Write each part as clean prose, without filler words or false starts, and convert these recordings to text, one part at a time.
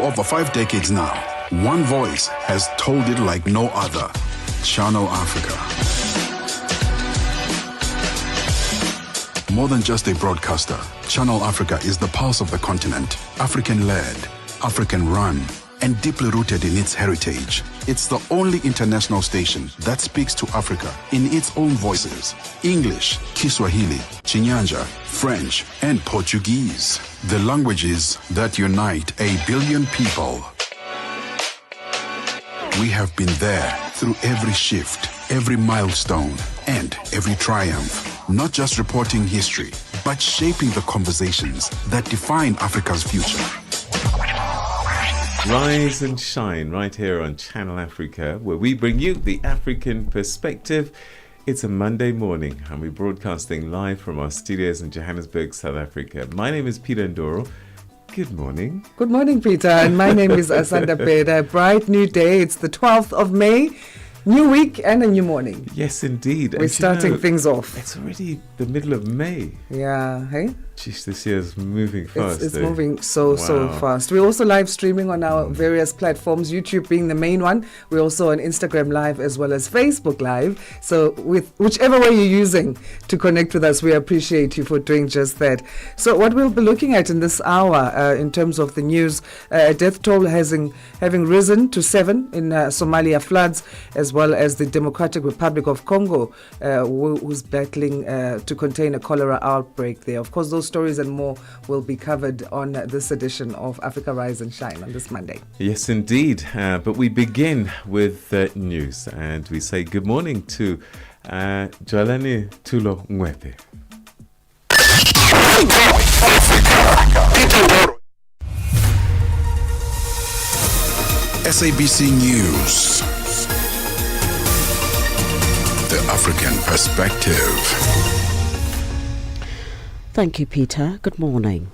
over 5 decades now, one voice has told it like no other. Channel Africa. More than just a broadcaster, Channel Africa is the pulse of the continent, African-led, African-run, and deeply rooted in its heritage. It's the only international station that speaks to Africa in its own voices: English, Kiswahili, Chinyanja, French, and Portuguese. The languages that unite 1 billion people. We have been there through every shift, every milestone, and every triumph. Not just reporting history, but shaping the conversations that define Africa's future. Rise and shine right here on Channel Africa, where we bring you the African perspective. It's a Monday morning and we're broadcasting live from our studios in Johannesburg, South Africa. My name is Peter Ndoro. Good morning. Good morning, Peter. And my name is Asanda Beda. Bright new day. It's the 12th of May. New week and a new morning. Yes, indeed. We're starting things off. It's already the middle of May. Yeah, hey? Jeez, this year's moving fast. It's moving so fast. We're also live streaming on our various platforms, YouTube being the main one. We're also on Instagram Live as well as Facebook Live. So with whichever way you're using to connect with us, we appreciate you for doing just that. So what we'll be looking at in this hour in terms of the news, death toll having risen to 7 in Somalia floods, as well as the Democratic Republic of Congo, who's battling to contain a cholera outbreak there. Of course, those stories and more will be covered on this edition of Africa Rise and Shine on this Monday. Yes, indeed. But we begin with news, and we say good morning to Jalani Tulo Ngwepe. SABC News. The African perspective. Thank you, Peter. Good morning.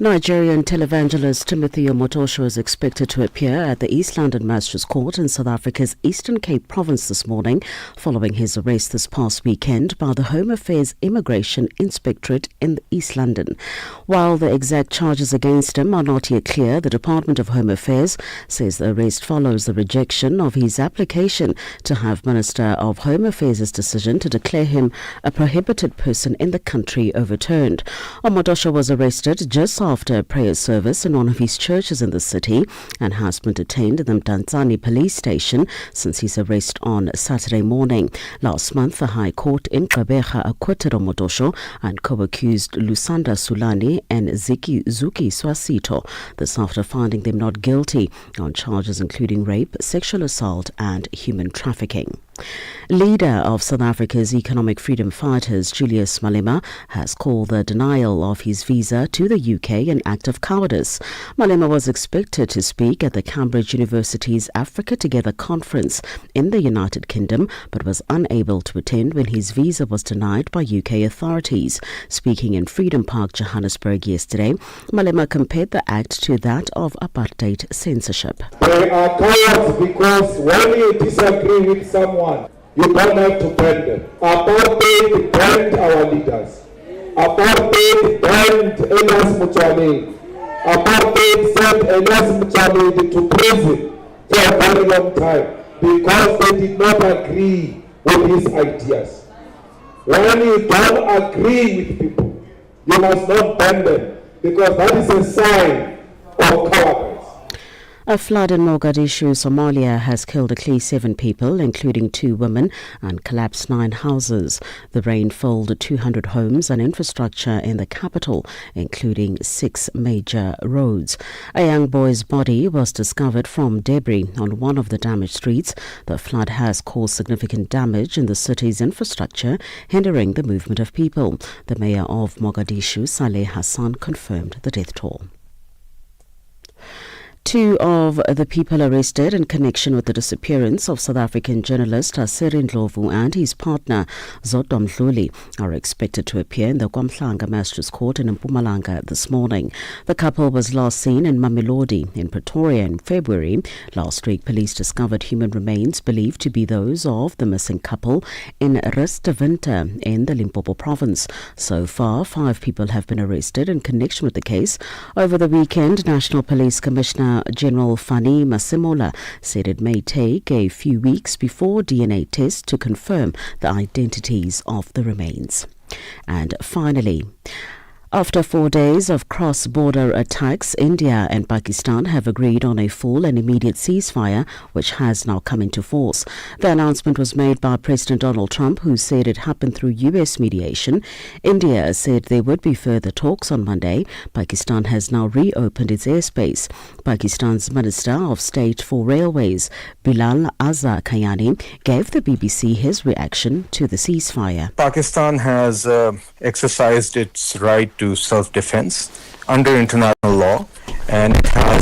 Nigerian televangelist Timothy Omotosho is expected to appear at the East London Magistrates Court in South Africa's Eastern Cape province this morning, following his arrest this past weekend by the Home Affairs Immigration Inspectorate in East London. While the exact charges against him are not yet clear, the Department of Home Affairs says the arrest follows the rejection of his application to have Minister of Home Affairs' decision to declare him a prohibited person in the country overturned. Omotosho was arrested just after a prayer service in one of his churches in the city and has been detained in the Mdantsane police station since his arrest on Saturday morning. Last month, the High Court in Gqeberha acquitted Omotosho and co-accused Lusanda Sulani and Zuki Swasito. This after finding them not guilty on charges including rape, sexual assault and human trafficking. Leader of South Africa's economic freedom fighters, Julius Malema, has called the denial of his visa to the UK an act of cowardice. Malema was expected to speak at the Cambridge University's Africa Together conference in the United Kingdom, but was unable to attend when his visa was denied by UK authorities. Speaking in Freedom Park, Johannesburg yesterday, Malema compared the act to that of apartheid censorship. They are cowards because when you disagree with someone, you don't have to bend them. Apartheid banned our leaders. Apartheid banned Elias Muchwameni. Apartheid sent Elias Muchwameni to prison for a very long time because they did not agree with his ideas. When you don't agree with people, you must not bend them because that is a sign of cowardice. A flood in Mogadishu, Somalia, has killed at least 7 people, including 2 women, and collapsed 9 houses. The rain filled 200 homes and infrastructure in the capital, including 6 major roads. A young boy's body was discovered from debris on one of the damaged streets. The flood has caused significant damage in the city's infrastructure, hindering the movement of people. The mayor of Mogadishu, Saleh Hassan, confirmed the death toll. 2 of the people arrested in connection with the disappearance of South African journalist Asiri Ndlovu and his partner Zodwa Mdluli are expected to appear in the KwaMhlanga Magistrates Court in Mpumalanga this morning. The couple was last seen in Mamelodi in Pretoria in February. Last week, police discovered human remains believed to be those of the missing couple in Rustenburg in the Limpopo province. So far, 5 people have been arrested in connection with the case. Over the weekend, National Police Commissioner General Fani Masemola said it may take a few weeks before DNA tests to confirm the identities of the remains. And finally, after 4 days of cross-border attacks, India and Pakistan have agreed on a full and immediate ceasefire, which has now come into force. The announcement was made by President Donald Trump, who said it happened through U.S. mediation. India said there would be further talks on Monday. Pakistan has now reopened its airspace. Pakistan's Minister of State for Railways, Bilal Azhar Kayani, gave the BBC his reaction to the ceasefire. Pakistan has exercised its right to self-defense under international law, and it has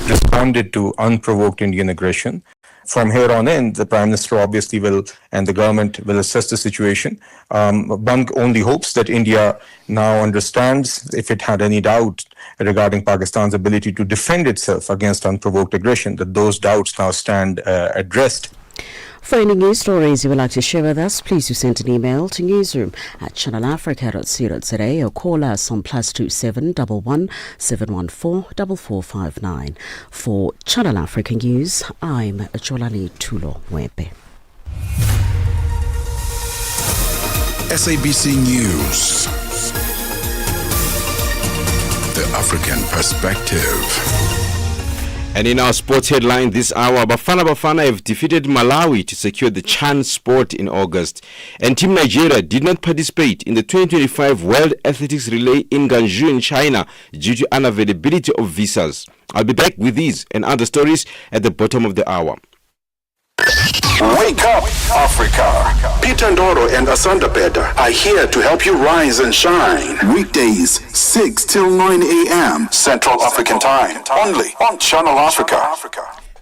responded to unprovoked Indian aggression. From here on in, the Prime Minister obviously will, and the government will assess the situation. One only hopes that India now understands, if it had any doubt regarding Pakistan's ability to defend itself against unprovoked aggression, that those doubts now stand addressed. For any news stories you would like to share with us, please do send an email to newsroom@channelafrica.co.za or call us on +27 11 714 4459. For Channel Africa News, I'm Jolani Tulo Wepe. SABC News. The African Perspective. And in our sports headline this hour, Bafana have defeated Malawi to secure the Chan Sport in August. And Team Nigeria did not participate in the 2025 World Athletics Relay in Guangzhou in China due to unavailability of visas. I'll be back with these and other stories at the bottom of the hour. Wake up, Africa. Peter Ndoro and Asanda Beda are here to help you rise and shine. Weekdays, 6 till 9 a.m. Central African Time. Only on Channel Africa.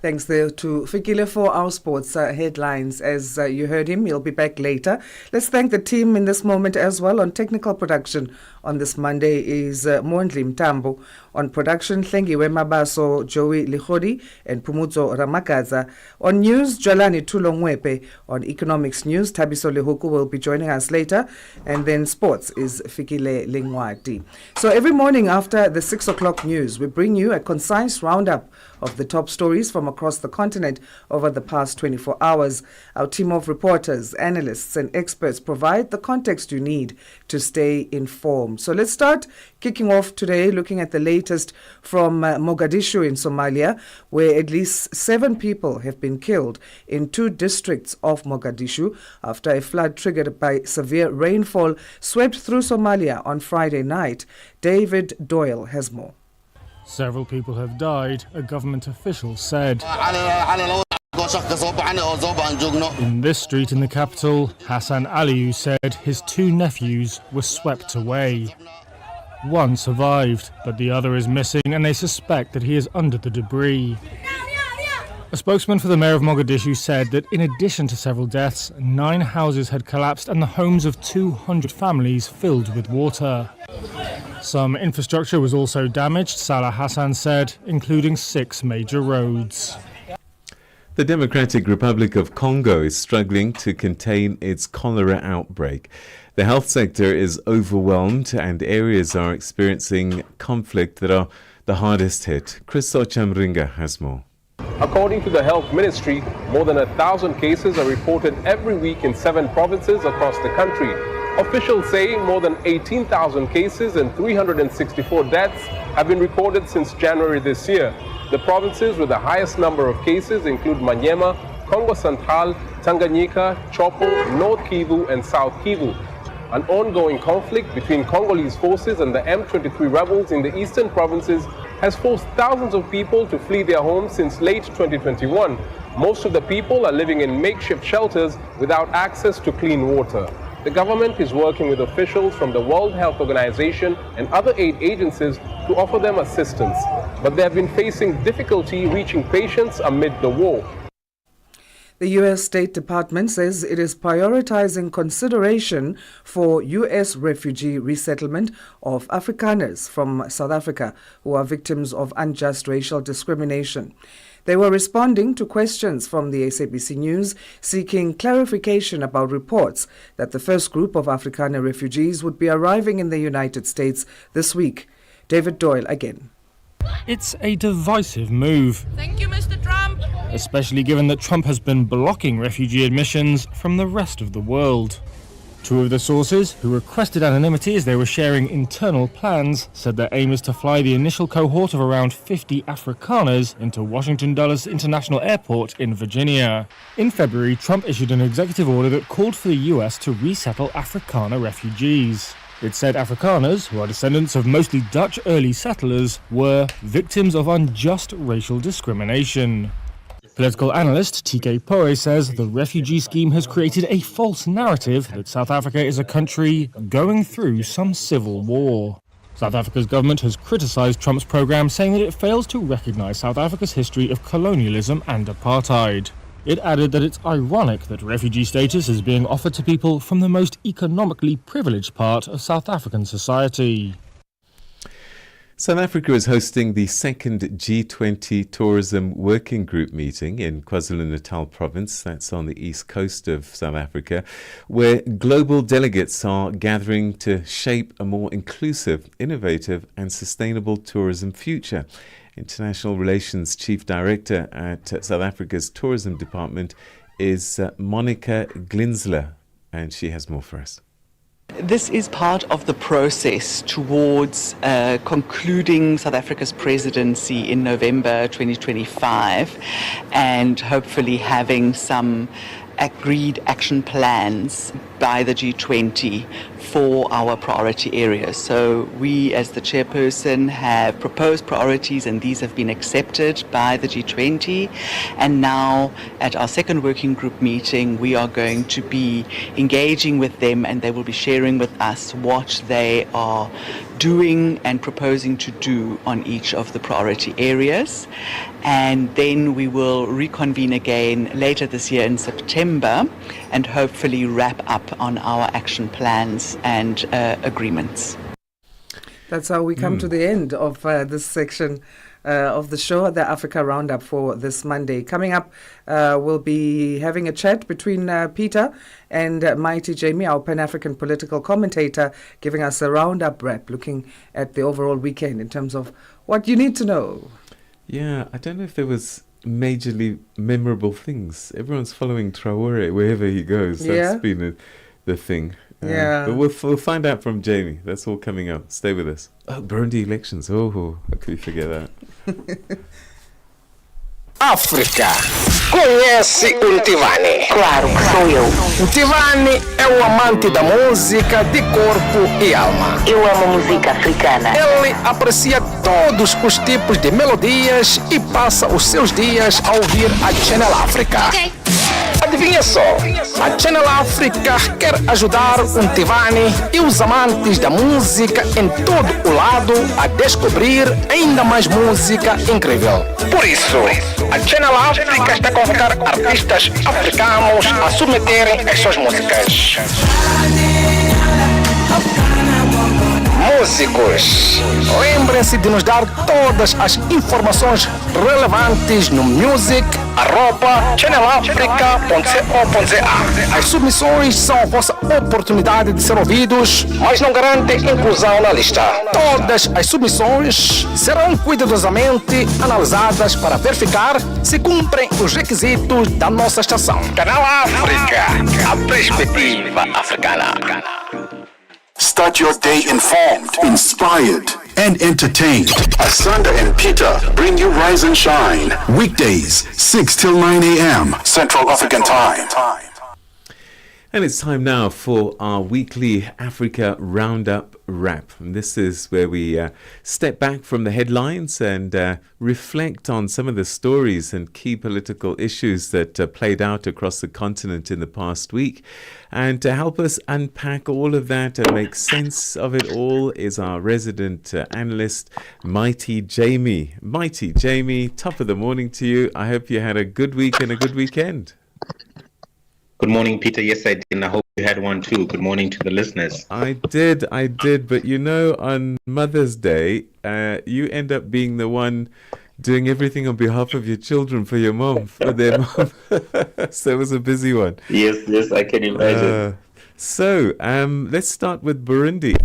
Thanks there to Fikile for our sports headlines. As you heard him, he'll be back later. Let's thank the team in this moment as well. On technical production on this Monday is Mondli Mtambo. On production, Hlengiwe Mabaso, Joey Lichodi, and Pumuzo Ramakaza. On news, Jolani Tulongwepe. On economics news, Tabiso Lehuku will be joining us later. And then sports is Fikile Lingwati. So every morning after the 6 o'clock news, we bring you a concise roundup of the top stories from across the continent over the past 24 hours. Our team of reporters, analysts, and experts provide the context you need to stay informed. So let's start kicking off today looking at the latest from Mogadishu in Somalia, where at least 7 people have been killed in 2 districts of Mogadishu after a flood triggered by severe rainfall swept through Somalia on Friday night. David Doyle has more. Several people have died, a government official said. In this street in the capital, Hassan Aliyu said his 2 nephews were swept away. One survived, but the other is missing and they suspect that he is under the debris. A spokesman for the mayor of Mogadishu said that in addition to several deaths, 9 houses had collapsed and the homes of 200 families filled with water. Some infrastructure was also damaged, Salah Hassan said, including 6 major roads. The Democratic Republic of Congo is struggling to contain its cholera outbreak. The health sector is overwhelmed and areas are experiencing conflict that are the hardest hit. Chris Ochamringa has more. According to the Health Ministry, more than 1,000 cases are reported every week in 7 provinces across the country. Officials say more than 18,000 cases and 364 deaths have been recorded since January this year. The provinces with the highest number of cases include Maniema, Congo Central, Tanganyika, Chopo, North Kivu and South Kivu. An ongoing conflict between Congolese forces and the M23 rebels in the eastern provinces has forced thousands of people to flee their homes since late 2021. Most of the people are living in makeshift shelters without access to clean water. The government is working with officials from the World Health Organization and other aid agencies to offer them assistance, but they have been facing difficulty reaching patients amid the war. The U.S. State Department says it is prioritizing consideration for U.S. refugee resettlement of Afrikaners from South Africa who are victims of unjust racial discrimination. They were responding to questions from the SABC News seeking clarification about reports that the first group of Afrikaner refugees would be arriving in the United States this week. David Doyle again. It's a divisive move. Thank you, Mr. Trump. Especially given that Trump has been blocking refugee admissions from the rest of the world. Two of the sources, who requested anonymity as they were sharing internal plans, said their aim is to fly the initial cohort of around 50 Afrikaners into Washington Dulles International Airport in Virginia. In February, Trump issued an executive order that called for the US to resettle Afrikaner refugees. It said Afrikaners, who are descendants of mostly Dutch early settlers, were victims of unjust racial discrimination. Political analyst TK Poe says the refugee scheme has created a false narrative that South Africa is a country going through some civil war. South Africa's government has criticised Trump's programme, saying that it fails to recognise South Africa's history of colonialism and apartheid. It added that it's ironic that refugee status is being offered to people from the most economically privileged part of South African society. South Africa is hosting the second G20 Tourism Working Group meeting in KwaZulu-Natal province, that's on the east coast of South Africa, where global delegates are gathering to shape a more inclusive, innovative and sustainable tourism future. International Relations Chief Director at South Africa's Tourism Department is Monica Glinsler, and she has more for us. This is part of the process towards concluding South Africa's presidency in November 2025 and hopefully having some agreed action plans by the G20 for our priority areas. So we, as the chairperson, have proposed priorities and these have been accepted by the G20. And now at our second working group meeting, we are going to be engaging with them and they will be sharing with us what they are doing and proposing to do on each of the priority areas. And then we will reconvene again later this year in September and hopefully wrap up on our action plans and agreements. That's how we come to the end of this section of the show, the Africa Roundup for this Monday. Coming up, we'll be having a chat between Peter and Mighty Jamie, our Pan-African political commentator, giving us a roundup wrap, looking at the overall weekend in terms of what you need to know. Yeah, I don't know if there was majorly memorable things. Everyone's following Traore wherever he goes. That's been the thing. But we'll find out from Jamie. That's all coming up. Stay with us. Oh, Burundi elections. Oh, how could we forget that? África. Conhece o Ntivani? Claro que sou eu. O Ntivani é o amante da música de corpo e alma. Eu amo música africana. Ele aprecia todos os tipos de melodias e passa os seus dias a ouvir a Channel África. Okay. Adivinha só, a Channel África quer ajudar o Ntivani e os amantes da música em todo o lado a descobrir ainda mais música incrível. Por isso, a Channel África está a convocar artistas africanos a submeterem as suas músicas. Músicos, lembrem-se de nos dar todas as informações relevantes no music@channelafrica.co.za. As submissões são a vossa oportunidade de ser ouvidos, mas não garantem inclusão na lista. Todas as submissões serão cuidadosamente analisadas para verificar se cumprem os requisitos da nossa estação. Canal África, a perspectiva africana. Start your day informed, inspired, and entertained. Asanda and Peter bring you Rise and Shine. Weekdays, 6 till 9 a.m. Central African Time. And it's time now for our weekly Africa Roundup Wrap. And this is where we step back from the headlines and reflect on some of the stories and key political issues that played out across the continent in the past week. And to help us unpack all of that and make sense of it all is our resident analyst, Mighty Jamie. Mighty Jamie, top of the morning to you. I hope you had a good week and a good weekend. Good morning, Peter. Yes, I did, and I hope you had one too. Good morning to the listeners. I did. But you know, on Mother's Day, you end up being the one doing everything on behalf of your children for their mom. So it was a busy one. Yes, I can imagine. So let's start with Burundi.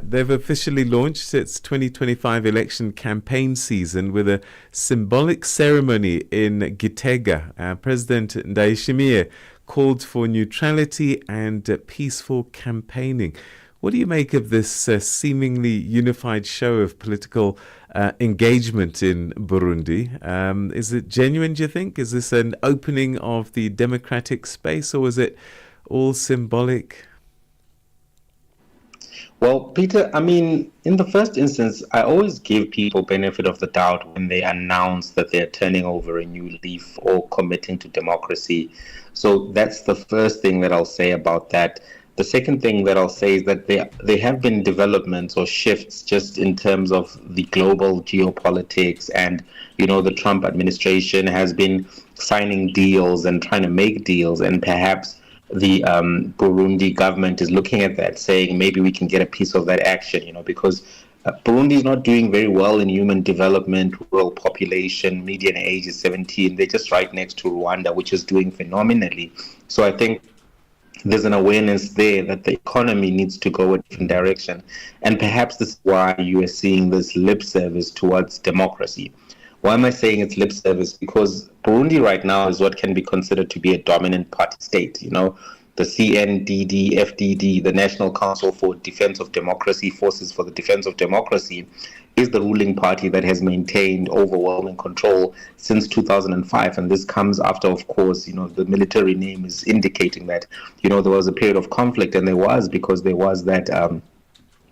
They've officially launched its 2025 election campaign season with a symbolic ceremony in Gitega. President Ndayishimiye called for neutrality and peaceful campaigning. What do you make of this seemingly unified show of political engagement in Burundi? Is it genuine, do you think? Is this an opening of the democratic space, or is it all symbolic? Well, Peter, I mean, in the first instance, I always give people benefit of the doubt when they announce that they're turning over a new leaf or committing to democracy. So that's the first thing that I'll say about that. The second thing that I'll say is that there have been developments or shifts just in terms of the global geopolitics, and, you know, the Trump administration has been signing deals and trying to make deals, and perhaps the Burundi government is looking at that, saying maybe we can get a piece of that action, you know, because Burundi is not doing very well in human development, rural population, median age is 17. They're just right next to Rwanda, which is doing phenomenally. So I think there's an awareness there that the economy needs to go a different direction. And perhaps this is why you are seeing this lip service towards democracy. Why am I saying it's lip service? Because Burundi right now is what can be considered to be a dominant party state. You know, the CNDD, FDD, the National Council for Defense of Democracy, Forces for the Defense of Democracy, is the ruling party that has maintained overwhelming control since 2005. And this comes after, of course, you know, the military name is indicating that, you know, there was a period of conflict, and there was, because there was that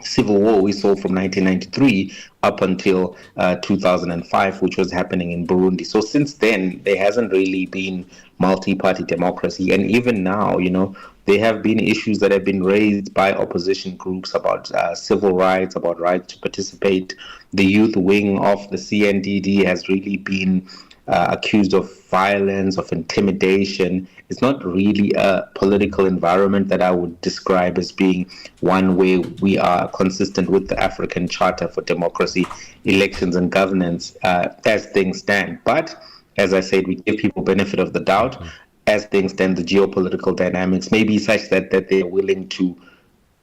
civil war we saw from 1993 up until 2005, which was happening in Burundi. So since then, there hasn't really been multi-party democracy. And even now, you know, there have been issues that have been raised by opposition groups about civil rights, about rights to participate. The youth wing of the CNDD has really been accused of violence, of intimidation. It's not really a political environment that I would describe as being one where we are consistent with the African Charter for Democracy, Elections and Governance as things stand. But as I said, we give people benefit of the doubt. As things stand, the geopolitical dynamics may be such that they're willing to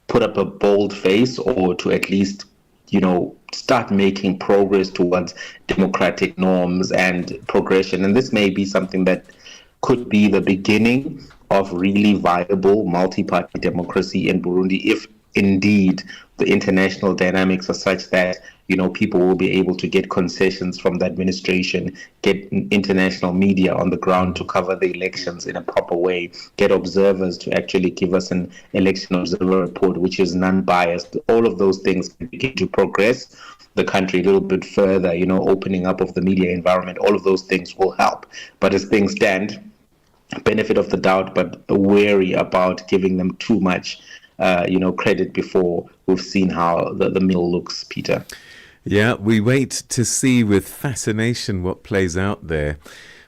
put up a bold face, or to at least, you know, start making progress towards democratic norms and progression. And this may be something that could be the beginning of really viable multi-party democracy in Burundi, if indeed the international dynamics are such that, you know, people will be able to get concessions from the administration, get international media on the ground to cover the elections in a proper way, get observers to actually give us an election observer report which is non-biased. All of those things can begin to progress the country a little bit further, you know, opening up of the media environment. All of those things will help. But as things stand, benefit of the doubt, but wary about giving them too much credit before we've seen how the mill looks, Peter. Yeah, we wait to see with fascination what plays out there.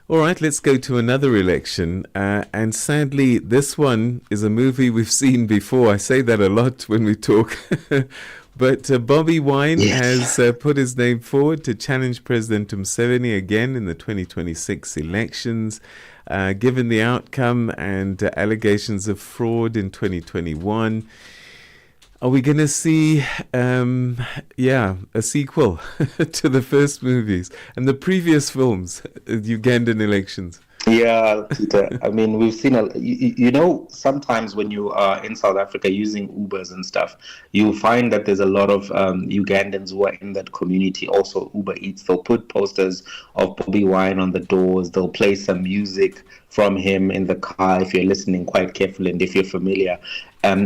All right, let's go to another election. And sadly, this one is a movie we've seen before. I say that a lot when we talk. But Bobby Wine has put his name forward to challenge President Museveni again in the 2026 elections. Given the outcome and allegations of fraud in 2021, are we going to see, a sequel to the first movies and the previous films, Ugandan elections? Yeah, Peter. I mean, we've seen, sometimes when you are in South Africa using Ubers and stuff, you find that there's a lot of Ugandans who are in that community. Also, Uber Eats, they'll put posters of Bobby Wine on the doors. They'll play some music from him in the car if you're listening quite carefully and if you're familiar.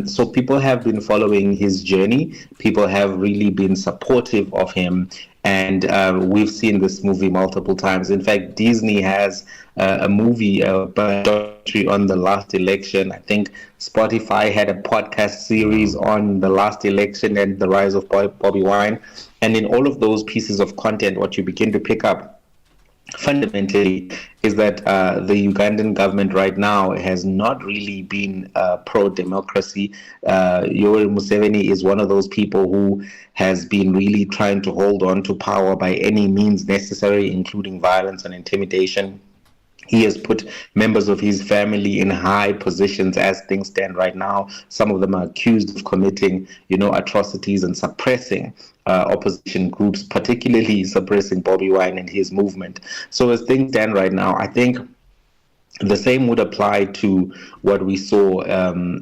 So people have been following his journey. People have really been supportive of him. And we've seen this movie multiple times. In fact, Disney has a movie, a documentary on the last election. I think Spotify had a podcast series on the last election and the rise of Bobby Wine. And in all of those pieces of content, what you begin to pick up fundamentally is that the Ugandan government right now has not really been pro-democracy. Yoweri Museveni is one of those people who has been really trying to hold on to power by any means necessary, including violence and intimidation. He has put members of his family in high positions as things stand right now. Some of them are accused of committing, atrocities and suppressing opposition groups, particularly suppressing Bobby Wine and his movement. So as things stand right now, I think the same would apply to what we saw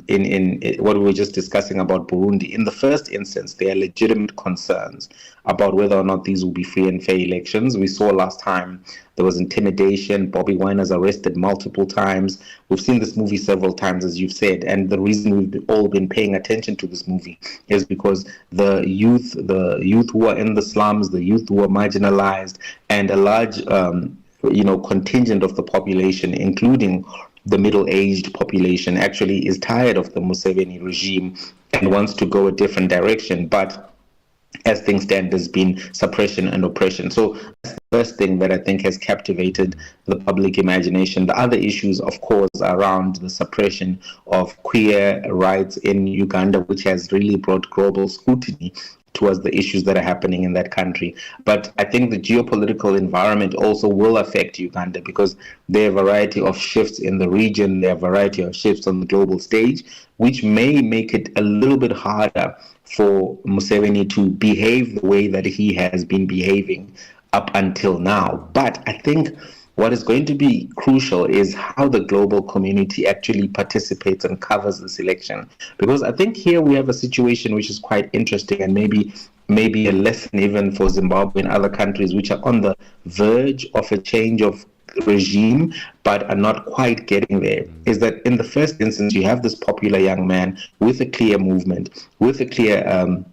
in what we were just discussing about Burundi. In the first instance, there are legitimate concerns about whether or not these will be free and fair elections. We saw last time there was intimidation. Bobby Wine was arrested multiple times. We've seen this movie several times, as you've said, and the reason we've all been paying attention to this movie is because the youth who are in the slums, the youth who are marginalized, and a large contingent of the population, including the middle-aged population, actually is tired of the Museveni regime and wants to go a different direction. But as things stand, there's been suppression and oppression. So that's the first thing that I think has captivated the public imagination. The other issues, of course, are around the suppression of queer rights in Uganda, which has really brought global scrutiny towards the issues that are happening in that country. But I think the geopolitical environment also will affect Uganda because there are a variety of shifts in the region, there are a variety of shifts on the global stage, which may make it a little bit harder for Museveni to behave the way that he has been behaving up until now. But I think what is going to be crucial is how the global community actually participates and covers this election. Because I think here we have a situation which is quite interesting and maybe a lesson even for Zimbabwe and other countries which are on the verge of a change of regime but are not quite getting there, is that in the first instance you have this popular young man with a clear movement, with a clear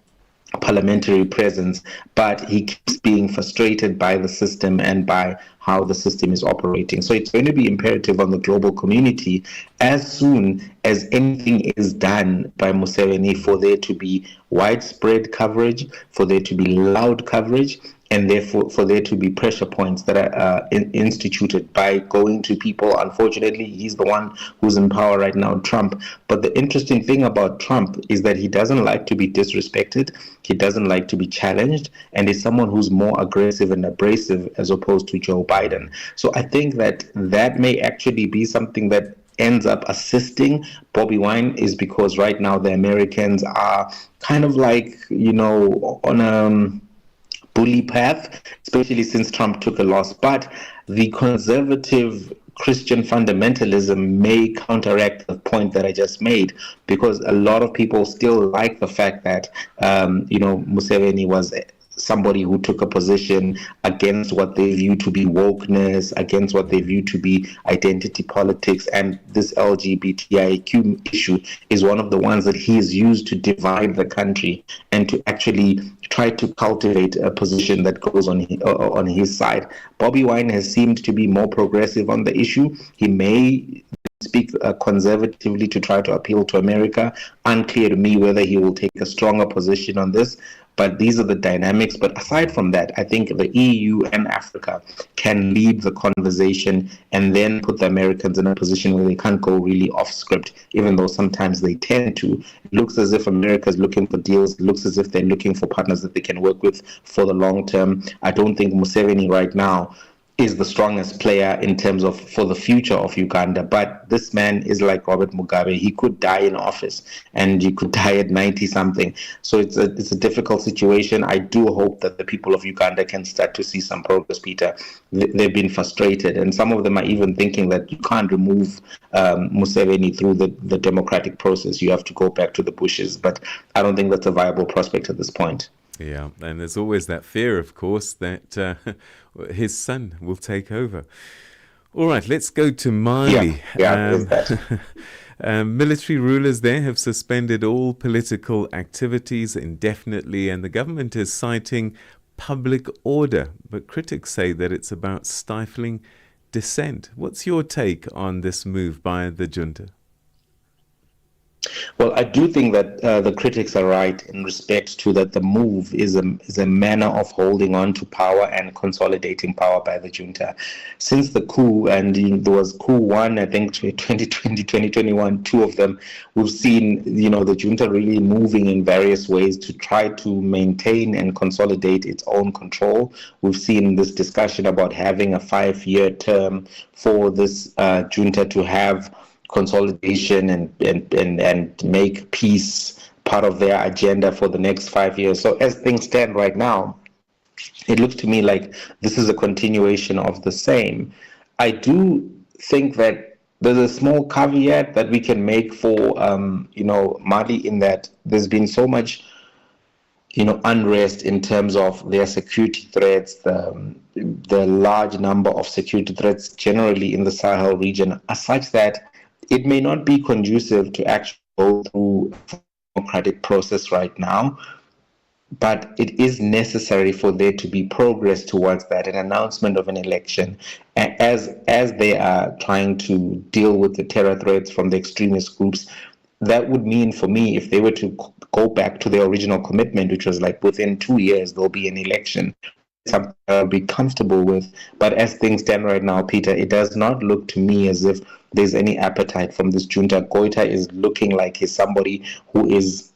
parliamentary presence, but he keeps being frustrated by the system and by how the system is operating. So it's going to be imperative on the global community, as soon as anything is done by Museveni, for there to be widespread coverage, for there to be loud coverage, and therefore for there to be pressure points that are instituted by going to people. Unfortunately, he's the one who's in power right now, Trump. But the interesting thing about Trump is that he doesn't like to be disrespected, he doesn't like to be challenged, and he's someone who's more aggressive and abrasive as opposed to Joe Biden. So I think that may actually be something that ends up assisting Bobby Wine, is because right now the Americans are kind of like, on a bully path, especially since Trump took a loss. But the conservative Christian fundamentalism may counteract the point that I just made, because a lot of people still like the fact that Museveni was somebody who took a position against what they view to be wokeness, against what they view to be identity politics, and this LGBTIQ issue is one of the ones that he has used to divide the country and to actually try to cultivate a position that goes on his side. Bobby Wine has seemed to be more progressive on the issue. He may speak conservatively to try to appeal to America. Unclear to me whether he will take a stronger position on this, but these are the dynamics. But aside from that, I think the EU and Africa can lead the conversation and then put the Americans in a position where they can't go really off script, even though sometimes they tend to. It looks as if America is looking for deals. It looks as if they're looking for partners that they can work with for the long term. I don't think Museveni right now is the strongest player in terms of for the future of Uganda. But this man is like Robert Mugabe. He could die in office, and he could die at 90-something. So it's a difficult situation. I do hope that the people of Uganda can start to see some progress, Peter. They've been frustrated, and some of them are even thinking that you can't remove Museveni through the democratic process. You have to go back to the bushes. But I don't think that's a viable prospect at this point. Yeah, and there's always that fear, of course, that his son will take over. All right, let's go to Mali. Military rulers there have suspended all political activities indefinitely, and the government is citing public order. But critics say that it's about stifling dissent. What's your take on this move by the junta? Well, I do think that the critics are right in respect to that the move is a manner of holding on to power and consolidating power by the junta. Since the coup, and there was coup 1, I think 2020, 2021, 2 of them, we've seen, the junta really moving in various ways to try to maintain and consolidate its own control. We've seen this discussion about having a 5-year term for this junta to have consolidation and make peace part of their agenda for the next 5 years. So as things stand right now, it looks to me like this is a continuation of the same. I do think that there's a small caveat that we can make for Mali, in that there's been so much unrest in terms of their security threats. The large number of security threats generally in the Sahel region are such that it may not be conducive to actually go through a democratic process right now, but it is necessary for there to be progress towards that, an announcement of an election, as they are trying to deal with the terror threats from the extremist groups. That would mean, for me, if they were to go back to their original commitment, which was like within 2 years there'll be an election, something I'll be comfortable with. But as things stand right now, Peter, it does not look to me as if there's any appetite from this junta. Goita is looking like he's somebody who is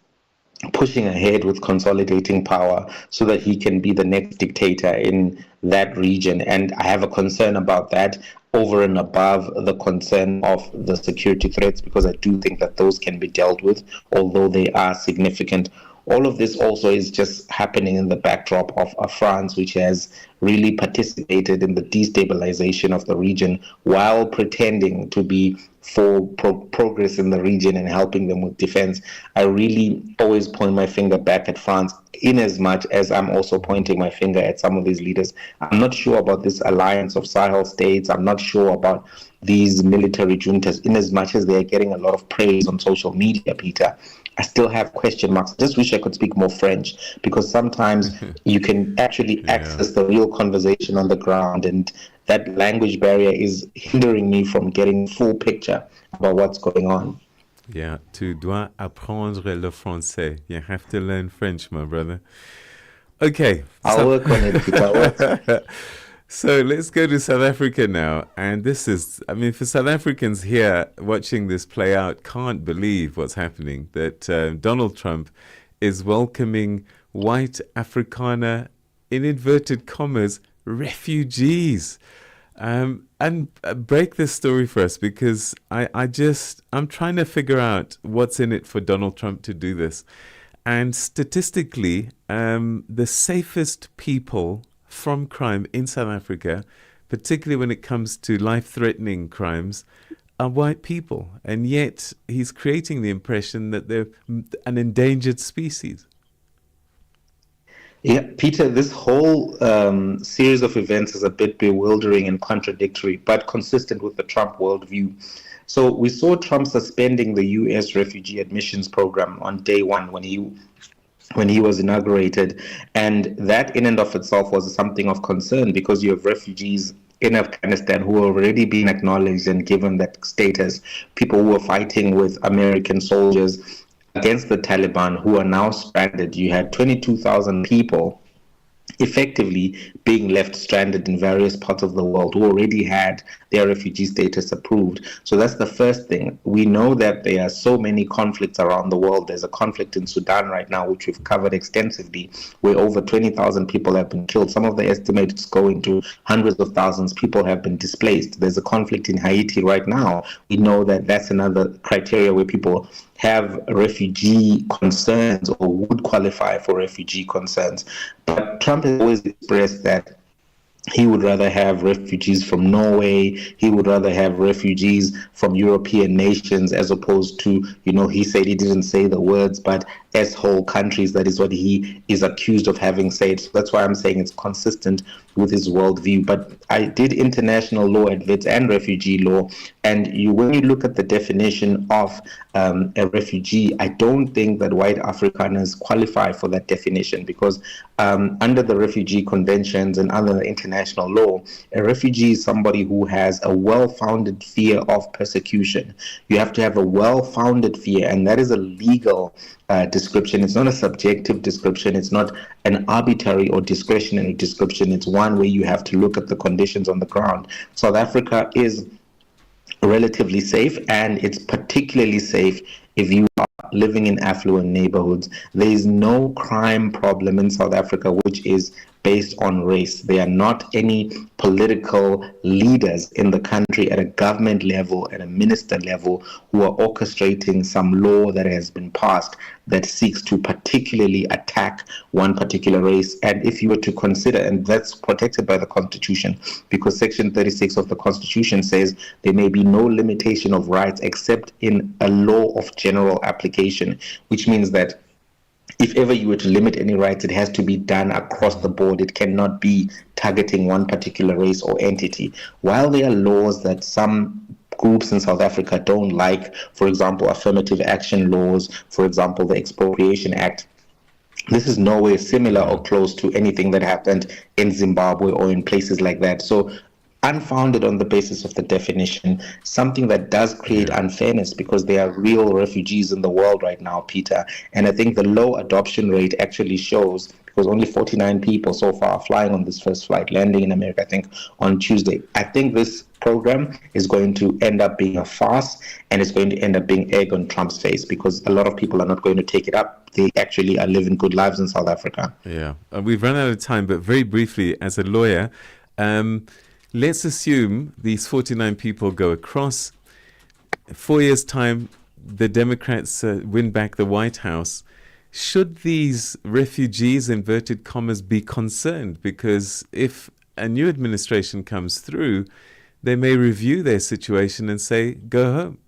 pushing ahead with consolidating power so that he can be the next dictator in that region. And I have a concern about that over and above the concern of the security threats, because I do think that those can be dealt with, although they are significant. All of this also is just happening in the backdrop of France, which has really participated in the destabilization of the region while pretending to be for progress in the region and helping them with defense. I really always point my finger back at France, in as much as I'm also pointing my finger at some of these leaders. I'm not sure about this alliance of Sahel states. I'm not sure about these military juntas, in as much as they're getting a lot of praise on social media, Peter. I still have question marks. I just wish I could speak more French, because sometimes you can actually access the real conversation on the ground, and that language barrier is hindering me from getting full picture about what's going on. Yeah, tu dois apprendre le français. You have to learn French, my brother. Okay. I'll work on it, Peter. So let's go to South Africa now. And this is, for South Africans here watching this play out, can't believe what's happening. That Donald Trump is welcoming white Afrikaner, in inverted commas, refugees. And break this story for us, because I'm trying to figure out what's in it for Donald Trump to do this. And statistically, the safest people from crime in South Africa, particularly when it comes to life-threatening crimes, are white people. And yet he's creating the impression that they're an endangered species. Yeah, Peter, this whole series of events is a bit bewildering and contradictory, but consistent with the Trump worldview. So we saw Trump suspending the U.S. refugee admissions program on day one when he was inaugurated. And that in and of itself was something of concern, because you have refugees in Afghanistan who are already being acknowledged and given that status, people who are fighting with American soldiers against the Taliban who are now stranded. You had 22,000 people effectively being left stranded in various parts of the world who already had their refugee status approved. So that's the first thing. We know that there are so many conflicts around the world. There's a conflict in Sudan right now, which we've covered extensively, where over 20,000 people have been killed. Some of the estimates go into hundreds of thousands. People have been displaced. There's a conflict in Haiti right now. We know that that's another criteria where people have refugee concerns or would qualify for refugee concerns. But Trump has always expressed that he would rather have refugees from Norway, he would rather have refugees from European nations, as opposed to, he said, he didn't say the words, but S-hole countries. That is what he is accused of having said. So that's why I'm saying it's consistent with his worldview. But I did international law at WITS and refugee law, and when you look at the definition of a refugee, I don't think that white Afrikaners qualify for that definition, because under the refugee conventions and under the international law, a refugee is somebody who has a well-founded fear of persecution. You have to have a well-founded fear, and that is a legal description. It's not a subjective description. It's not an arbitrary or discretionary description. It's one where you have to look at the conditions on the ground. South Africa is relatively safe, and it's particularly safe if you are living in affluent neighborhoods. There is no crime problem in South Africa which is based on race. There are not any political leaders in the country at a government level, at a minister level, who are orchestrating some law that has been passed that seeks to particularly attack one particular race. And if you were to consider, and that's protected by the Constitution, because Section 36 of the Constitution says there may be no limitation of rights except in a law of general application, which means that if ever you were to limit any rights, it has to be done across the board. It cannot be targeting one particular race or entity. While there are laws that some groups in South Africa don't like, for example, affirmative action laws, for example, the Expropriation Act, this is nowhere similar or close to anything that happened in Zimbabwe or in places like that. So unfounded on the basis of the definition, something that does create unfairness, because there are real refugees in the world right now, Peter. And I think the low adoption rate actually shows, because only 49 people so far are flying on this first flight, landing in America, I think, on Tuesday. I think this program is going to end up being a farce, and it's going to end up being egg on Trump's face, because a lot of people are not going to take it up. They actually are living good lives in South Africa. Yeah, we've run out of time, but very briefly, as a lawyer, let's assume these 49 people go across. 4 years' time, the Democrats win back the White House. Should these refugees, inverted commas, be concerned? Because if a new administration comes through, they may review their situation and say, go home.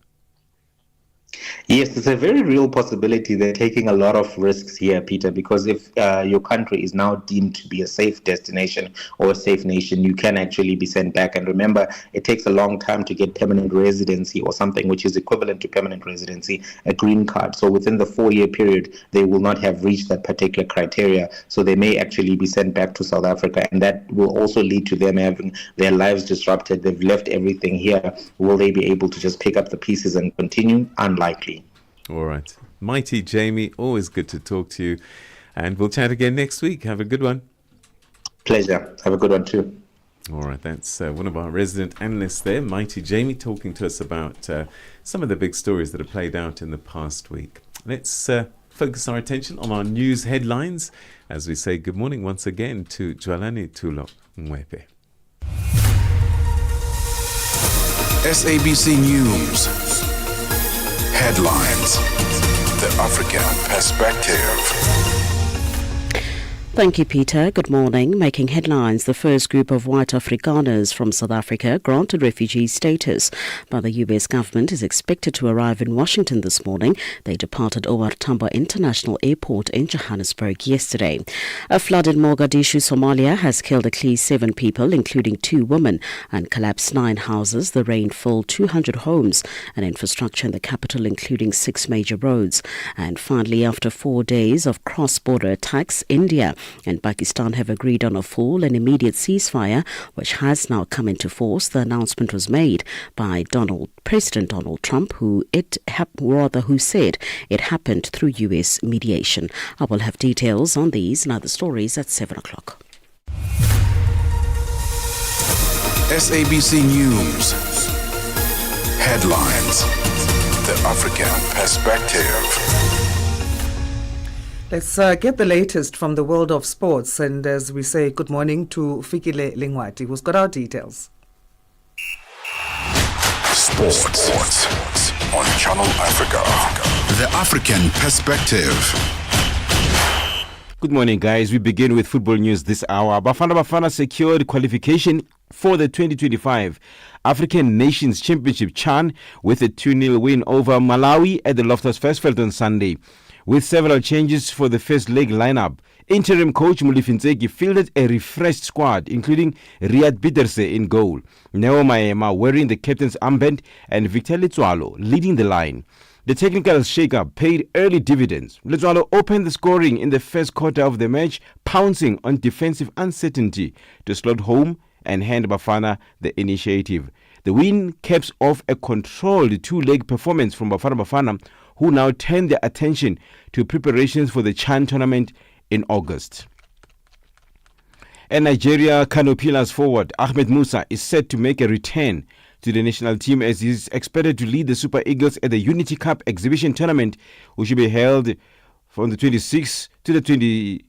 Yes, it's a very real possibility. They're taking a lot of risks here, Peter, because if your country is now deemed to be a safe destination or a safe nation, you can actually be sent back. And remember, it takes a long time to get permanent residency, or something which is equivalent to permanent residency, a green card. So within the 4-year period, they will not have reached that particular criteria. So they may actually be sent back to South Africa, and that will also lead to them having their lives disrupted. They've left everything here. Will they be able to just pick up the pieces and continue? Unlikely. All right. Mighty Jamie, always good to talk to you. And we'll chat again next week. Have a good one. Pleasure. Have a good one too. All right. That's one of our resident analysts there, Mighty Jamie, talking to us about some of the big stories that have played out in the past week. Let's focus our attention on our news headlines as we say good morning once again to Jwalani Tulo Mwepe. SABC News. Headlines. The African Perspective. Thank you, Peter. Good morning. Making headlines, the first group of white Afrikaners from South Africa granted refugee status by the US government is expected to arrive in Washington this morning. They departed OR Tambo International Airport in Johannesburg yesterday. A flood in Mogadishu, Somalia has killed at least 7 people, including 2 women, and collapsed 9 houses. The rain filled 200 homes and infrastructure in the capital, including 6 major roads. And finally, after 4 days of cross-border attacks, India and Pakistan have agreed on a full and immediate ceasefire, which has now come into force. The announcement was made by President Donald Trump, who said it happened through US mediation. I will have details on these and other stories at 7 o'clock. SABC News. Headlines. The African Perspective. Let's get the latest from the world of sports. And as we say, good morning to Fikile Lingwati, who's got our details. Sports on Channel Africa. The African Perspective. Good morning, guys. We begin with football news this hour. Bafana secured qualification for the 2025 African Nations Championship CHAN with a 2-0 win over Malawi at the Loftus Versfeld on Sunday. With several changes for the first leg lineup, interim coach Molefi fielded a refreshed squad, including Riyad Biterse in goal, Neo Maema wearing the captain's armband, and Victor Letsoalo leading the line. The technical shake-up paid early dividends. Letsoalo opened the scoring in the first quarter of the match, pouncing on defensive uncertainty to slot home and hand Bafana the initiative. The win caps off a controlled two-leg performance from Bafana, who now turn their attention to preparations for the CHAN tournament in August. And Nigeria Kano Pillars forward Ahmed Musa is set to make a return to the national team as he is expected to lead the Super Eagles at the Unity Cup exhibition tournament, which will be held from the 26th to the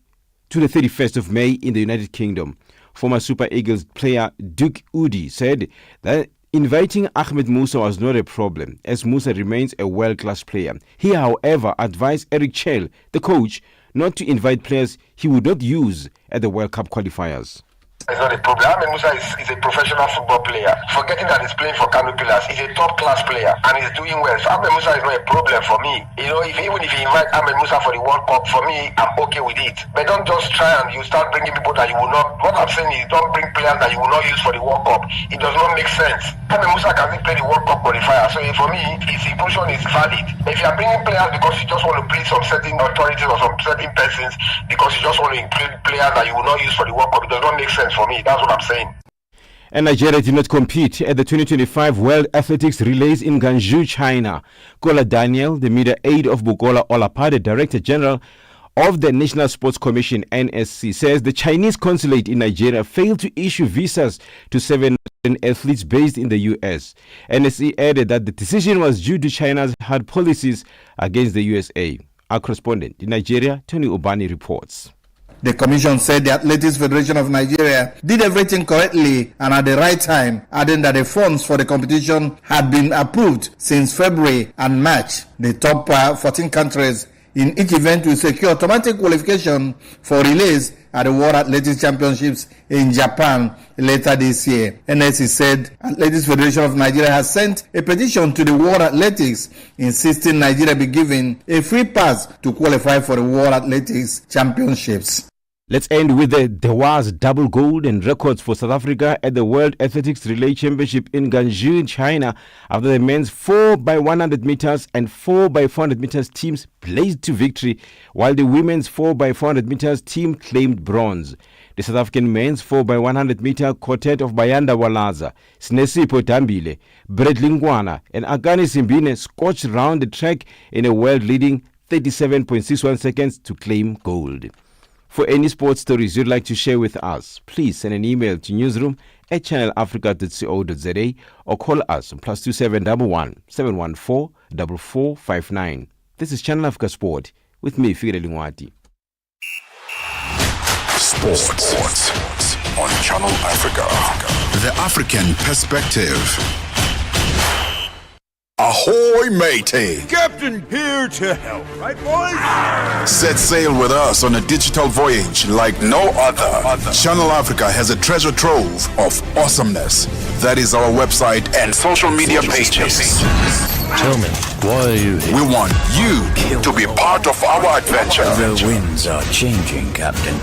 31st of May in the United Kingdom. Former Super Eagles player Duke Udi said that inviting Ahmed Musa was not a problem, as Musa remains a world-class player. He, however, advised Eric Chell, the coach, not to invite players he would not use at the World Cup qualifiers. It's not a problem. Ahmed Musa is a professional football player. Forgetting that he's playing for Kano Pillars, he's a top-class player and he's doing well. So Ahmed Musa is not a problem for me. You know, even if you invite Ahmed Musa for the World Cup, for me, I'm okay with it. But don't just try and you start bringing people that you will not. What I'm saying is, don't bring players that you will not use for the World Cup. It does not make sense. Ahmed Musa can play the World Cup qualifier. So for me, his inclusion is valid. If you are bringing players because you just want to please some certain authorities or some certain persons, because you just want to include players that you will not use for the World Cup, it does not make sense for me. That's what I'm saying. And Nigeria did not compete at the 2025 World Athletics Relays in Guangzhou, China. Kola Daniel, the media aide of Bukola Olapade, Director General of the National Sports Commission, NSC, says the Chinese consulate in Nigeria failed to issue visas to 7 athletes based in the U.S. NSC added that the decision was due to China's hard policies against the USA. Our correspondent in Nigeria, Tony Obani, reports. The Commission said the Athletics Federation of Nigeria did everything correctly and at the right time, adding that the funds for the competition had been approved since February and March. The top 14 countries in each event will secure automatic qualification for relays at the World Athletics Championships in Japan later this year. NSC said Athletics Federation of Nigeria has sent a petition to the World Athletics insisting Nigeria be given a free pass to qualify for the World Athletics Championships. Let's end with the Dewa's double gold and records for South Africa at the World Athletics Relay Championship in Guangzhou, China, after the men's 4x100 meters and 4x400 meters teams blazed to victory, while the women's 4x400 meters team claimed bronze. The South African men's 4x100 meter quartet of Bayanda Walaza, Snesipo Tambile, Bradley Ngwana, and Agani Simbine scorched round the track in a world-leading 37.61 seconds to claim gold. For any sports stories you'd like to share with us, please send an email to newsroom@channelafrica.co.za or call us on +2711 714 4459. This is Channel Africa Sport with me, Fire Lingwati. Sports on Channel Africa. The African perspective. Ahoy, matey! Captain here to help, right, boys? Set sail with us on a digital voyage like no other. Channel Africa has a treasure trove of awesomeness. That is our website and social media pages. Tell me, why are you here? We want you to be part of our adventure. The winds are changing, Captain.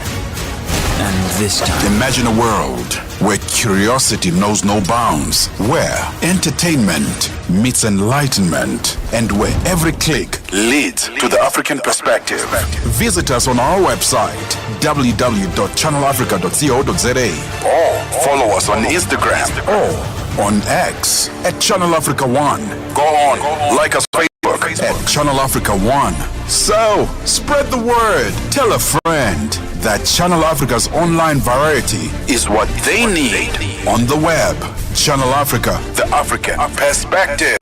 And this time... Imagine a world where curiosity knows no bounds, where entertainment meets enlightenment, and where every click leads to the African perspective. Visit us on our website, www.channelafrica.co.za, or follow us on Instagram or on X at Channel Africa 1. Go on, like us on Facebook at Channel Africa 1. So, spread the word. Tell a friend that Channel Africa's online variety is what they need on the web. Channel Africa, the African perspective.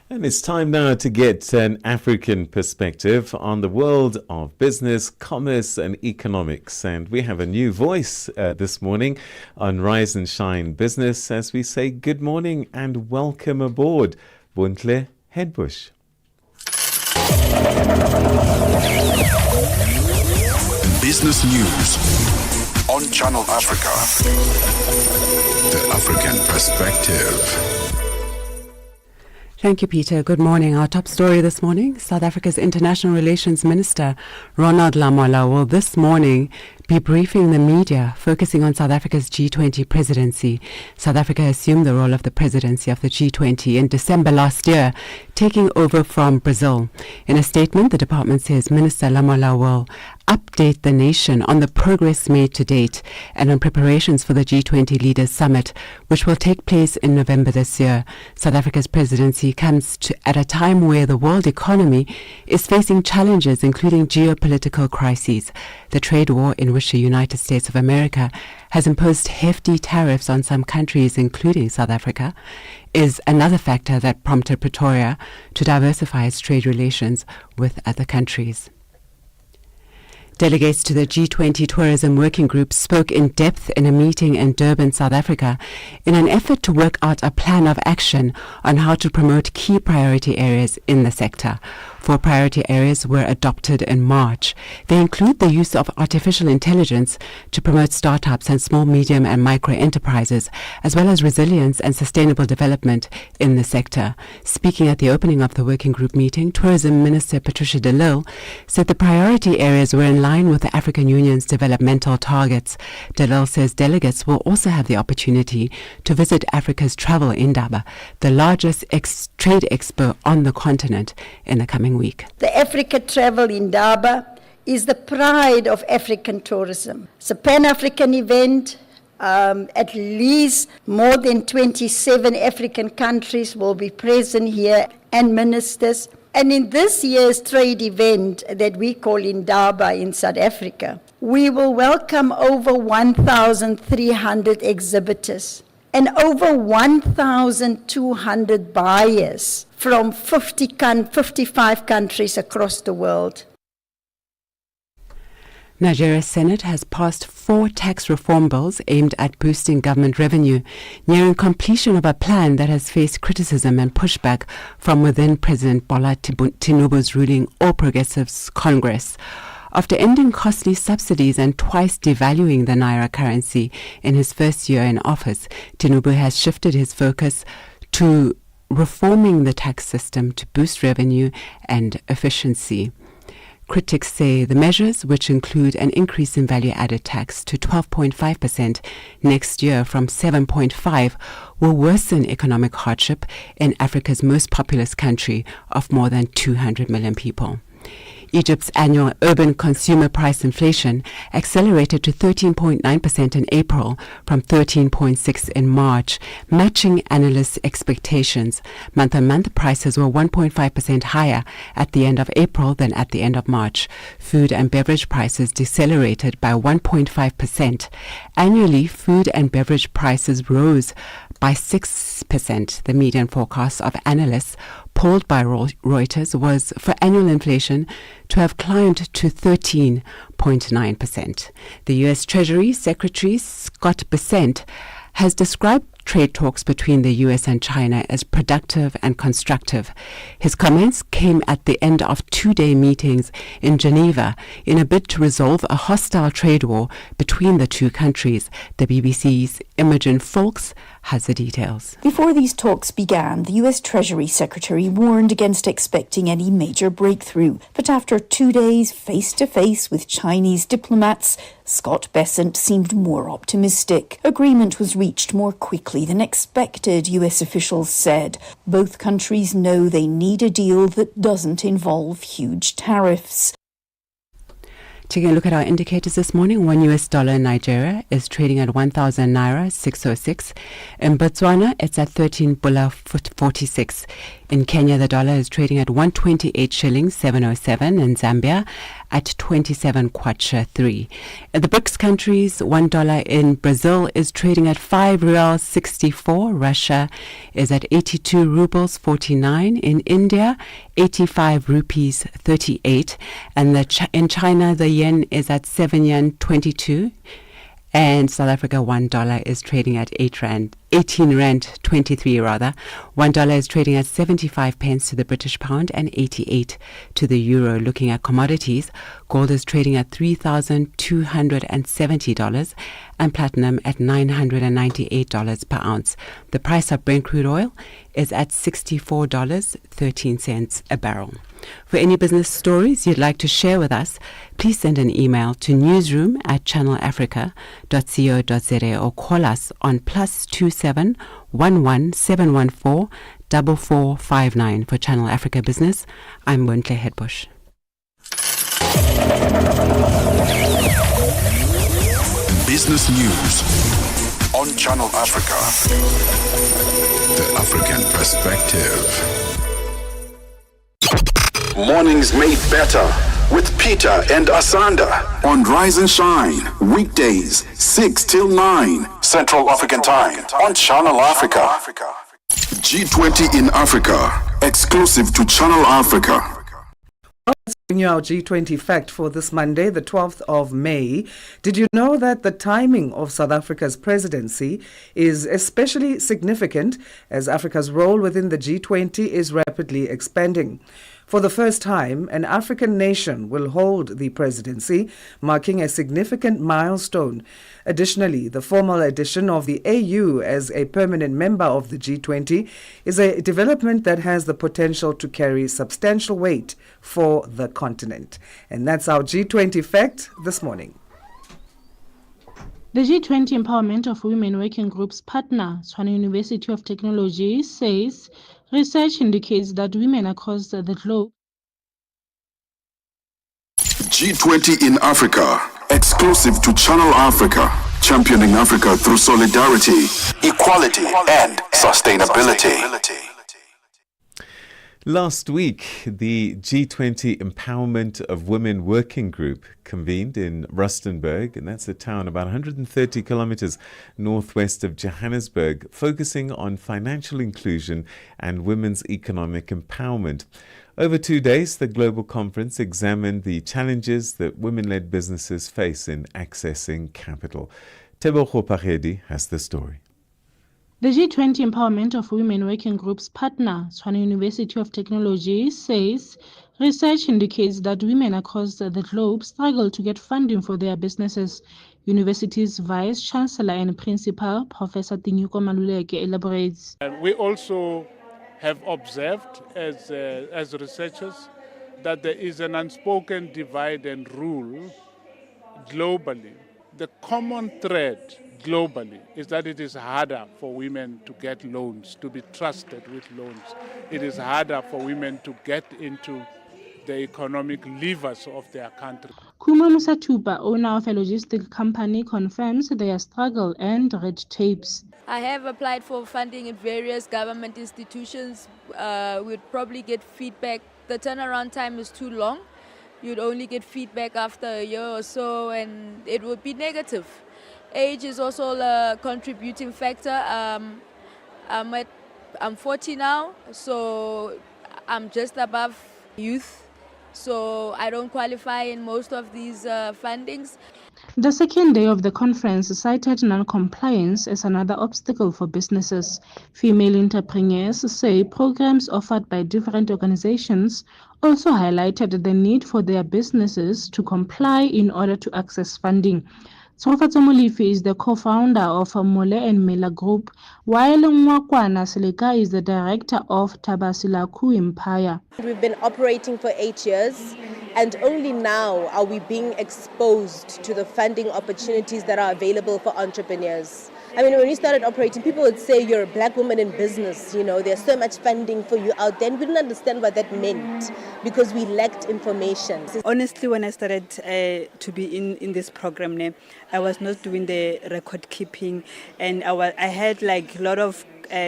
And it's time now to get an African perspective on the world of business, commerce and economics. And we have a new voice this morning on Rise and Shine Business as we say good morning and welcome aboard, Buntle Headbush. Business news on Channel Africa. The African perspective. Thank you, Peter. Good morning. Our top story this morning, South Africa's International Relations Minister, Ronald Lamola, will this morning be briefing the media, focusing on South Africa's G20 presidency. South Africa assumed the role of the presidency of the G20 in December last year, taking over from Brazil. In a statement, the department says Minister Lamola will update the nation on the progress made to date and on preparations for the G20 Leaders Summit, which will take place in November this year. South Africa's presidency comes at a time where the world economy is facing challenges, including geopolitical crises. The trade war in which the United States of America has imposed hefty tariffs on some countries, including South Africa, is another factor that prompted Pretoria to diversify its trade relations with other countries. Delegates to the G20 Tourism Working Group spoke in depth in a meeting in Durban, South Africa, in an effort to work out a plan of action on how to promote key priority areas in the sector. 4 priority areas were adopted in March. They include the use of artificial intelligence to promote startups and small, medium and micro enterprises, as well as resilience and sustainable development in the sector. Speaking at the opening of the working group meeting, Tourism Minister Patricia de Lille said the priority areas were in line with the African Union's developmental targets. De Lille says delegates will also have the opportunity to visit Africa's Travel Indaba, the largest trade expo on the continent, in the coming week. The Africa Travel Indaba is the pride of African tourism. It's a Pan-African event. At least more than 27 African countries will be present here and ministers. And in this year's trade event that we call Indaba in South Africa, we will welcome over 1,300 exhibitors and over 1,200 buyers from 55 countries across the world. Nigeria's Senate has passed 4 tax reform bills aimed at boosting government revenue, nearing completion of a plan that has faced criticism and pushback from within President Bola Tinubu's ruling All Progressives Congress. After ending costly subsidies and twice devaluing the naira currency in his first year in office, Tinubu has shifted his focus to reforming the tax system to boost revenue and efficiency. Critics say the measures, which include an increase in value-added tax to 12.5% next year from 7.5%, will worsen economic hardship in Africa's most populous country of more than 200 million people. Egypt's annual urban consumer price inflation accelerated to 13.9% in April from 13.6% in March, matching analysts' expectations. Month-on-month prices were 1.5% higher at the end of April than at the end of March. Food and beverage prices decelerated by 1.5%. Annually, food and beverage prices rose by 6%. The median forecast of analysts polled by Reuters was for annual inflation to have climbed to 13.9%. The U.S. Treasury Secretary Scott Bessent has described trade talks between the U.S. and China as productive and constructive. His comments came at the end of 2-day meetings in Geneva in a bid to resolve a hostile trade war between the two countries. The BBC's Imogen Folks has the details. Before these talks began, the U.S. Treasury Secretary warned against expecting any major breakthrough. But after 2 days face-to-face with Chinese diplomats, Scott Bessent seemed more optimistic. Agreement was reached more quickly than expected, U.S. officials said. Both countries know they need a deal that doesn't involve huge tariffs. Taking a look at our indicators this morning, $1 in Nigeria is trading at 1,000 naira 606. In Botswana, it's at 13 pula 46. In Kenya, the dollar is trading at 128 shillings 707. In Zambia, at 27 kwacha 3. In the BRICS countries, $1 in Brazil is trading at 5 reals 64. Russia is at 82 rubles 49. In India, 85 rupees 38. And in China, the yen is at 7 yen 22. And South Africa, $1 is trading at 18 rand 23 rather. $1 is trading at 75 pence to the British pound and 88 to the euro. Looking at commodities, gold is trading at $3,270 and platinum at $998 per ounce. The price of Brent crude oil is at $64.13 a barrel. For any business stories you'd like to share with us, please send an email to newsroom@channelafrica.co.za or call us on +27 11 714 4459 for Channel Africa Business. I'm Wontle Headbush. Business news on Channel Africa. The African perspective. Mornings made better with Peter and Asanda on Rise and Shine, weekdays 6 till 9 Central African Time on Channel Africa. G20 in Africa, exclusive to Channel Africa. Let's bring you our G20 fact for this Monday, the 12th of May. Did you know that the timing of South Africa's presidency is especially significant as Africa's role within the G20 is rapidly expanding? For the first time, an African nation will hold the presidency, marking a significant milestone. Additionally, the formal addition of the AU as a permanent member of the G20 is a development that has the potential to carry substantial weight for the continent. And that's our G20 fact this morning. The G20 Empowerment of Women Working Group's partner, Tshwane University of Technology, says research indicates that women across the globe. G20 in Africa, exclusive to Channel Africa, championing Africa through solidarity, equality, and sustainability. Last week, the G20 Empowerment of Women Working Group convened in Rustenburg, and that's a town about 130 kilometers northwest of Johannesburg, focusing on financial inclusion and women's economic empowerment. Over 2 days, the global conference examined the challenges that women-led businesses face in accessing capital. Tebogo Pagedi has the story. The G20 Empowerment of Women Working Group's partner, Tshwane University of Technology, says research indicates that women across the globe struggle to get funding for their businesses. University's Vice Chancellor and Principal, Professor Tinyuko Maluleke, elaborates. And we also have observed as researchers that there is an unspoken divide and rule globally. The common thread globally is that it is harder for women to get loans, to be trusted with loans. It is harder for women to get into the economic levers of their country. Kuma Musatupa, owner of a logistic company, confirms their struggle and red tapes. I have applied for funding in various government institutions. We'd probably get feedback. The turnaround time is too long. You'd only get feedback after a year or so, and it would be negative. Age is also a contributing factor. I'm 40 now, so I'm just above youth. So I don't qualify in most of these fundings. The second day of the conference cited non-compliance as another obstacle for businesses. Female entrepreneurs say programs offered by different organizations also highlighted the need for their businesses to comply in order to access funding. Tsofatso Molifi is the co-founder of Mole and Mela Group, while Mwakwana Seleka is the director of Tabasilaku Empire. We've been operating for 8 years, and only now are we being exposed to the funding opportunities that are available for entrepreneurs. I mean, when we started operating, people would say you're a black woman in business, you know, there's so much funding for you out there. And we didn't understand what that meant because we lacked information. Honestly, when I started to be in this program, I was not doing the record keeping, and I had like a lot of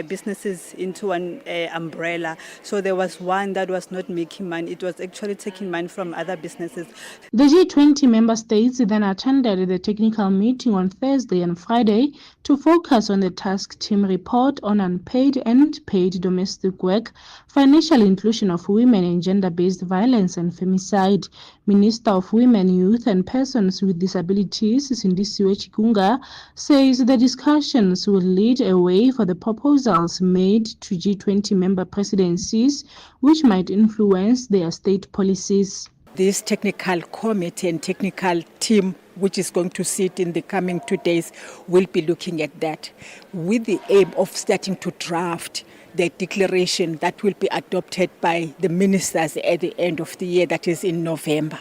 businesses into one umbrella. So there was one that was not making money. It was actually taking money from other businesses. The G20 member states then attended the technical meeting on Thursday and Friday to focus on the task team report on unpaid and paid domestic work, financial inclusion of women and gender-based violence and femicide. Minister of Women, Youth and Persons with Disabilities, Sindisiwe Chikunga, says the discussions will lead a way for the proposals made to G20 member presidencies, which might influence their state policies. This technical committee and technical team, which is going to sit in the coming 2 days, will be looking at that with the aim of starting to draft the declaration that will be adopted by the ministers at the end of the year, that is in November.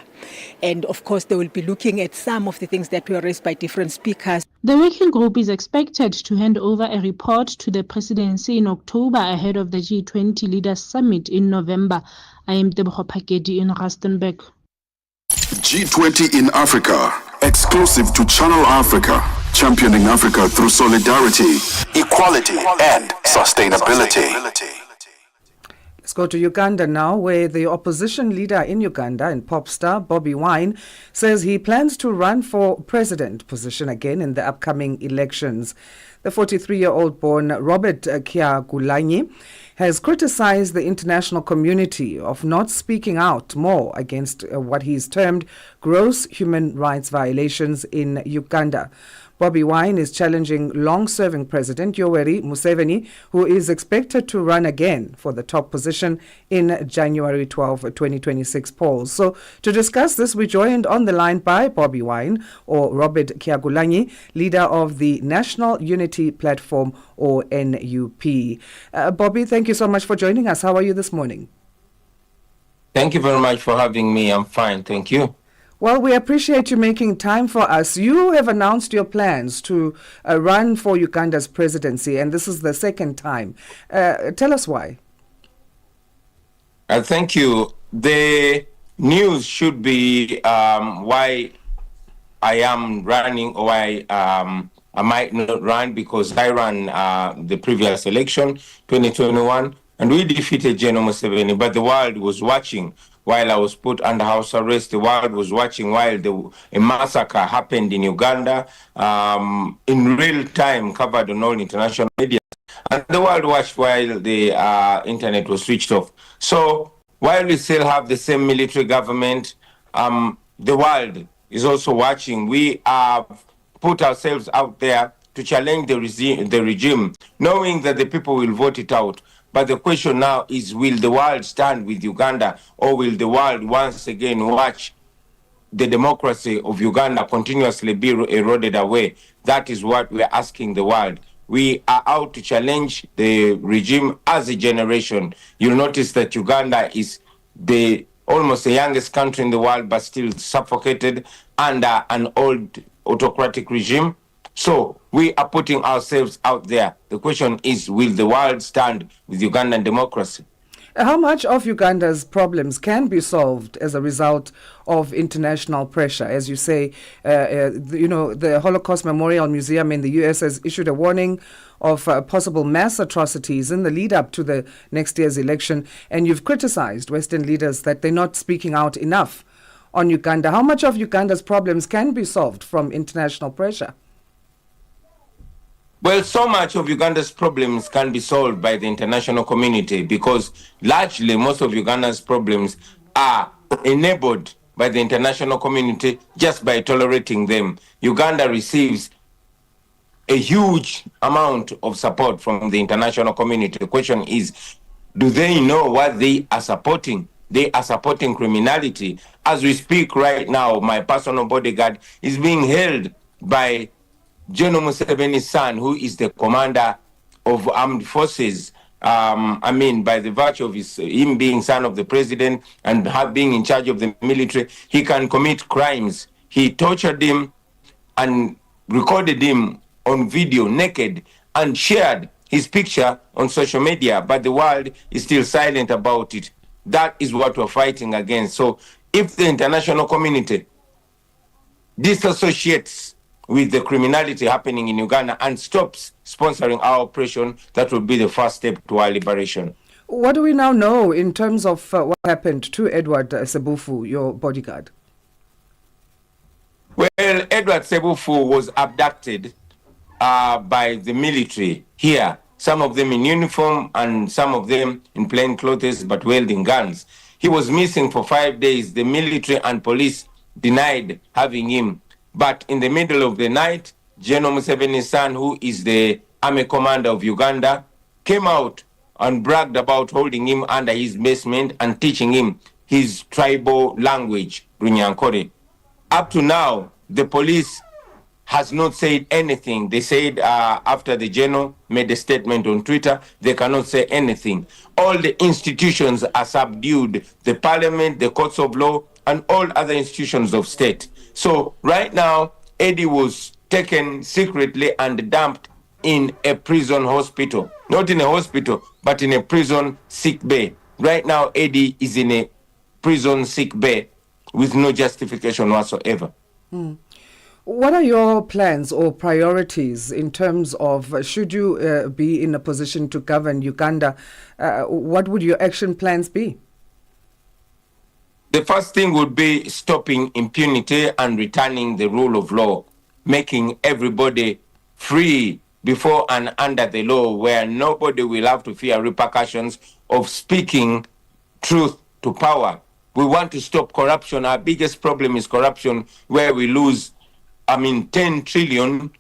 And of course, they will be looking at some of the things that were raised by different speakers. The working group is expected to hand over a report to the presidency in October ahead of the G20 Leaders Summit in November. I am Tebogo Phakedi in Rustenburg. G20 in Africa, exclusive to Channel Africa, championing Africa through solidarity, equality, and sustainability. Let's go to Uganda now, where the opposition leader in Uganda and pop star Bobi Wine says he plans to run for president position again in the upcoming elections. The 43-year-old born Robert Kyagulanyi has criticized the international community of not speaking out more against what he's termed gross human rights violations in Uganda. Bobi Wine is challenging long-serving President Yoweri Museveni, who is expected to run again for the top position in January 12, 2026 polls. So to discuss this, we're joined on the line by Bobi Wine, or Robert Kyagulanyi, leader of the National Unity Platform, or NUP. Bobby, thank you so much for joining us. How are you this morning? Thank you very much for having me. I'm fine. Thank you. Well, we appreciate you making time for us. You have announced your plans to run for Uganda's presidency, and this is the second time. Tell us why. Thank you. The news should be why I am running or why I might not run, because I ran the previous election, 2021, and we defeated General Museveni, but the world was watching. While I was put under house arrest, the world was watching while a massacre happened in Uganda, in real time, covered on all international media. And the world watched while the internet was switched off. So while we still have the same military government, the world is also watching. We have put ourselves out there to challenge the regime, knowing that the people will vote it out. But the question now is, will the world stand with Uganda, or will the world once again watch the democracy of Uganda continuously be eroded away? That is what we're asking the world. We are out to challenge the regime as a generation. You'll notice that Uganda is almost the youngest country in the world, but still suffocated under an old autocratic regime. So we are putting ourselves out there. The question is, will the world stand with Ugandan democracy? How much of Uganda's problems can be solved as a result of international pressure? As you say, the Holocaust Memorial Museum in the U.S. has issued a warning of possible mass atrocities in the lead up to the next year's election, and you've criticized Western leaders that they're not speaking out enough on Uganda. How much of Uganda's problems can be solved from international pressure? Well, so much of Uganda's problems can be solved by the international community, because largely most of Uganda's problems are enabled by the international community just by tolerating them. Uganda receives a huge amount of support from the international community. The question is, do they know what they are supporting? They are supporting criminality. As we speak right now, my personal bodyguard is being held by General Museveni's son, who is the commander of armed forces. By the virtue of him being son of the president and being in charge of the military, he can commit crimes. He tortured him and recorded him on video naked and shared his picture on social media, but the world is still silent about it. That is what we're fighting against. So if the international community disassociates with the criminality happening in Uganda and stops sponsoring our operation, that would be the first step to our liberation. What do we now know in terms of what happened to Edward Sebufu, your bodyguard? Well, Edward Sebufu was abducted by the military here, some of them in uniform and some of them in plain clothes but wielding guns. He was missing for 5 days. The military and police denied having him. But in the middle of the night, General Museveni's son, who is the army commander of Uganda, came out and bragged about holding him under his basement and teaching him his tribal language, Runyankore. Up to now, the police has not said anything. They said after the general made a statement on Twitter, they cannot say anything. All the institutions are subdued, the parliament, the courts of law, and all other institutions of state. So right now, Eddie was taken secretly and dumped in a prison hospital. Not in a hospital, but in a prison sick bay. Right now, Eddie is in a prison sick bay with no justification whatsoever. What are your plans or priorities in terms of should you be in a position to govern Uganda? What would your action plans be? The first thing would be stopping impunity and returning the rule of law, making everybody free before and under the law, where nobody will have to fear repercussions of speaking truth to power. We want to stop corruption. Our biggest problem is corruption, where we lose 10 trillion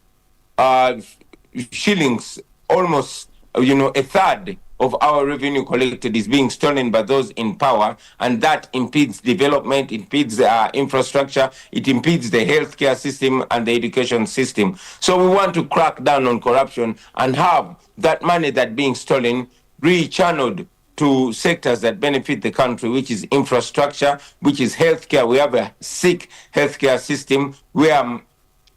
shillings, almost, a third of our revenue collected is being stolen by those in power, and that impedes development, impedes infrastructure, it impedes the healthcare system and the education system. So we want to crack down on corruption and have that money that being stolen rechanneled to sectors that benefit the country, which is infrastructure, which is healthcare. We have a sick healthcare system where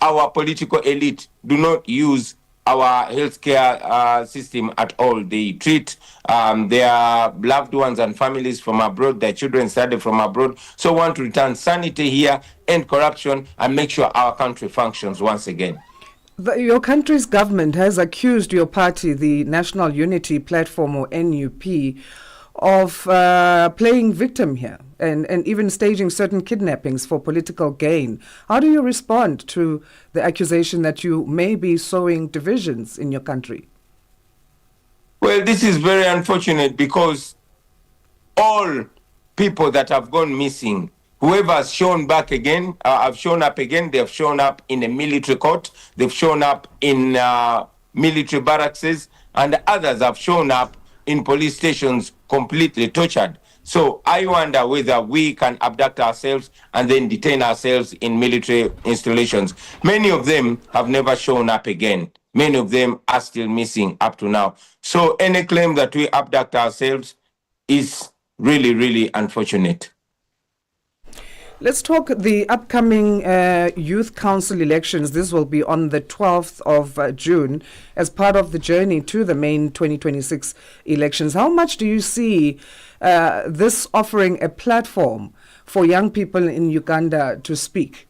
our political elite do not use our healthcare system at all. They treat their loved ones and families from abroad, their children study from abroad. So we want to return sanity here, end corruption, and make sure our country functions once again. Your country's government has accused your party, the National Unity Platform, or NUP, of playing victim here and even staging certain kidnappings for political gain. How do you respond to the accusation that you may be sowing divisions in your country? Well, this is very unfortunate because all people that have gone missing, whoever has shown back again, have shown up again, they have shown up in a military court, they've shown up in military barracks, and others have shown up in police stations completely tortured. So I wonder whether we can abduct ourselves and then detain ourselves in military installations. Many of them have never shown up again. Many of them are still missing up to now. So any claim that we abduct ourselves is really, really unfortunate. Let's talk the upcoming Youth Council elections. This will be on the 12th of June as part of the journey to the main 2026 elections. How much do you see this offering a platform for young people in Uganda to speak?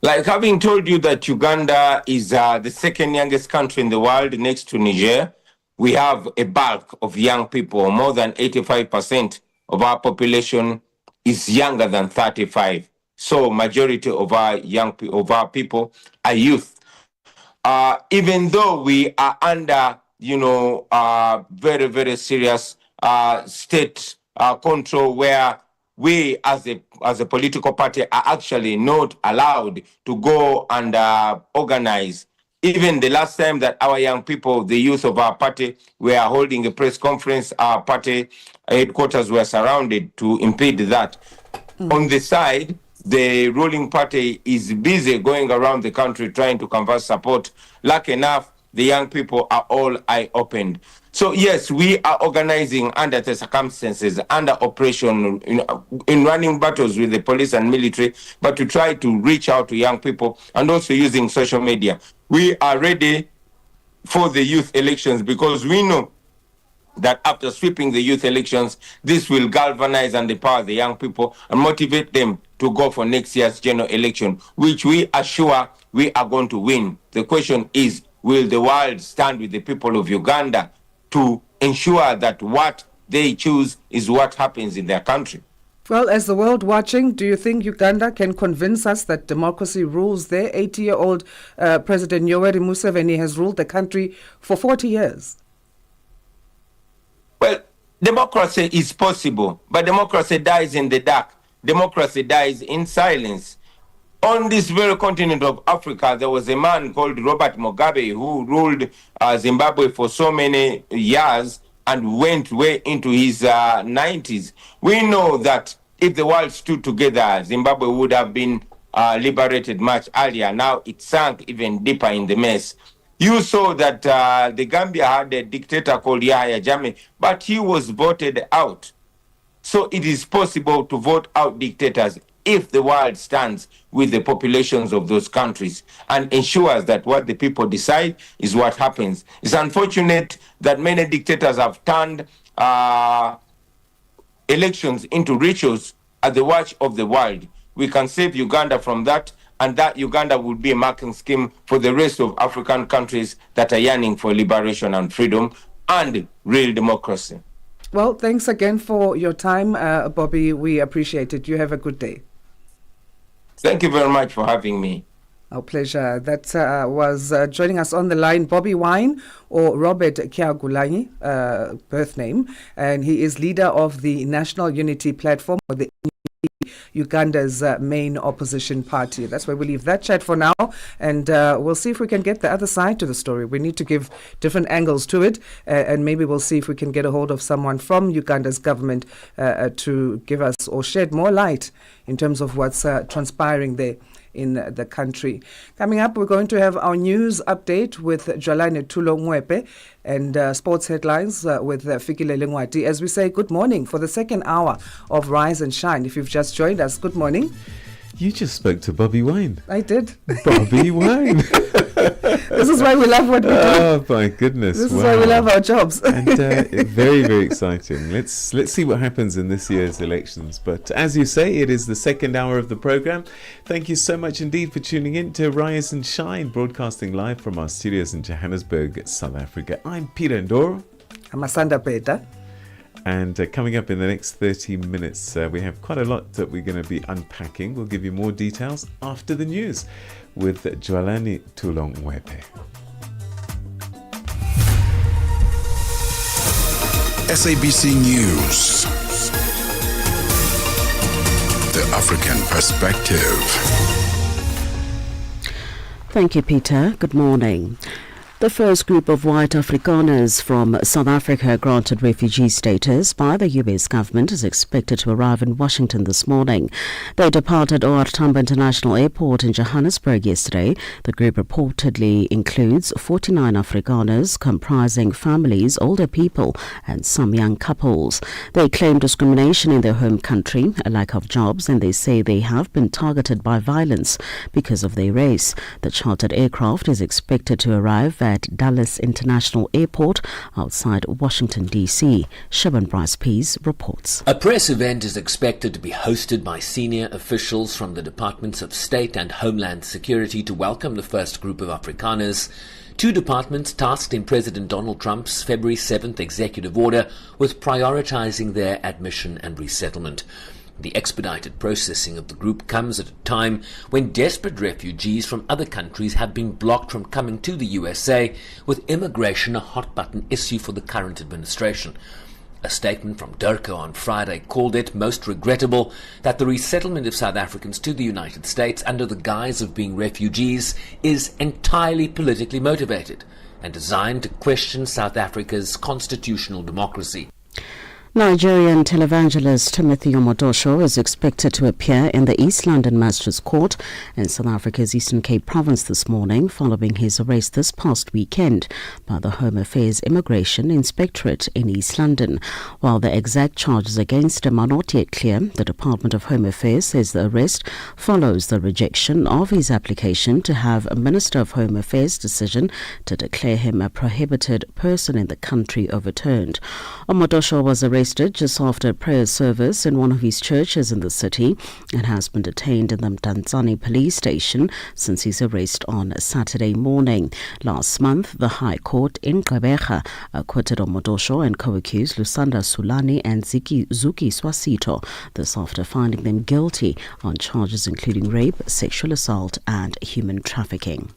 Like having told you that Uganda is the second youngest country in the world next to Niger, we have a bulk of young people. More than 85% of our population is younger than 35. So majority of our people are youth. Even though we are under, very, very serious state control, where we as a political party are actually not allowed to go and organize. Even the last time that our young people, the youth of our party, were holding a press conference, our party headquarters were surrounded to impede that. On the side, the ruling party is busy going around the country trying to converse support. Lucky enough, the young people are all eye-opened. So yes, we are organizing under the circumstances, under operation, in running battles with the police and military, but to try to reach out to young people and also using social media. We are ready for the youth elections because we know that after sweeping the youth elections, this will galvanize and empower the young people and motivate them to go for next year's general election, which we are sure we are going to win. The question is, will the world stand with the people of Uganda to ensure that what they choose is what happens in their country? Well, as the world watching, do you think Uganda can convince us that democracy rules there? 80-year-old President Yoweri Museveni has ruled the country for 40 years. Well, democracy is possible, but democracy dies in the dark. Democracy dies in silence. On this very continent of Africa, there was a man called Robert Mugabe who ruled Zimbabwe for so many years and went way into his 90s. We know that if the world stood together, Zimbabwe would have been liberated much earlier. Now it sank even deeper in the mess. You saw that the Gambia had a dictator called Yahya Jammeh, but he was voted out. So it is possible to vote out dictators if the world stands with the populations of those countries and ensures that what the people decide is what happens. It's unfortunate that many dictators have turned elections into rituals at the watch of the world. We can save Uganda from that, and that Uganda will be a marking scheme for the rest of African countries that are yearning for liberation and freedom and real democracy. Well, thanks again for your time, Bobby. We appreciate it. You have a good day. Thank you very much for having me. Our pleasure. That was joining us on the line, Bobby Wine, or Robert Kyagulanyi, birth name, and he is leader of the National Unity Platform, or the Uganda's main opposition party. That's where we leave that chat for now, and we'll see if we can get the other side to the story. We need to give different angles to it, and maybe we'll see if we can get a hold of someone from Uganda's government to give us or shed more light in terms of what's transpiring there in the country. Coming up, we're going to have our news update with Jwalane Tulo-Mwepe and sports headlines with Fikile Lengwati. As we say, good morning for the second hour of Rise and Shine. If you've just joined us, good morning. You just spoke to Bobby Wine. I did. Bobby Wine. This is why we love what we do. Oh my goodness! This is why we love our jobs. And very, very exciting. Let's see what happens in this year's elections. But as you say, it is the second hour of the program. Thank you so much indeed for tuning in to Rise and Shine, broadcasting live from our studios in Johannesburg, South Africa. I'm Peter Ndoro. I'm Asanda Beda. And coming up in the next 30 minutes, we have quite a lot that we're going to be unpacking. We'll give you more details after the news with Jwalane Tulo-Mwepe. SABC News. The African Perspective. Thank you, Peter. Good morning. The first group of white Afrikaners from South Africa granted refugee status by the US government is expected to arrive in Washington this morning. They departed OR Tambo International Airport in Johannesburg yesterday. The group reportedly includes 49 Afrikaners comprising families, older people and some young couples. They claim discrimination in their home country, a lack of jobs, and they say they have been targeted by violence because of their race. The chartered aircraft is expected to arrive at Dallas International Airport outside Washington, D.C. Siobhan Bryce-Pease reports. A press event is expected to be hosted by senior officials from the Departments of State and Homeland Security to welcome the first group of Afrikaners. Two departments tasked in President Donald Trump's February 7th executive order with prioritizing their admission and resettlement. The expedited processing of the group comes at a time when desperate refugees from other countries have been blocked from coming to the USA, with immigration a hot-button issue for the current administration. A statement from Ndoro on Friday called it most regrettable that the resettlement of South Africans to the United States under the guise of being refugees is entirely politically motivated and designed to question South Africa's constitutional democracy. Nigerian televangelist Timothy Omodosho is expected to appear in the East London Magistrates Court in South Africa's Eastern Cape province this morning following his arrest this past weekend by the Home Affairs Immigration Inspectorate in East London. While the exact charges against him are not yet clear, the Department of Home Affairs says the arrest follows the rejection of his application to have a Minister of Home Affairs' decision to declare him a prohibited person in the country overturned. Omodosho was arrested just after a prayer service in one of his churches in the city and has been detained in the Mdantsane police station since his arrest on Saturday morning. Last month, the High Court in Gqeberha acquitted Omodosho and co-accused Lusanda Sulani and Zuki Swasito, this after finding them guilty on charges including rape, sexual assault and human trafficking.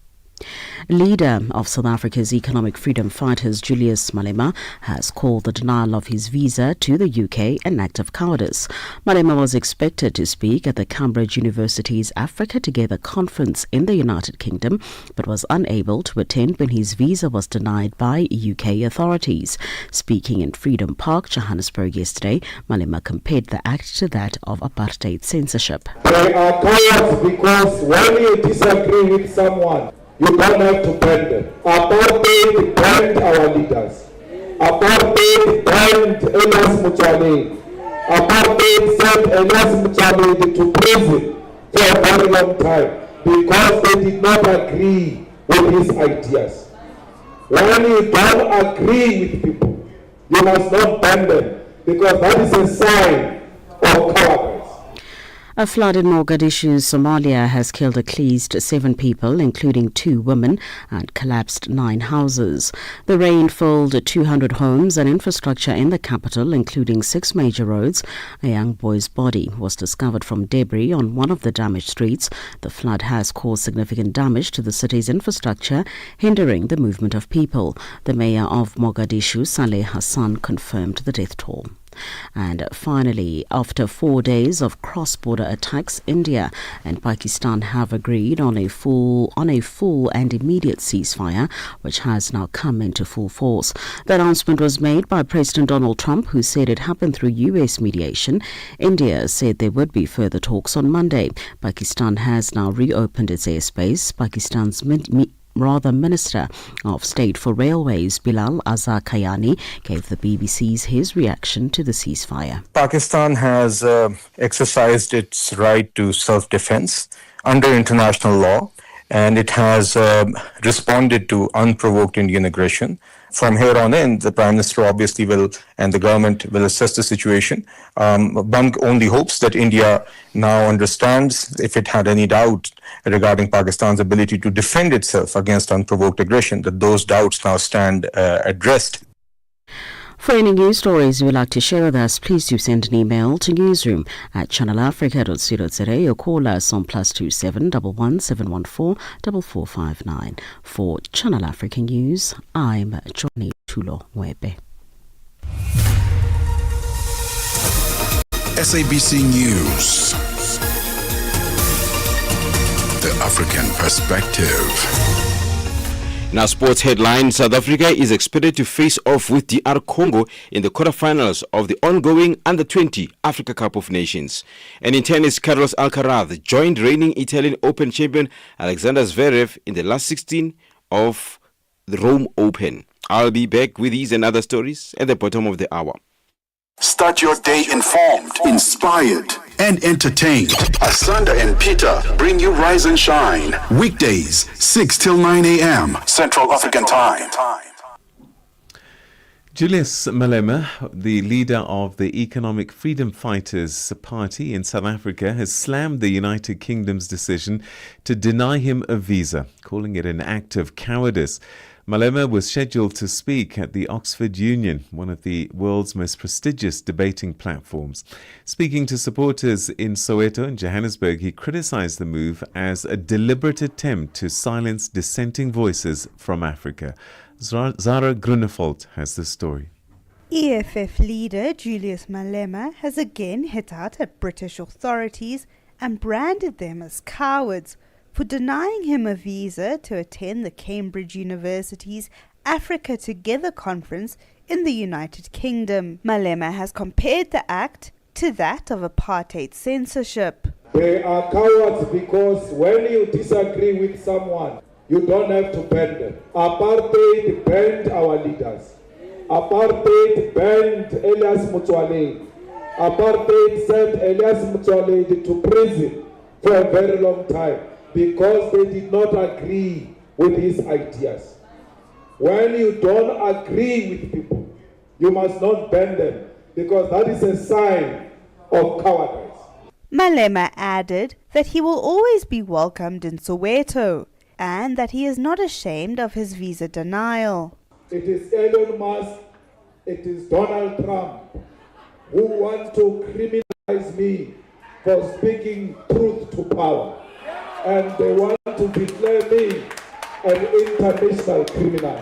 Leader of South Africa's economic freedom fighters Julius Malema has called the denial of his visa to the UK an act of cowardice. Malema was expected to speak at the Cambridge University's Africa Together conference in the United Kingdom, but was unable to attend when his visa was denied by UK authorities. Speaking in Freedom Park, Johannesburg yesterday, Malema compared the act to that of apartheid censorship. They are cowards because when you disagree with someone, you don't have to bend them. Apartheid banned our leaders. Apartheid banned Elias Muchamedi. Apartheid sent Elias Muchamedi to prison for a very long time because they did not agree with his ideas. When you don't agree with people, you must not bend them because that is a sign of cowardice. A flood in Mogadishu, Somalia, has killed at least 7 people, including 2 women, and collapsed 9 houses. The rain filled 200 homes and infrastructure in the capital, including 6 major roads. A young boy's body was discovered from debris on one of the damaged streets. The flood has caused significant damage to the city's infrastructure, hindering the movement of people. The mayor of Mogadishu, Saleh Hassan, confirmed the death toll. And finally, after 4 days of cross-border attacks, India and Pakistan have agreed on a full and immediate ceasefire, which has now come into full force. The announcement was made by President Donald Trump, who said it happened through US mediation. India said there would be further talks on Monday. Pakistan has now reopened its airspace. Pakistan's Minister of State for Railways, Bilal Azhar Kayani, gave the BBC his reaction to the ceasefire. Pakistan has exercised its right to self-defense under international law, and it has responded to unprovoked Indian aggression. From here on in, the Prime Minister obviously will, and the government will assess the situation. One only hopes that India now understands, if it had any doubt regarding Pakistan's ability to defend itself against unprovoked aggression, that those doubts now stand addressed. For any news stories you would like to share with us, please do send an email to newsroom@channelafrica.co.za or call us on +27 11 714 4459. For Channel Africa News, I'm Johnny Tulo Webe. SABC News. The African Perspective. In our sports headline, South Africa is expected to face off with DR Congo in the quarterfinals of the ongoing Under-20 Africa Cup of Nations. And in tennis, Carlos Alcaraz joined reigning Italian Open champion Alexander Zverev in the last 16 of the Rome Open. I'll be back with these and other stories at the bottom of the hour. Start your day informed, inspired, and entertained. Asanda and Peter bring you Rise and Shine. Weekdays, 6 till 9 a.m. Central African Time. Julius Malema, the leader of the Economic Freedom Fighters Party in South Africa, has slammed the United Kingdom's decision to deny him a visa, calling it an act of cowardice. Malema was scheduled to speak at the Oxford Union, one of the world's most prestigious debating platforms. Speaking to supporters in Soweto and Johannesburg, he criticized the move as a deliberate attempt to silence dissenting voices from Africa. Zara Grunewald has the story. EFF leader Julius Malema has again hit out at British authorities and branded them as cowards for denying him a visa to attend the Cambridge University's Africa Together conference in the United Kingdom. Malema has compared the act to that of apartheid censorship. They are cowards because when you disagree with someone, you don't have to bend them. Apartheid banned our leaders. Apartheid banned Elias Motsoaledi. Apartheid sent Elias Motsoaledi to prison for a very long time because they did not agree with his ideas. When you don't agree with people, you must not bend them because that is a sign of cowardice. Malema added that he will always be welcomed in Soweto and that he is not ashamed of his visa denial. It is Elon Musk, it is Donald Trump who want to criminalize me for speaking truth to power. And they want to declare me an international criminal.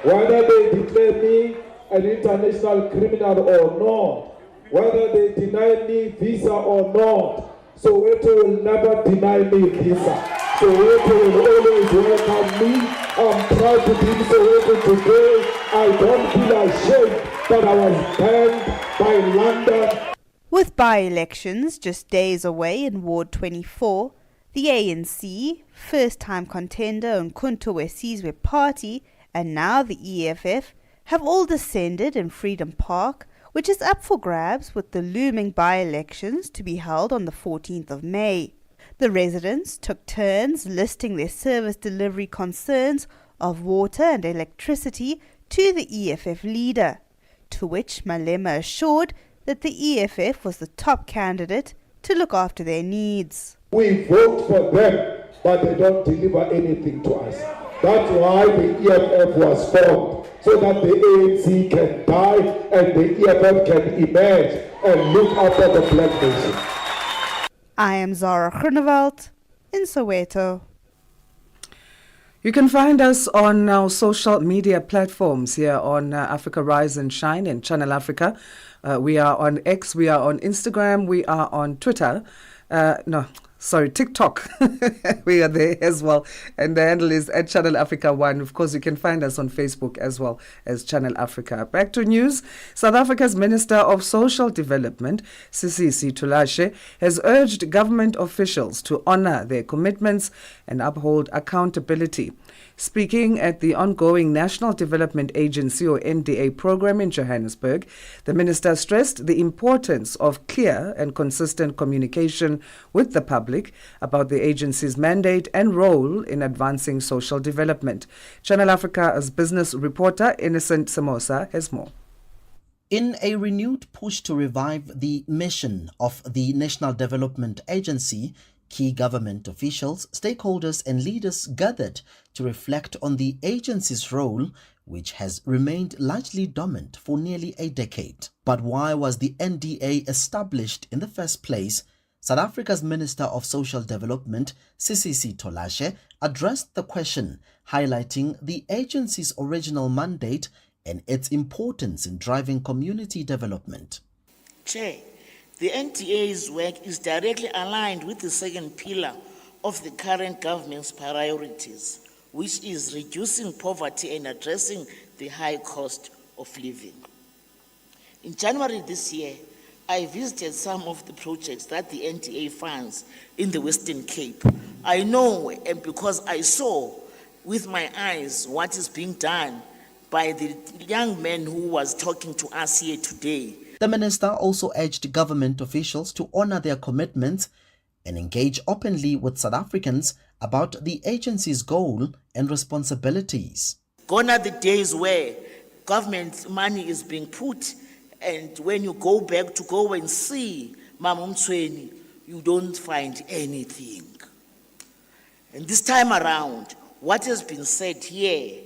Whether they declare me an international criminal or not, whether they deny me visa or not, Soweto will never deny me visa. Soweto will always welcome me. I'm proud to be in Soweto today. I don't feel ashamed that I was banned by London. With by-elections just days away in Ward 24, the ANC, first-time contender Nkunto Wesizwe Party, and now the EFF, have all descended in Freedom Park, which is up for grabs with the looming by-elections to be held on the 14th of May. The residents took turns listing their service delivery concerns of water and electricity to the EFF leader, to which Malema assured that the EFF was the top candidate to look after their needs. We vote for them, but they don't deliver anything to us. That's why the EFF was formed, so that the ANC can die and the EFF can emerge and look after the black nation. I am Zara Groenewald in Soweto. You can find us on our social media platforms here on Africa Rise and Shine and Channel Africa. We are on X, we are on Instagram, we are on Twitter. TikTok. We are there as well. And the handle is at Channel Africa 1. Of course, you can find us on Facebook as well as Channel Africa. Back to news. South Africa's Minister of Social Development, Sisisi Tulashe, has urged government officials to honor their commitments and uphold accountability. Speaking at the ongoing National Development Agency or NDA program in Johannesburg, the minister stressed the importance of clear and consistent communication with the public about the agency's mandate and role in advancing social development. Channel Africa's business reporter Innocent Samosa has more. In a renewed push to revive the mission of the National Development Agency, key government officials, stakeholders and leaders gathered to reflect on the agency's role, which has remained largely dormant for nearly a decade. But why was the NDA established in the first place? South Africa's Minister of Social Development, Sisisi Tulashe, addressed the question, highlighting the agency's original mandate and its importance in driving community development. Chair, the NDA's work is directly aligned with the second pillar of the current government's priorities, which is reducing poverty and addressing the high cost of living. In January this year, I visited some of the projects that the NDA funds in the Western Cape. I know, and because I saw with my eyes what is being done by the young man who was talking to us here today. The minister also urged government officials to honor their commitments and engage openly with South Africans about the agency's goal and responsibilities. Gone are the days where government money is being put, and when you go back to go and see Mama Mtsweni, you don't find anything. And this time around, what has been said here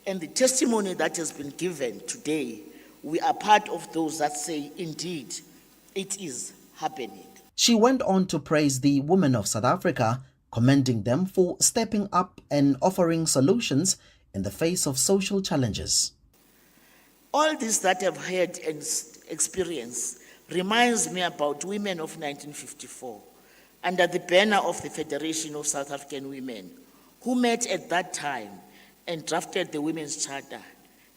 and the testimony that has been given today, we are part of those that say, indeed, it is happening. She went on to praise the women of South Africa, commending them for stepping up and offering solutions in the face of social challenges. All this that I've heard and experienced reminds me about women of 1954, under the banner of the Federation of South African Women, who met at that time and drafted the Women's Charter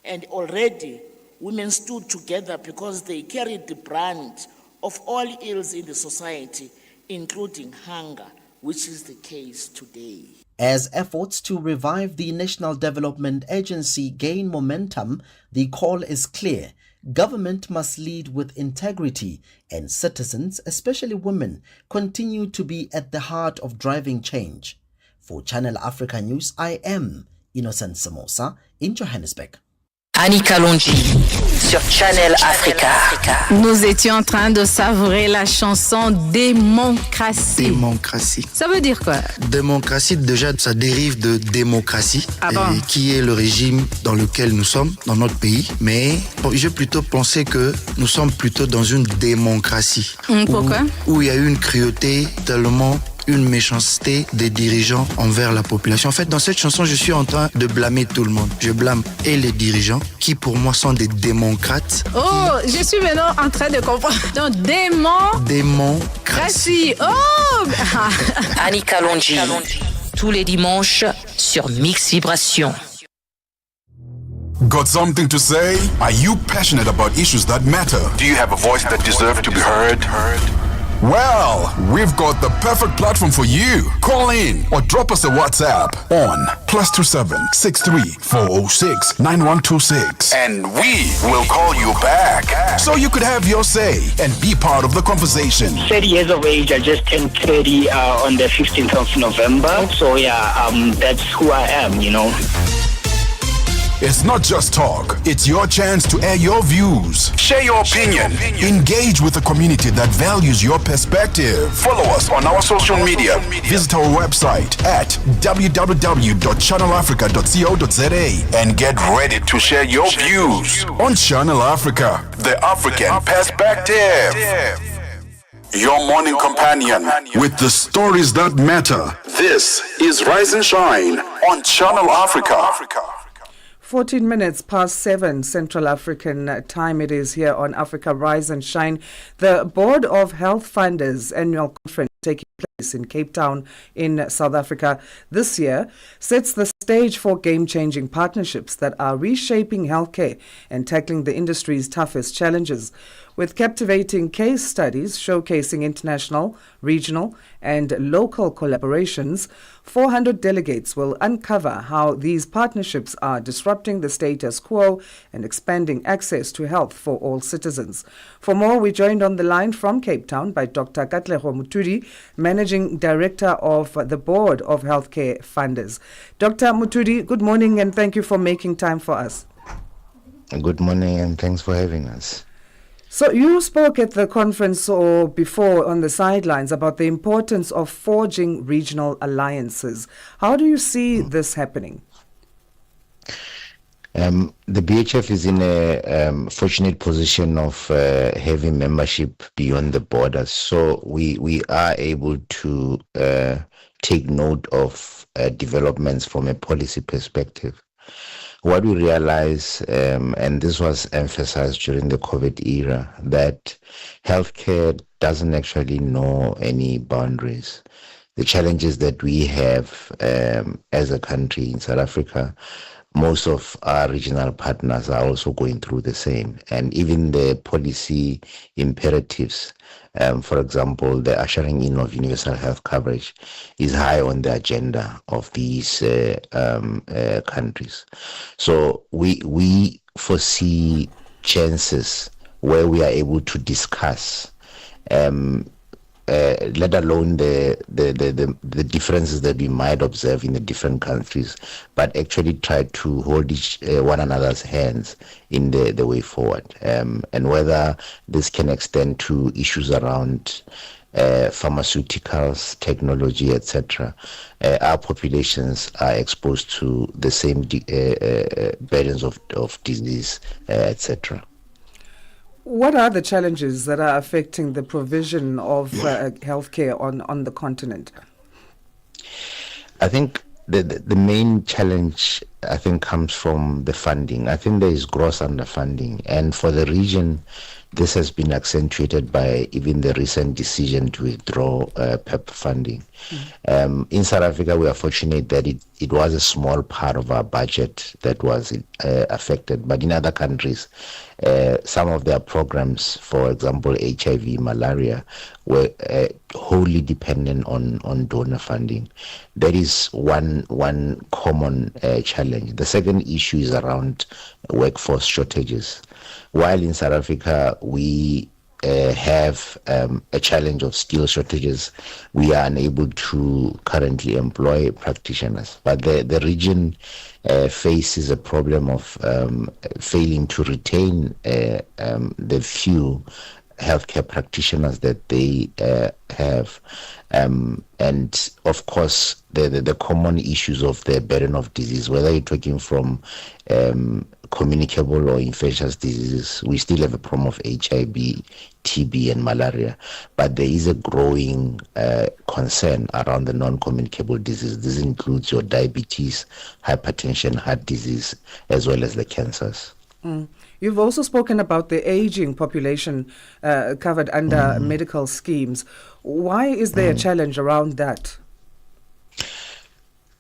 And already women stood together because they carried the brunt of all ills in the society, including hunger, which is the case today. As efforts to revive the National Development Agency gain momentum, the call is clear. Government must lead with integrity, and citizens, especially women, continue to be at the heart of driving change. For Channel Africa News, I am Innocent Samosa in Johannesburg. Annie Kalonji sur Channel Africa. Nous étions en train de savourer la chanson Démocratie. Démocratie. Ça veut dire quoi? Démocratie, déjà, ça dérive de démocratie, qui est le régime dans lequel nous sommes, dans notre pays. Mais j'ai plutôt pensé que nous sommes plutôt dans une démocratie. Pourquoi? Où il y a une cruauté tellement... une méchanceté des dirigeants envers la population. En fait, dans cette chanson, je suis en train de blâmer tout le monde. Je blâme et les dirigeants, qui pour moi sont des démocrates. Oh, je suis maintenant en train de comprendre. Donc, démocratie. Oh! Annie Kalonji, tous les dimanches sur Mix Vibration. Got something to say? Are you passionate about issues that matter? Do you have a voice that deserves to be heard? Well, we've got the perfect platform for you. Call in or drop us a WhatsApp on +27 63 406 9126. And we will call you back. So you could have your say and be part of the conversation. 30 years of age, I just turned 30 on the 15th of November. So that's who I am, you know. It's not just talk. It's your chance to air your views. Share your opinion. Engage with a community that values your perspective. Follow us on our social media. Visit our website at www.channelafrica.co.za and get ready to share your views on Channel Africa, the African perspective. Your morning companion with the stories that matter. This is Rise and Shine on Channel Africa. 14 minutes past 7 Central African time it is here on Africa Rise and Shine. The Board of Health Funders annual conference taking place in Cape Town in South Africa this year sets the stage for game-changing partnerships that are reshaping healthcare and tackling the industry's toughest challenges. With captivating case studies showcasing international, regional, and local collaborations, 400 delegates will uncover how these partnerships are disrupting the status quo and expanding access to health for all citizens. For more, we joined on the line from Cape Town by Dr. Katlego Mutudi, Managing Director of the Board of Healthcare Funders. Dr. Mutudi, good morning and thank you for making time for us. Good morning and thanks for having us. So you spoke at the conference or before on the sidelines about the importance of forging regional alliances. How do you see this happening? The BHF is in a fortunate position of having membership beyond the borders. So we are able to take note of developments from a policy perspective. What we realize, and this was emphasized during the COVID era, that healthcare doesn't actually know any boundaries. The challenges that we have as a country in South Africa, most of our regional partners are also going through the same. And even the policy imperatives, for example, the ushering in of universal health coverage is high on the agenda of these countries. So we foresee chances where we are able to discuss let alone the differences that we might observe in the different countries, but actually try to hold one another's hands in the way forward. And whether this can extend to issues around pharmaceuticals, technology, etc. Our populations are exposed to the same burdens of disease, etc. What are the challenges that are affecting the provision of healthcare on the continent? I think the main challenge, comes from the funding. I think there is gross underfunding. And for the region this has been accentuated by even the recent decision to withdraw PEP funding. In South Africa, we are fortunate that it was a small part of our budget that was affected. But in other countries, some of their programs, for example, HIV, malaria, were wholly dependent on donor funding. That is one common challenge. The second issue is around workforce shortages. While in South Africa we have a challenge of skill shortages, we are unable to currently employ practitioners. But the region faces a problem of failing to retain the few healthcare practitioners that they have. And of course, the common issues of the burden of disease, whether you're talking from communicable or infectious diseases, we still have a problem of HIV, TB, and malaria. But there is a growing concern around the non-communicable diseases. This includes your diabetes, hypertension, heart disease, as well as the cancers. You've also spoken about the aging population covered under medical schemes. Why is there a challenge around that?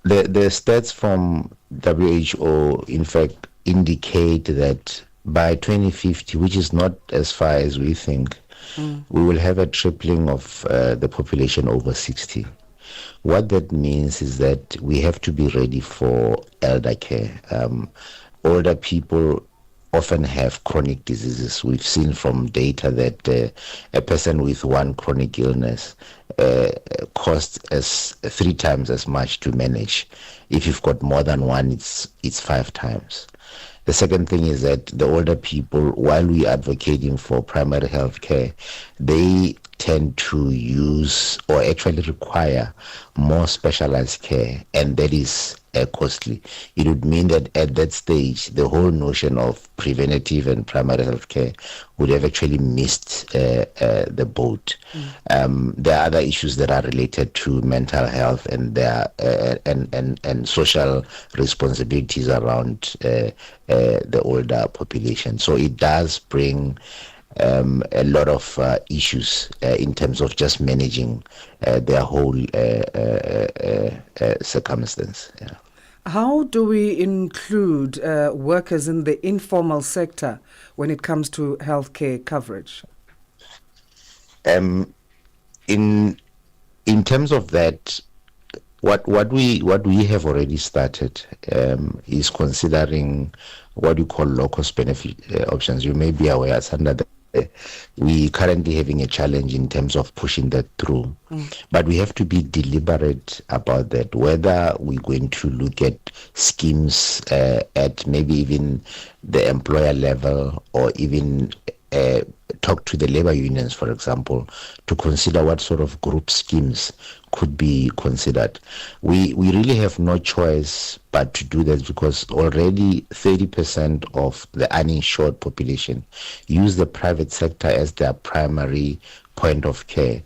The stats from WHO, in fact, indicate that by 2050, which is not as far as we think, we will have a tripling of the population over 60. What that means is that we have to be ready for elder care. Older people often have chronic diseases. We've seen from data that a person with one chronic illness costs as 3 times as much to manage. If you've got more than one, it's 5 times. The second thing is that the older people, while we are advocating for primary health care, they tend to use or actually require more specialized care, and that is costly. It would mean that at that stage, the whole notion of preventative and primary health care would have actually missed the boat. There are other issues that are related to mental health and and social responsibilities around the older population. So it does bring a lot of issues in terms of just managing their whole circumstance. Yeah. How do we include workers in the informal sector when it comes to healthcare coverage? In terms of that, what we have already started is considering what you call low-cost benefit options. You may be aware, Asanda, that we currently having a challenge in terms of pushing that through. But we have to be deliberate about that, whether we're going to look at schemes at maybe even the employer level, or even talk to the labor unions, for example, to consider what sort of group schemes could be considered. We really have no choice but to do that, because already 30% of the uninsured population use the private sector as their primary point of care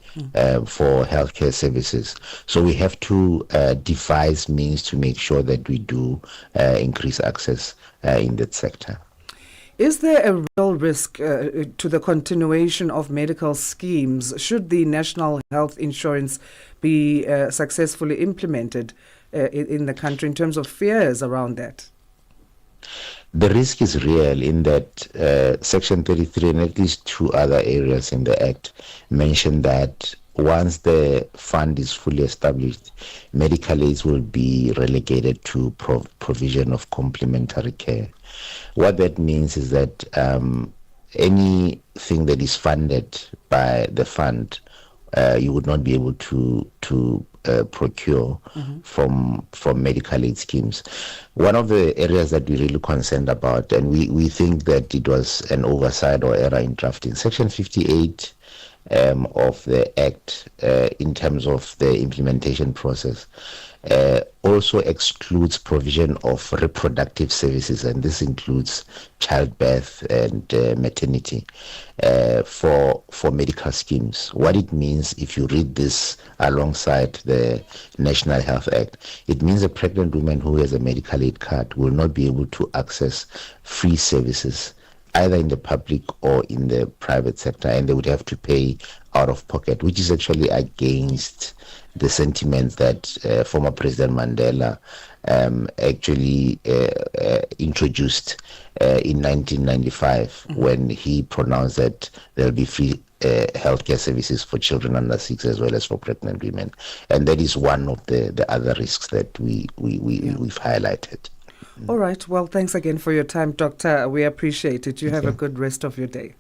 for healthcare services. So we have to devise means to make sure that we do increase access in that sector. Is there a real risk to the continuation of medical schemes should the national health insurance be successfully implemented in the country, in terms of fears around that? The risk is real in that Section 33 and at least 2 other areas in the Act mention that once the fund is fully established, medical aids will be relegated to provision of complementary care. What that means is that anything that is funded by the fund, you would not be able to procure from medical aid schemes. One of the areas that we're really concerned about, and we think that it was an oversight or error in drafting, Section 58 of the Act in terms of the implementation process also excludes provision of reproductive services, and this includes childbirth and maternity for medical schemes. What it means, if you read this alongside the National Health Act, it means a pregnant woman who has a medical aid card will not be able to access free services either in the public or in the private sector, and they would have to pay out of pocket, which is actually against the sentiments that former President Mandela actually introduced in 1995 when he pronounced that there will be free healthcare services for children under 6 as well as for pregnant women. And that is one of the other risks that we've highlighted. All right. Well, thanks again for your time, Doctor. We appreciate it. You have a good rest of your day.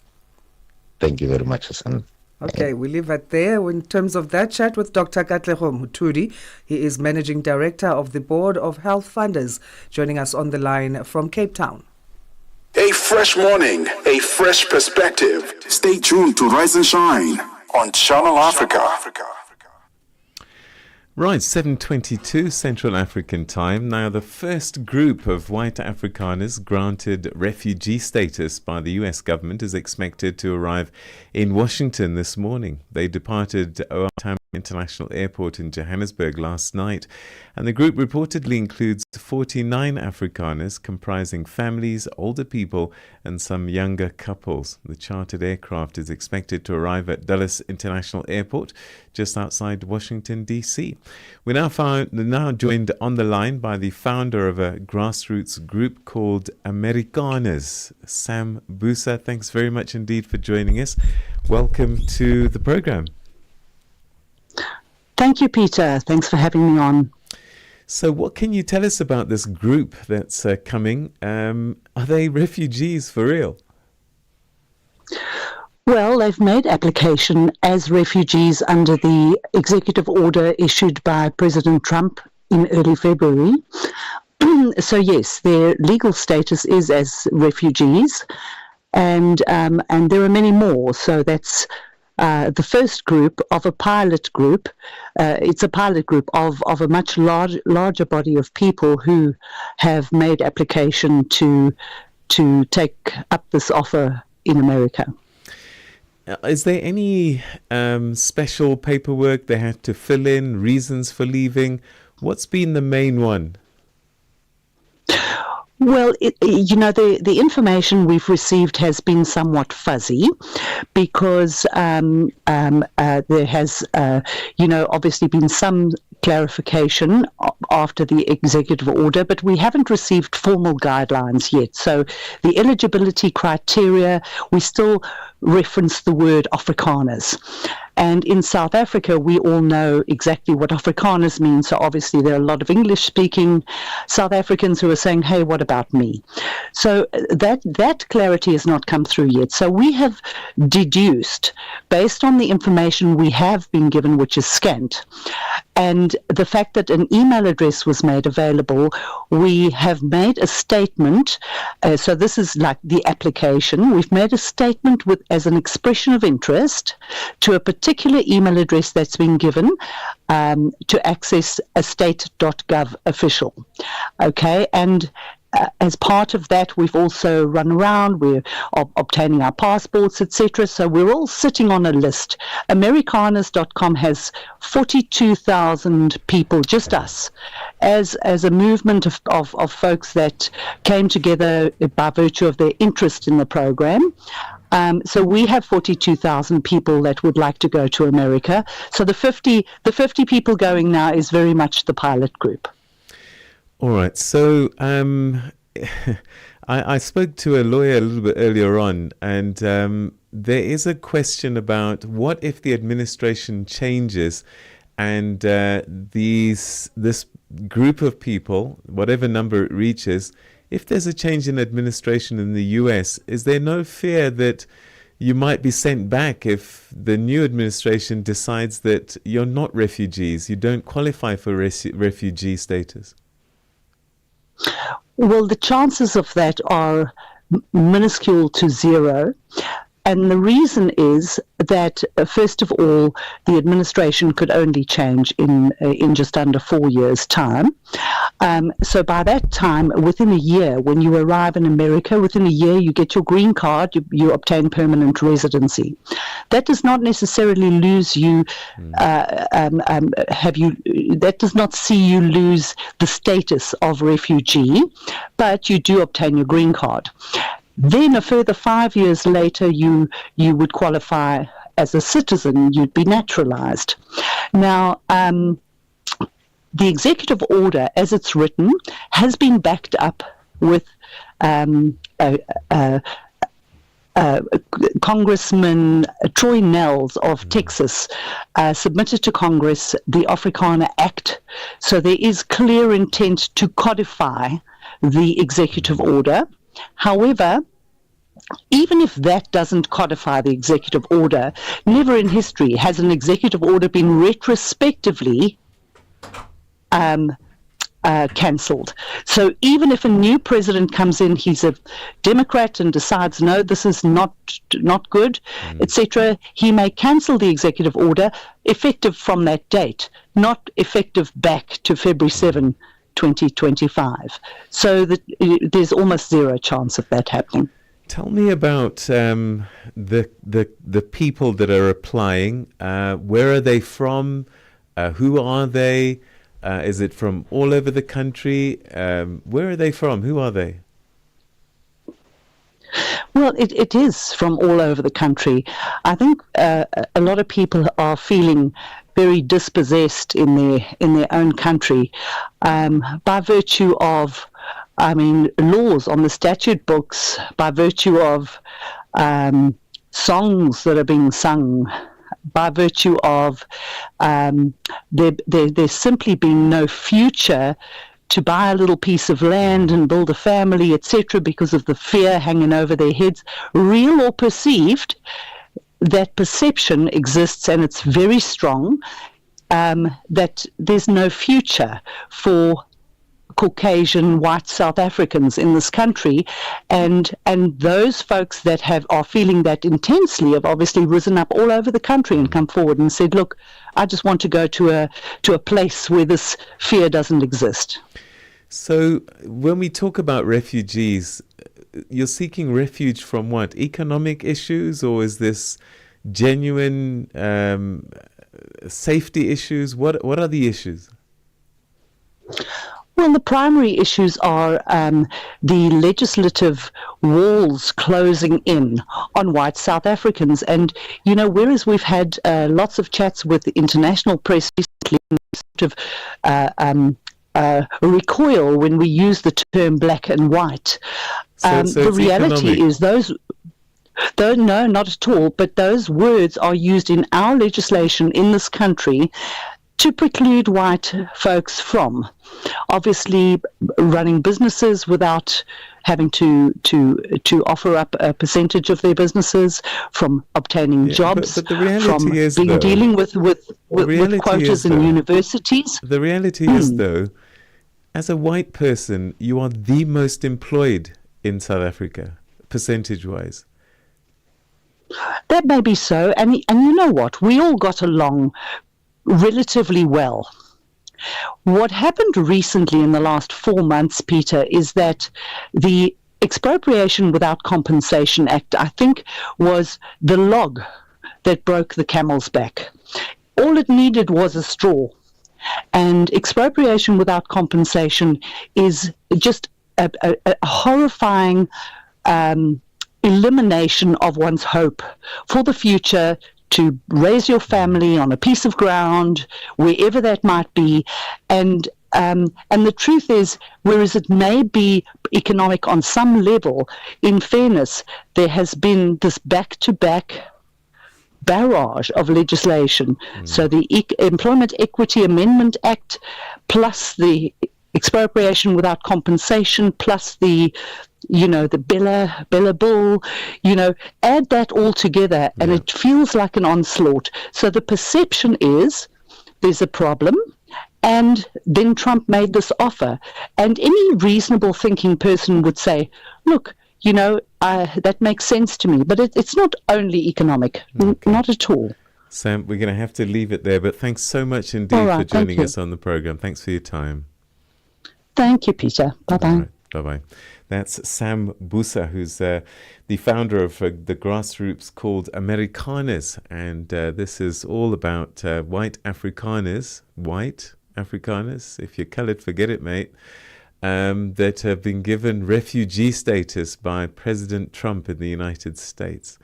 Thank you very much, Asanda. Okay, we leave it there in terms of that chat with Dr. Katlego Mutudi. He is Managing Director of the Board of Health Funders, joining us on the line from Cape Town. A fresh morning, a fresh perspective. Stay tuned to Rise and Shine on Channel Africa. Right, 7:22 Central African Time. Now, the first group of white Afrikaners granted refugee status by the U.S. government is expected to arrive in Washington this morning. They departed OR Tambo International Airport in Johannesburg last night, and the group reportedly includes 49 Afrikaners comprising families, older people, and some younger couples. The chartered aircraft is expected to arrive at Dulles International Airport, just outside Washington, D.C. We're now joined on the line by the founder of a grassroots group called Amerikaners, Sam Busa. Thanks very much indeed for joining us. Welcome to the program. Thank you, Peter. Thanks for having me on. So what can you tell us about this group that's coming? Are they refugees for real? Well, they've made application as refugees under the executive order issued by President Trump in early February. So yes, their legal status is as refugees, and there are many more. So that's the first group of a pilot group. It's a pilot group of a much larger body of people who have made application to take up this offer in America. Is there any special paperwork they had to fill in, reasons for leaving? What's been the main one? Well, the information we've received has been somewhat fuzzy because there has, obviously been some clarification after the executive order, but we haven't received formal guidelines yet. So the eligibility criteria, we still reference the word Afrikaners. And in South Africa, we all know exactly what Afrikaners mean. So obviously there are a lot of English-speaking South Africans who are saying, hey, what about me? So that clarity has not come through yet. So we have deduced, based on the information we have been given, which is scant, and the fact that an email address was made available, we have made a statement. So this is like the application. We've made a statement as an expression of interest to a particular email address that's been given to access a state.gov official. Okay, and as part of that, we've also run around, we're obtaining our passports, etc. So we're all sitting on a list. Amerikaners.com has 42,000 people, just us, as a movement of folks that came together by virtue of their interest in the program. So we have 42,000 people that would like to go to America. So the 50 people going now is very much the pilot group. All right. So I spoke to a lawyer a little bit earlier on, and there is a question about what if the administration changes and this group of people, whatever number it reaches, if there's a change in administration in the US, is there no fear that you might be sent back if the new administration decides that you're not refugees, you don't qualify for refugee status? Well, the chances of that are minuscule to zero. And the reason is that, first of all, the administration could only change in just under 4 years' time. So by that time, within a year, when you arrive in America, within a year you get your green card, you obtain permanent residency. That does not necessarily lose you, that does not see you lose the status of refugee, but you do obtain your green card. Then a further 5 years later, you would qualify as a citizen. You'd be naturalized. Now, the executive order, as it's written, has been backed up with Congressman Troy Nels of Texas submitted to Congress the Afrikaner Act. So there is clear intent to codify the executive order. However, even if that doesn't codify the executive order, never in history has an executive order been retrospectively cancelled. So even if a new president comes in, he's a Democrat and decides, no, this is not good, etc., he may cancel the executive order effective from that date, not effective back to February 7, 2025. So that there's almost zero chance of that happening. Tell me about the people that are applying. Where are they from? Who are they? Is it from all over the country? Where are they from? Who are they? Well, it is from all over the country. I think a lot of people are feeling very dispossessed in their own country by virtue of, laws on the statute books, by virtue of songs that are being sung, by virtue of there simply being no future to buy a little piece of land and build a family, etc., because of the fear hanging over their heads, real or perceived. That perception exists, and it's very strong, that there's no future for Caucasian white South Africans in this country, and those folks that are feeling that intensely have obviously risen up all over the country and come forward and said, look, I just want to go to a place where this fear doesn't exist. So when we talk about refugees, you're seeking refuge from what? Economic issues, or is this genuine safety issues? What are the issues? Well, the primary issues are the legislative walls closing in on white South Africans. And, whereas we've had lots of chats with the international press recently, sort of recoil when we use the term black and white, so the reality economic. is no, not at all, but those words are used in our legislation in this country to preclude white folks from obviously running businesses without having to offer up a percentage of their businesses, from obtaining jobs, but the reality from is, dealing with quotas in universities. The reality is, though, as a white person, you are the most employed in South Africa, percentage-wise. That may be so, and you know what? We all got along relatively well. What happened recently in the last 4 months, Peter, is that the Expropriation Without Compensation Act, I think, was the log that broke the camel's back. All it needed was a straw. And expropriation without compensation is just a horrifying elimination of one's hope for the future, to raise your family on a piece of ground, wherever that might be. And the truth is, whereas it may be economic on some level, in fairness, there has been this back-to-back barrage of legislation. So the Employment Equity Amendment Act, plus the expropriation without compensation, plus the Beda bill, add that all together and it feels like an onslaught. So the perception is there's a problem, and then Trump made this offer. And any reasonable thinking person would say, look, that makes sense to me. But it's not only economic, not at all. Sam, we're going to have to leave it there, but thanks so much indeed for joining us on the program. Thanks for your time. Thank you, Peter. Bye-bye. Right, bye-bye. That's Sam Busa, who's the founder of the grassroots called Amerikaners. And this is all about white Afrikaners. White Afrikaners. If you're colored, forget it, mate. that have been given refugee status by President Trump in the United States.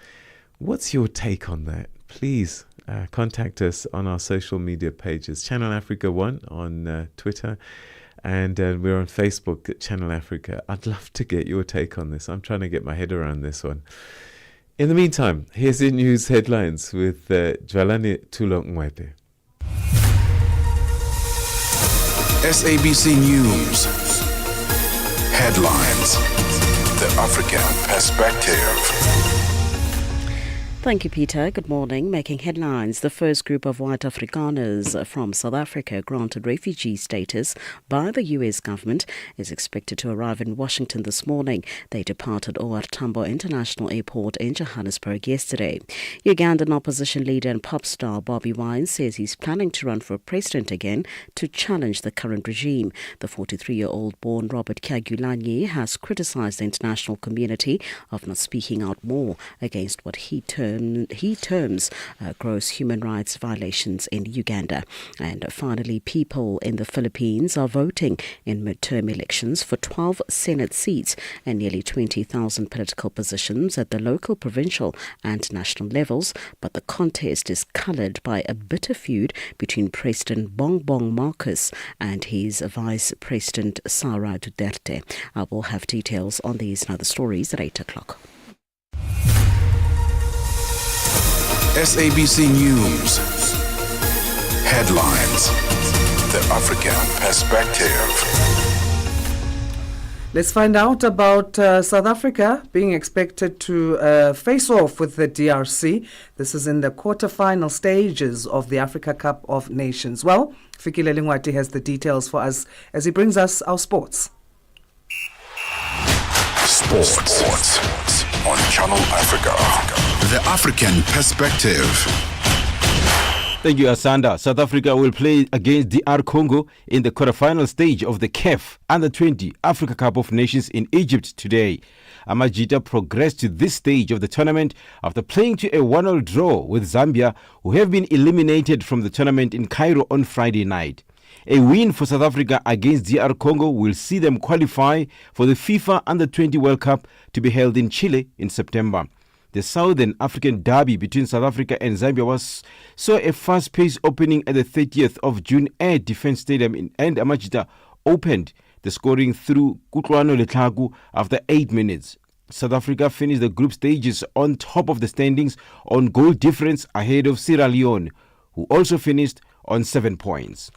What's your take on that? Please contact us on our social media pages, Channel Africa 1 on Twitter, and we're on Facebook at Channel Africa. I'd love to get your take on this. I'm trying to get my head around this one. In the meantime, here's your news headlines with Jwalani Tulongwepe. SABC News. Headlines. The African Perspective. Thank you, Peter. Good morning. Making headlines, the first group of white Afrikaners from South Africa granted refugee status by the U.S. government is expected to arrive in Washington this morning. They departed OR Tambo International Airport in Johannesburg yesterday. Ugandan opposition leader and pop star Bobby Wine says he's planning to run for president again to challenge the current regime. The 43-year-old born Robert Kyagulanyi has criticized the international community of not speaking out more against what he terms gross human rights violations in Uganda. And finally, people in the Philippines are voting in midterm elections for 12 Senate seats and nearly 20,000 political positions at the local, provincial and national levels. But the contest is coloured by a bitter feud between President Bongbong Marcos and his Vice President Sara Duterte. I will have details on these and other stories at 8 o'clock. SABC News. Headlines. The African Perspective. Let's find out about South Africa being expected to face off with the DRC. This is in the quarterfinal stages of the Africa Cup of Nations. Well, Fikile Lingwati has the details for us as he brings us our sports. Sports on Channel Africa. The African Perspective. Thank you, Asanda. South Africa will play against DR Congo in the quarterfinal stage of the CAF Under-20 Africa Cup of Nations in Egypt today. Amajita progressed to this stage of the tournament after playing to a 1-1 draw with Zambia, who have been eliminated from the tournament in Cairo on Friday night. A win for South Africa against DR Congo will see them qualify for the FIFA Under-20 World Cup to be held in Chile in September. The Southern African derby between South Africa and Zambia saw a fast-paced opening at the 30th of June Air Defence Stadium and Amajita opened the scoring through Kutlwano Letlaku after 8 minutes. South Africa finished the group stages on top of the standings on goal difference ahead of Sierra Leone, who also finished on 7 points.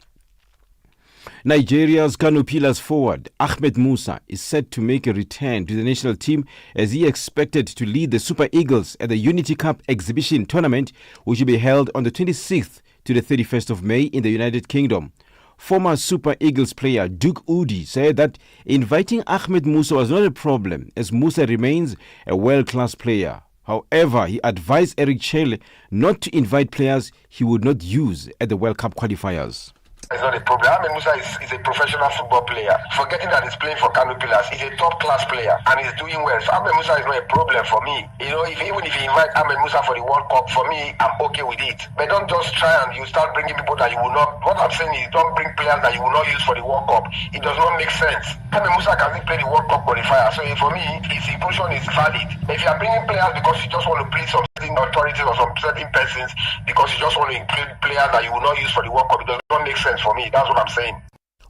Nigeria's Kano Pillars forward Ahmed Musa is set to make a return to the national team as he expected to lead the Super Eagles at the Unity Cup exhibition tournament, which will be held on the 26th to the 31st of May in the United Kingdom. Former Super Eagles player Duke Udi said that inviting Ahmed Musa was not a problem as Musa remains a world-class player. However, he advised Eric Chelle not to invite players he would not use at the World Cup qualifiers. It's not a problem. Ahmed Musa is a professional football player. Forgetting that he's playing for Kano Pillars, he's a top-class player and he's doing well. So Ahmed Musa is not a problem for me. You know, even if you invite Ahmed Musa for the World Cup, for me, I'm okay with it. But don't just try and you start bringing people that you will not. What I'm saying is don't bring players that you will not use for the World Cup. It does not make sense. Ahmed Musa can still play the World Cup qualifier. So for me, his inclusion is valid. If you are bringing players because you just want to please some certain authorities or some certain persons because you just want to include players that you will not use for the World Cup, it does not make sense for me. That's what I'm saying.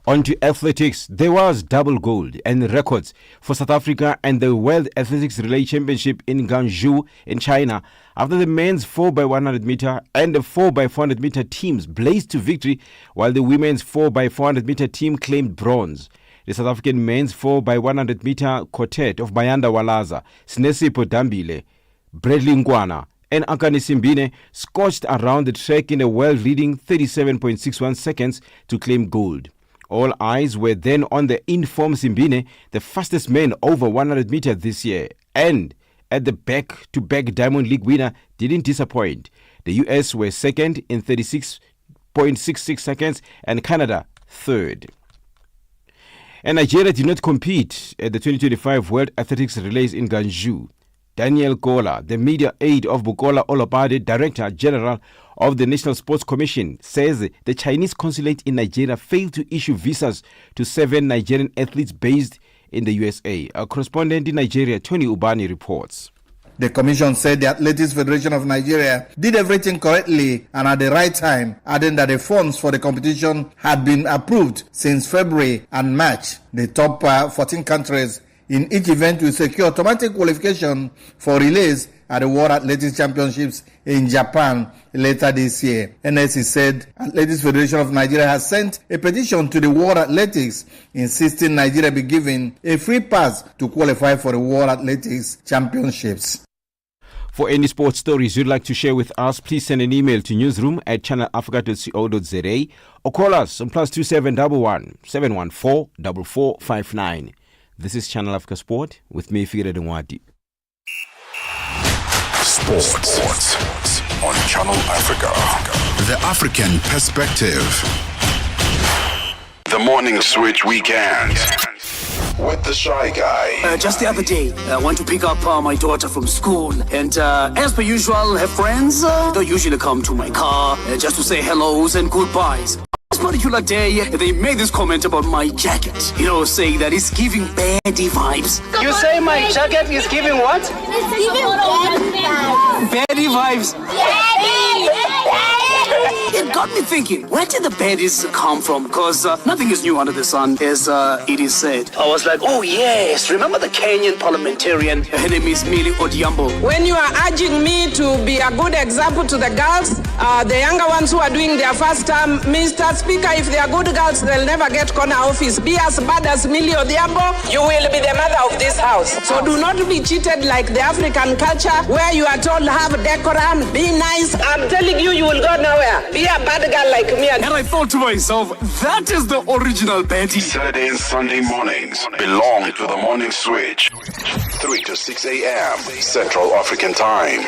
On to athletics. There was double gold and records for South Africa and the World Athletics Relay Championship in Guangzhou in China after the men's 4x100 meter and the 4x400 meter teams blazed to victory, while the women's 4x400 meter team claimed bronze. The South African men's 4x100 meter quartet of Bayanda Walaza, Snesipo Dambile, Bradley Ngwana and Akani Simbine scorched around the track in a world-leading 37.61 seconds to claim gold. All eyes were then on the informed Simbine, the fastest man over 100 meters this year, and at the back-to-back Diamond League winner didn't disappoint. The US were second in 36.66 seconds and Canada third. And Nigeria did not compete at the 2025 World Athletics Relays in Guangzhou. Daniel Gola, the media aide of Bukola Olopade, Director General of the National Sports Commission, says the Chinese consulate in Nigeria failed to issue visas to 7 Nigerian athletes based in the USA. Our correspondent in Nigeria, Tony Ubani, reports. The commission said the Athletics Federation of Nigeria did everything correctly and at the right time, adding that the funds for the competition had been approved since February and March. The top 14 countries in each event will secure automatic qualification for relays at the World Athletics Championships in Japan later this year. NSC said Athletics Federation of Nigeria has sent a petition to the World Athletics insisting Nigeria be given a free pass to qualify for the World Athletics Championships. For any sports stories you'd like to share with us, please send an email to newsroom@channelafrica.co.za or call us on +2711 714 4459. This is Channel Africa Sport with me, Fira Dengwadi. Sports on Channel Africa. The African Perspective. The Morning Switch Weekend with the Shy Guy. Just the other day, I went to pick up my daughter from school, and as per usual, her friends don't usually come to my car just to say hellos and goodbyes. This particular day, they made this comment about my jacket, saying that it's giving baddie vibes. You say my jacket is giving what? It's giving baddie vibes. It got me thinking, where did the baddies come from? Because nothing is new under the sun, as it is said. I was like, oh yes, remember the Kenyan parliamentarian? Her name is Millie Odhiambo. When you are urging me to be a good example to the girls, the younger ones who are doing their first term, Mr. Speaker, if they are good girls, they'll never get corner office. Be as bad as Millie Odhiambo, you will be the mother of this house. So do not be cheated like the African culture, where you are told have decorum, be nice. I'm telling you, you will go nowhere. Be a bad girl like me. And I thought to myself, that is the original baddie. Saturday and Sunday mornings belong to the Morning Switch. 3 to 6 a.m. Central African Time.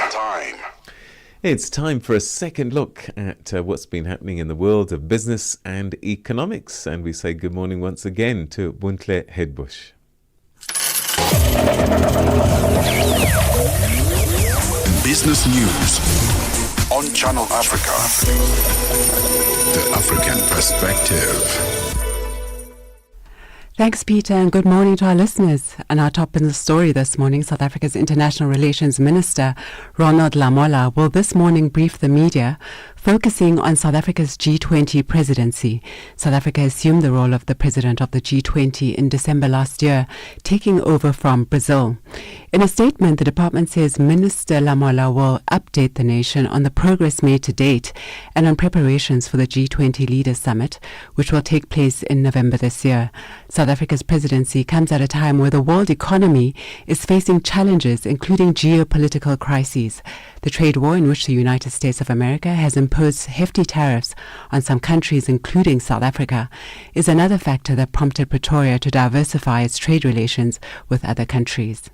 It's time for a second look at what's been happening in the world of business and economics. And we say good morning once again to Buntle Headbush. Business news on Channel Africa. The African Perspective. Thanks, Peter, and good morning to our listeners. And our top in the story this morning, South Africa's International Relations Minister, Ronald Lamola, will this morning brief the media, focusing on South Africa's G20 presidency. South Africa assumed the role of the president of the G20 in December last year, taking over from Brazil. In a statement, the department says Minister Lamola will update the nation on the progress made to date and on preparations for the G20 Leaders Summit, which will take place in November this year. South Africa's presidency comes at a time where the world economy is facing challenges, including geopolitical crises. The trade war in which the United States of America has imposed hefty tariffs on some countries, including South Africa, is another factor that prompted Pretoria to diversify its trade relations with other countries.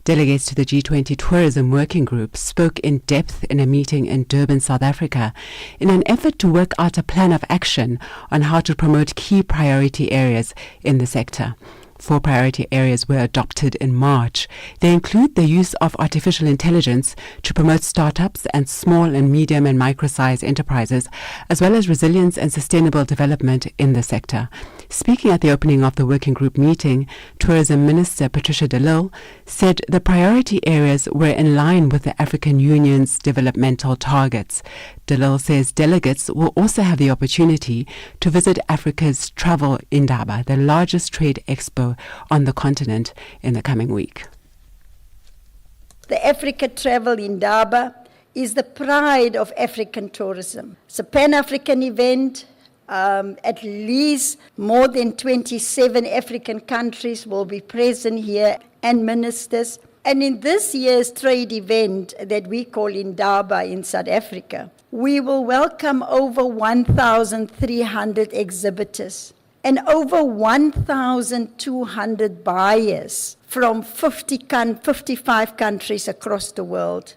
Delegates to the G20 Tourism Working Group spoke in depth in a meeting in Durban, South Africa, in an effort to work out a plan of action on how to promote key priority areas in the sector. 4 priority areas were adopted in March. They include the use of artificial intelligence to promote startups and small and medium and micro-sized enterprises, as well as resilience and sustainable development in the sector. Speaking at the opening of the working group meeting, Tourism Minister Patricia de Lille said the priority areas were in line with the African Union's developmental targets. De Lille says delegates will also have the opportunity to visit Africa's Travel Indaba, the largest trade expo on the continent, in the coming week. The Africa Travel Indaba is the pride of African tourism. It's a Pan-African event. At least more than 27 African countries will be present here and ministers. And in this year's trade event that we call Indaba in South Africa, we will welcome over 1,300 exhibitors and over 1,200 buyers from 55 countries across the world.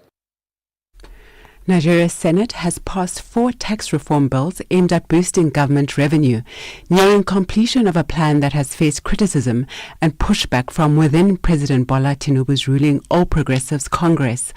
Nigeria's Senate has passed 4 tax reform bills aimed at boosting government revenue, nearing completion of a plan that has faced criticism and pushback from within President Bola Tinubu's ruling All Progressives Congress.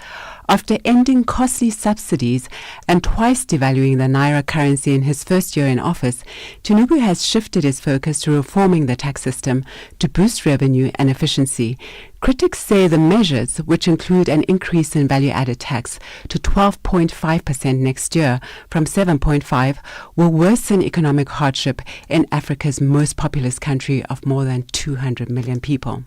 After ending costly subsidies and twice devaluing the naira currency in his first year in office, Tinubu has shifted his focus to reforming the tax system to boost revenue and efficiency. Critics say the measures, which include an increase in value-added tax to 12.5% next year from 7.5%, will worsen economic hardship in Africa's most populous country of more than 200 million people.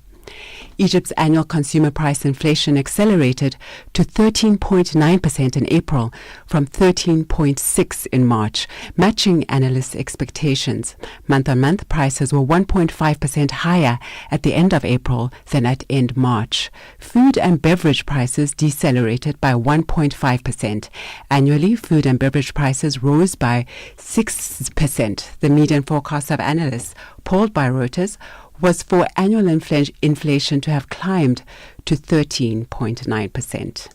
Egypt's annual consumer price inflation accelerated to 13.9% in April from 13.6% in March, matching analysts' expectations. Month-on-month prices were 1.5% higher at the end of April than at end March. Food and beverage prices decelerated by 1.5%. Annually, food and beverage prices rose by 6%. The median forecast of analysts, polled by Reuters, was for annual inflation to have climbed to 13.9%.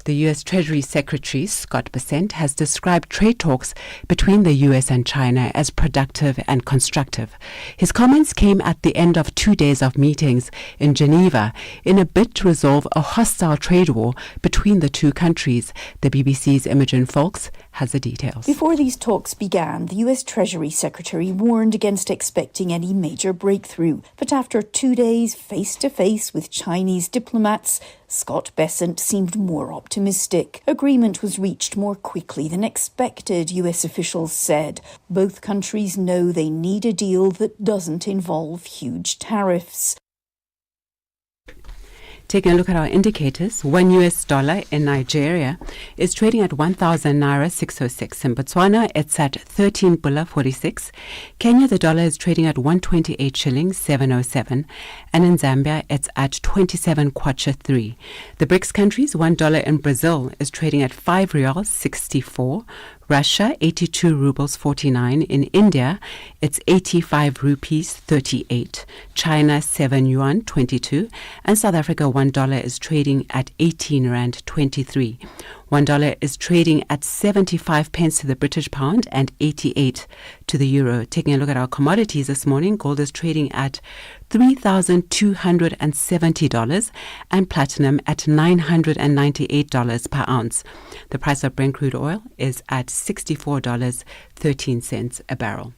The U.S. Treasury Secretary, Scott Bessent, has described trade talks between the U.S. and China as productive and constructive. His comments came at the end of 2 days of meetings in Geneva in a bid to resolve a hostile trade war between the two countries. The BBC's Imogen Folks has the details. Before these talks began, the U.S. Treasury Secretary warned against expecting any major breakthrough. But after 2 days face-to-face with Chinese diplomats, Scott Bessent seemed more optimistic. Agreement was reached more quickly than expected, US officials said. Both countries know they need a deal that doesn't involve huge tariffs. Taking a look at our indicators, $1 in Nigeria is trading at 1,000 naira 606. In Botswana, it's at 13 bula 46. Kenya, the dollar is trading at 128 shillings 707. And in Zambia, it's at 27 kwacha 3. The BRICS countries, $1 in Brazil is trading at 5 reals 64. Russia, 82 rubles 49. In India, it's 85 rupees 38. China, 7 yuan 22. And South Africa, $1 is trading at 18 rand 23. $1 is trading at 75 pence to the British pound and 88 to the euro. Taking a look at our commodities this morning, gold is trading at $3,270 and platinum at $998 per ounce. The price of Brent crude oil is at $64.13 a barrel.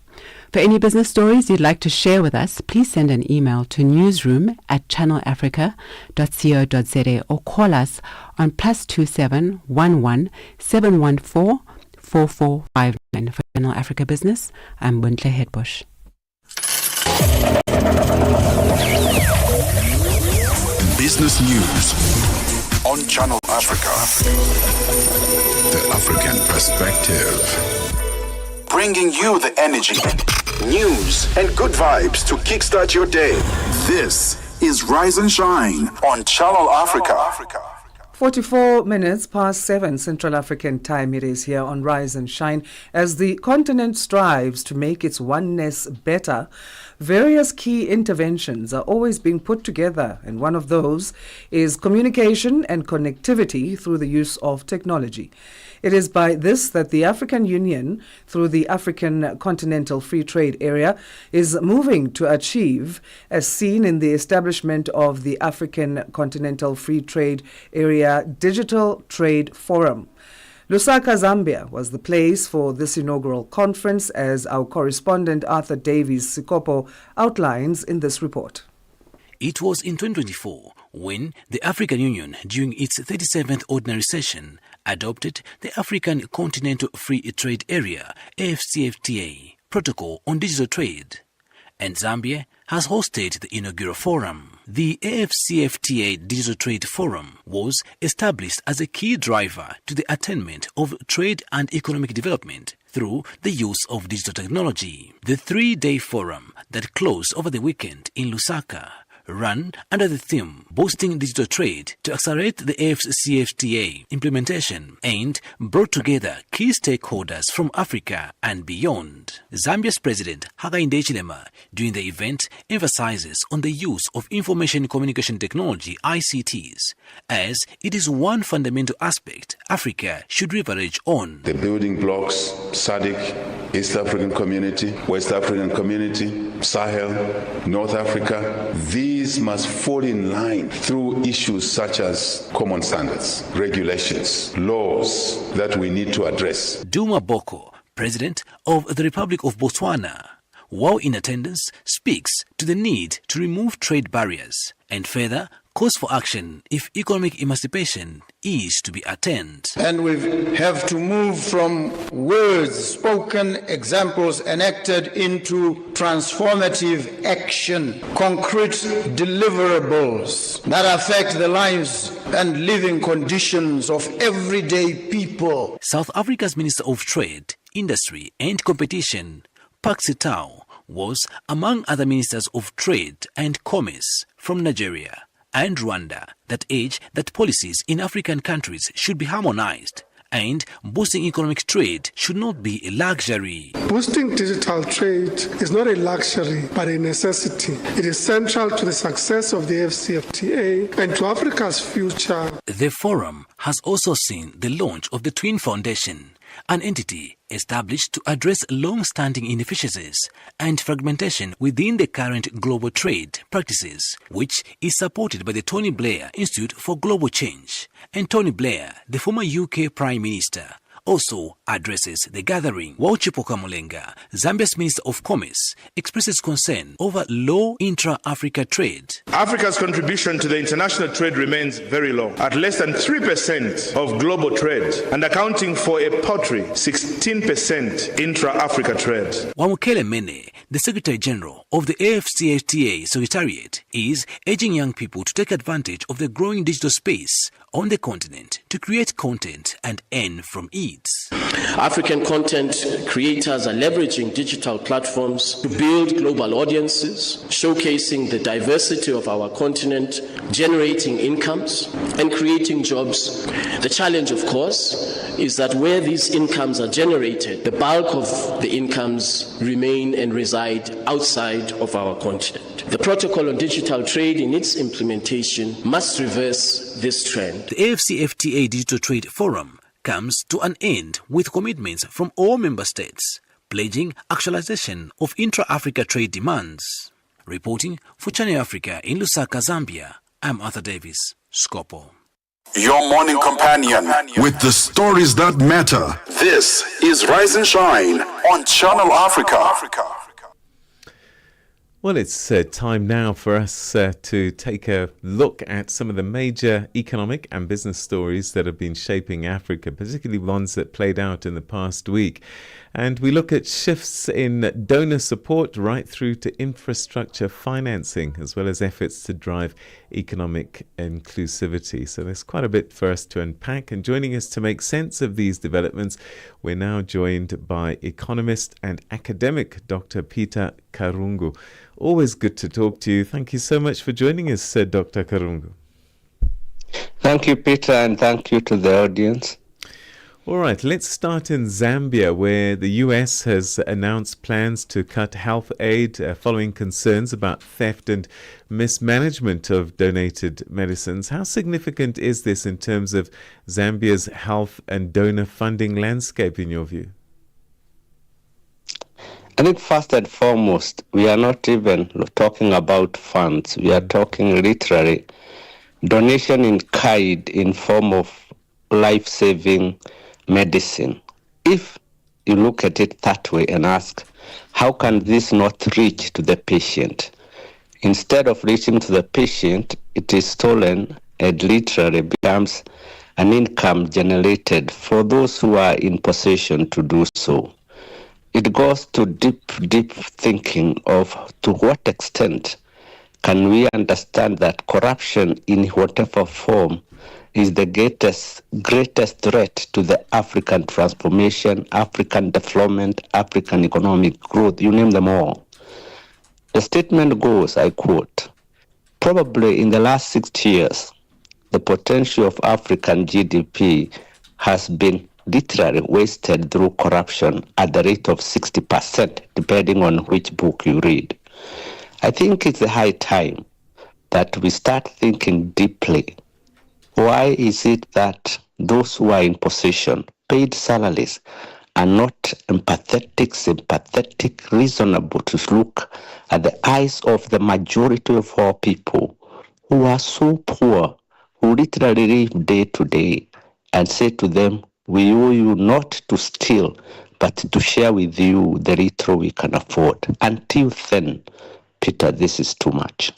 For any business stories you'd like to share with us, please send an email to newsroom@channelafrica.co.za or call us on +27 11 714 4459. For Channel Africa Business, I'm Buntle Hedbush. Business news on Channel Africa. The African perspective. Bringing you the energy, news, and good vibes to kickstart your day. This is Rise and Shine on Channel Africa. 44 minutes past 7 Central African time it is here on Rise and Shine. As the continent strives to make its oneness better, various key interventions are always being put together, and one of those is communication and connectivity through the use of technology. It is by this that the African Union, through the African Continental Free Trade Area, is moving to achieve, as seen in the establishment of the African Continental Free Trade Area Digital Trade Forum. Lusaka, Zambia was the place for this inaugural conference, as our correspondent Arthur Davies Sikopo outlines in this report. It was in 2024 when the African Union, during its 37th ordinary session, adopted the African Continental Free Trade Area AfCFTA Protocol on Digital Trade, and Zambia has hosted the inaugural forum. The AfCFTA Digital Trade Forum was established as a key driver to the attainment of trade and economic development through the use of digital technology. The 3-day forum that closed over the weekend in Lusaka run under the theme Boosting Digital Trade to Accelerate the AfCFTA implementation, and brought together key stakeholders from Africa and beyond. Zambia's President Hakainde Hichilema during the event emphasizes on the use of information communication technology ICTs, as it is one fundamental aspect Africa should leverage on. The building blocks, SADC, East African Community, West African Community, Sahel, North Africa, these must fall in line through issues such as common standards, regulations, laws that we need to address. Duma Boko, President of the Republic of Botswana, while in attendance, speaks to the need to remove trade barriers and further calls for action if economic emancipation is to be attained. And we have to move from words, spoken examples enacted into transformative action, concrete deliverables that affect the lives and living conditions of everyday people. South Africa's Minister of Trade, Industry and Competition, Pak Sitau, was among other ministers of trade and commerce from Nigeria and Rwanda that urge that policies in African countries should be harmonized and boosting economic trade should not be a luxury. Boosting digital trade is not a luxury but a necessity. It is central to the success of the AfCFTA and to Africa's future. The forum has also seen the launch of the Twin Foundation, an entity established to address long-standing inefficiencies and fragmentation within the current global trade practices, which is supported by the Tony Blair Institute for Global Change. And Tony Blair, the former UK Prime Minister, also addresses the gathering, while Chipoka Mulenga, Zambia's Minister of Commerce, expresses concern over low intra-Africa trade. Africa's contribution to the international trade remains very low, at less than 3% of global trade, and accounting for a paltry 16% intra-Africa trade. Wamukele Mene, the Secretary General of the AfCFTA Secretariat, is urging young people to take advantage of the growing digital space on the continent to create content and earn from it. African content creators are leveraging digital platforms to build global audiences, showcasing the diversity of our continent, generating incomes and creating jobs. The challenge, of course, is that where these incomes are generated, the bulk of the incomes remain and reside outside of our continent. The Protocol on Digital Trade in its implementation must reverse this trend. The AfCFTA Digital Trade Forum comes to an end with commitments from all member states, pledging actualization of intra-Africa trade demands. Reporting for Channel Africa in Lusaka, Zambia, I'm Arthur Davis, Scopo. Your morning companion with the stories that matter. This is Rise and Shine on Channel Africa. Well, it's time now for us to take a look at some of the major economic and business stories that have been shaping Africa, particularly ones that played out in the past week. And we look at shifts in donor support right through to infrastructure financing, as well as efforts to drive economic inclusivity. So there's quite a bit for us to unpack. And joining us to make sense of these developments, we're now joined by economist and academic Dr. Peter Karungu. Always good to talk to you. Thank you so much for joining us, Dr. Karungu. Thank you, Peter, and thank you to the audience. All right, let's start in Zambia, where the U.S. has announced plans to cut health aid following concerns about theft and mismanagement of donated medicines. How significant is this in terms of Zambia's health and donor funding landscape, in your view? I think first and foremost, we are not even talking about funds. We are talking literally donation in kind in form of life-saving medicine. If you look at it that way and ask, how can this not reach to the patient? Instead of reaching to the patient, it is stolen and literally becomes an income generated for those who are in possession to do so. It goes to deep thinking of to what extent can we understand that corruption in whatever form is the greatest threat to the African transformation, African development, African economic growth, you name them all. The statement goes, I quote, probably in the last 60 years, the potential of African GDP has been literally wasted through corruption at the rate of 60%, depending on which book you read. I think it's a high time that we start thinking deeply. Why is it that those who are in position, paid salaries, are not empathetic, sympathetic, reasonable to look at the eyes of the majority of our people who are so poor, who literally live day to day, and say to them, we owe you not to steal, but to share with you the little we can afford. Until then, Peter, this is too much.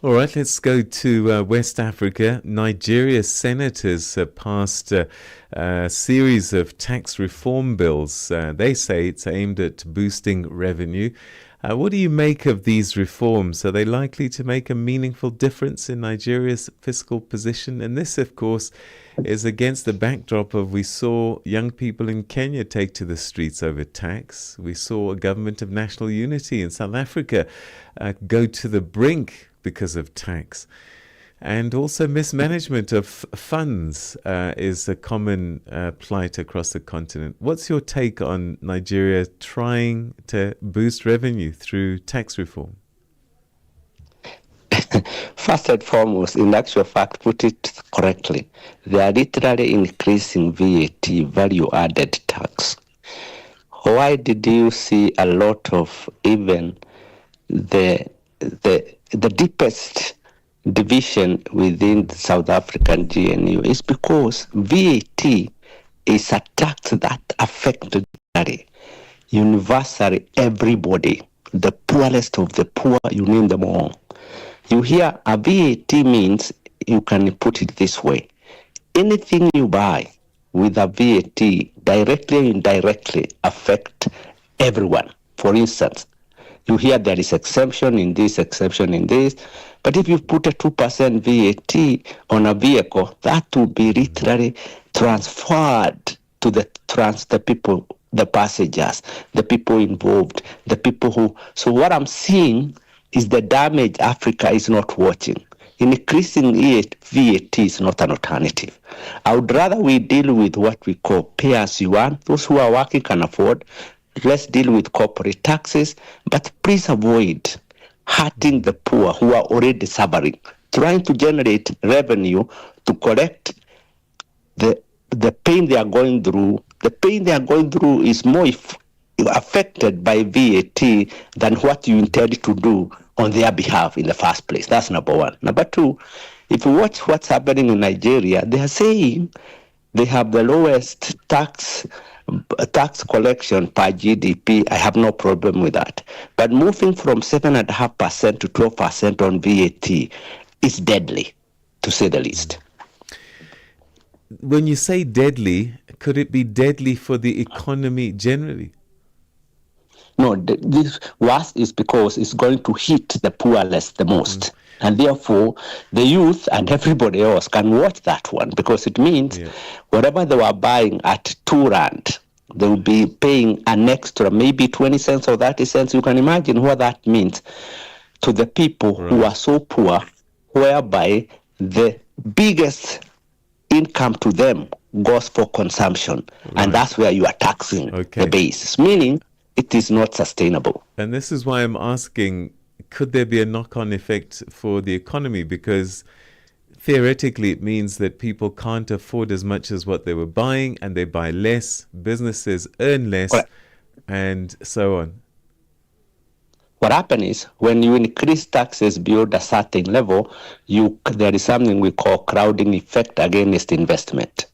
All right, let's go to West Africa. Nigeria's senators passed a series of tax reform bills. They say it's aimed at boosting revenue. What do you make of these reforms? Are they likely to make a meaningful difference in Nigeria's fiscal position? And this, of course, is against the backdrop of we saw young people in Kenya take to the streets over tax. We saw a government of national unity in South Africa go to the brink because of tax. And also mismanagement of funds is a common plight across the continent. What's your take on Nigeria trying to boost revenue through tax reform? First and foremost, in actual fact, put it correctly, they are literally increasing VAT, value-added tax. Why did you see a lot of even the deepest division within the South African GNU is because VAT is a tax that affects universally everybody, the poorest of the poor, you name them all. You hear a VAT means, you can put it this way, anything you buy with a VAT directly or indirectly affect everyone. For instance, you hear there is exemption in this, but if you put a 2% VAT on a vehicle, that will be literally transferred to the people, the passengers, the people involved, the people who... So what I'm seeing is the damage Africa is not watching. Increasing VAT is not an alternative. I would rather we deal with what we call pay as you earn. Those who are working can afford. Let's deal with corporate taxes, but please avoid hurting the poor who are already suffering, trying to generate revenue to collect the pain they are going through. The pain they are going through is more affected by VAT than what you intended to do on their behalf in the first place. That's number one. Number two, if you watch what's happening in Nigeria, they are saying they have the lowest tax collection per GDP. I have no problem with that. But moving from 7.5% to 12% on VAT is deadly, to say the least. When you say deadly, could it be deadly for the economy generally? No, this worst is because it's going to hit the poorest the most. And therefore, the youth and everybody else can watch that one, because it means whatever they were buying at 2 rand, they will be paying an extra, maybe 20 cents or 30 cents. You can imagine what that means to the people who are so poor, whereby the biggest income to them goes for consumption. And that's where you are taxing the base, meaning it is not sustainable. And this is why I'm asking, could there be a knock-on effect for the economy? Because theoretically it means that people can't afford as much as what they were buying, and they buy less, businesses earn less, and so on. What happens is, when you increase taxes beyond a certain level, there is something we call crowding effect against investment.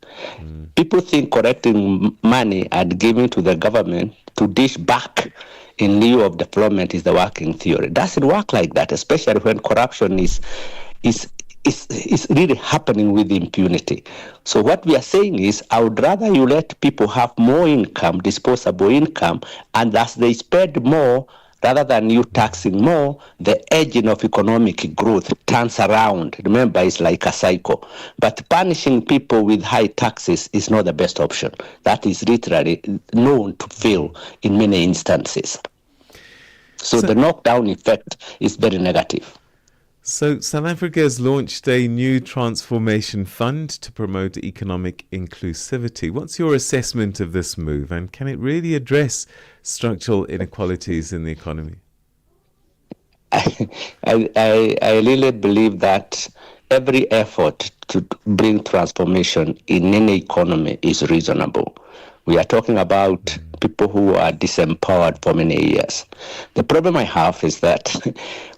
People think collecting money and giving to the government to dish back in lieu of development is the working theory. It doesn't work like that, especially when corruption is really happening with impunity. So what we are saying is, I would rather you let people have more income, disposable income, and as they spend more, rather than you taxing more, the engine of economic growth turns around. Remember, it's like a cycle. But punishing people with high taxes is not the best option. That is literally known to fail in many instances. So the knockdown effect is very negative. So, South Africa has launched a new transformation fund to promote economic inclusivity. What's your assessment of this move, and can it really address structural inequalities in the economy? I really believe that every effort to bring transformation in any economy is reasonable. We are talking about people who are disempowered for many years. The problem I have is that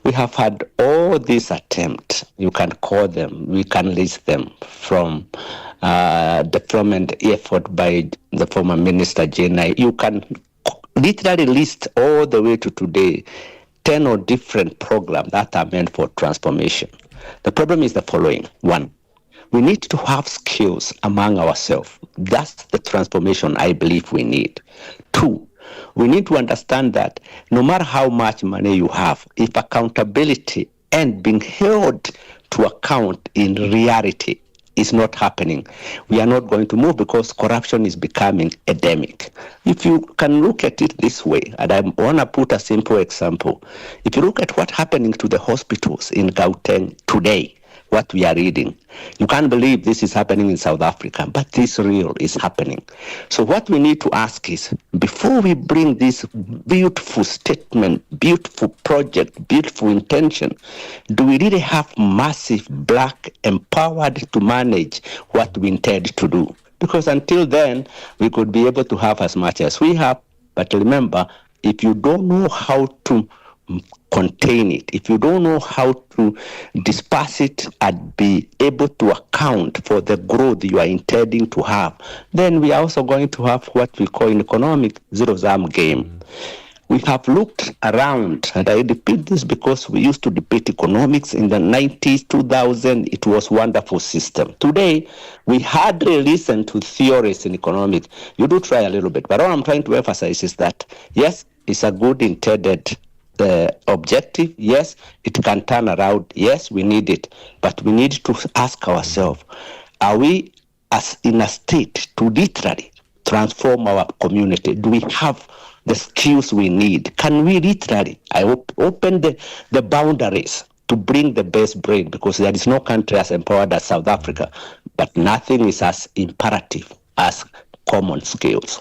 we have had all these attempts, you can call them, we can list them, from deployment effort by the former minister Jenai. You can literally list all the way to today 10 or different programs that are meant for transformation. The problem is the following. One, we need to have skills among ourselves. That's the transformation I believe we need. Two, we need to understand that no matter how much money you have, if accountability and being held to account in reality is not happening, we are not going to move, because corruption is becoming endemic. If you can look at it this way, and I want to put a simple example. If you look at what's happening to the hospitals in Gauteng today, what we are reading, you can't believe this is happening in South Africa, but this real is happening. So what we need to ask is, before we bring this beautiful statement, beautiful project, beautiful intention, do we really have massive black empowered to manage what we intend to do? Because until then, we could be able to have as much as we have, but remember, if you don't know how to contain it, if you don't know how to disperse it and be able to account for the growth you are intending to have, then we are also going to have what we call in economic zero-sum game. We have looked around, and I repeat this because we used to debate economics in the 90s, 2000, it was a wonderful system. Today, we hardly listen to theories in economics. You do try a little bit, but all I'm trying to emphasize is that, yes, it's a good intended objective. Yes, it can turn around. Yes, we need it. But we need to ask ourselves, are we as in a state to literally transform our community? Do we have the skills we need? Can we literally open the boundaries to bring the best brain? Because there is no country as empowered as South Africa, but nothing is as imperative as common skills.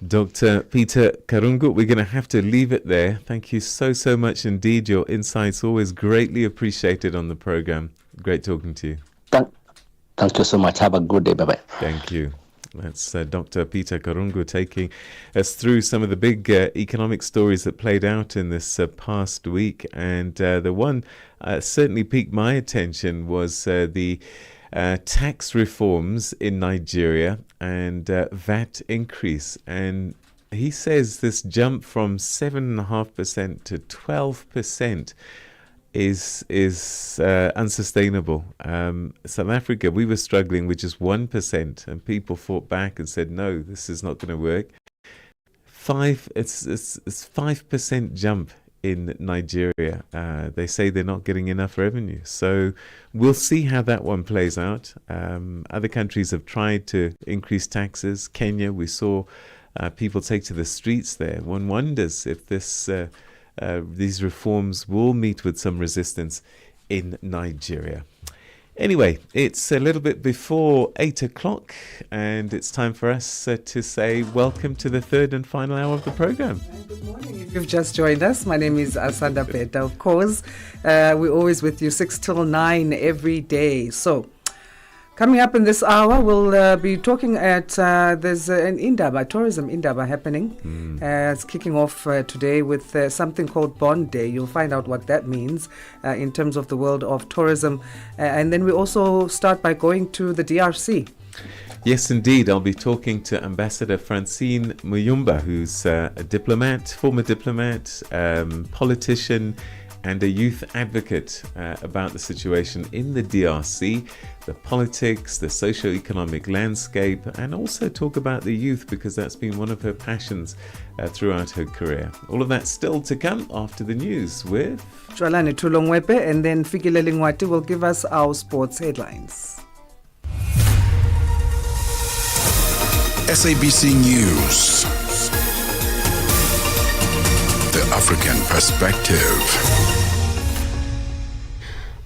Dr. Peter Karungu, we're going to have to leave it there. Thank you so much indeed. Your insights always greatly appreciated on the program. Great talking to you. Thank you so much. Have a good day. Bye-bye. Thank you. That's Dr. Peter Karungu taking us through some of the big economic stories that played out in this past week. And the one certainly piqued my attention was the tax reforms in Nigeria and VAT increase. And he says this jump from 7.5% to 12% is unsustainable. South Africa, we were struggling with just 1%, and people fought back and said, no, this is not going to work. It's 5% jump in Nigeria. They say they're not getting enough revenue. So we'll see how that one plays out. Other countries have tried to increase taxes. Kenya, we saw people take to the streets there. One wonders if these reforms will meet with some resistance in Nigeria. Anyway, it's a little bit before 8 o'clock, and it's time for us to say welcome to the third and final hour of the program. Good morning. If you've just joined us, my name is Asanda Beda, of course. We're always with you 6 till 9 every day. So, coming up in this hour, we'll be talking at, there's an Indaba, tourism Indaba happening. It's kicking off today with something called Bond Day. You'll find out what that means in terms of the world of tourism. And then we also start by going to the DRC. Yes, indeed. I'll be talking to Ambassador Francine Muyumba, who's a diplomat, former diplomat, politician, and a youth advocate about the situation in the DRC, the politics, the socio-economic landscape, and also talk about the youth, because that's been one of her passions throughout her career. All of that still to come after the news with Jwalane Tulongwepe, and then Fikile Lingwati will give us our sports headlines. SABC News. The African Perspective.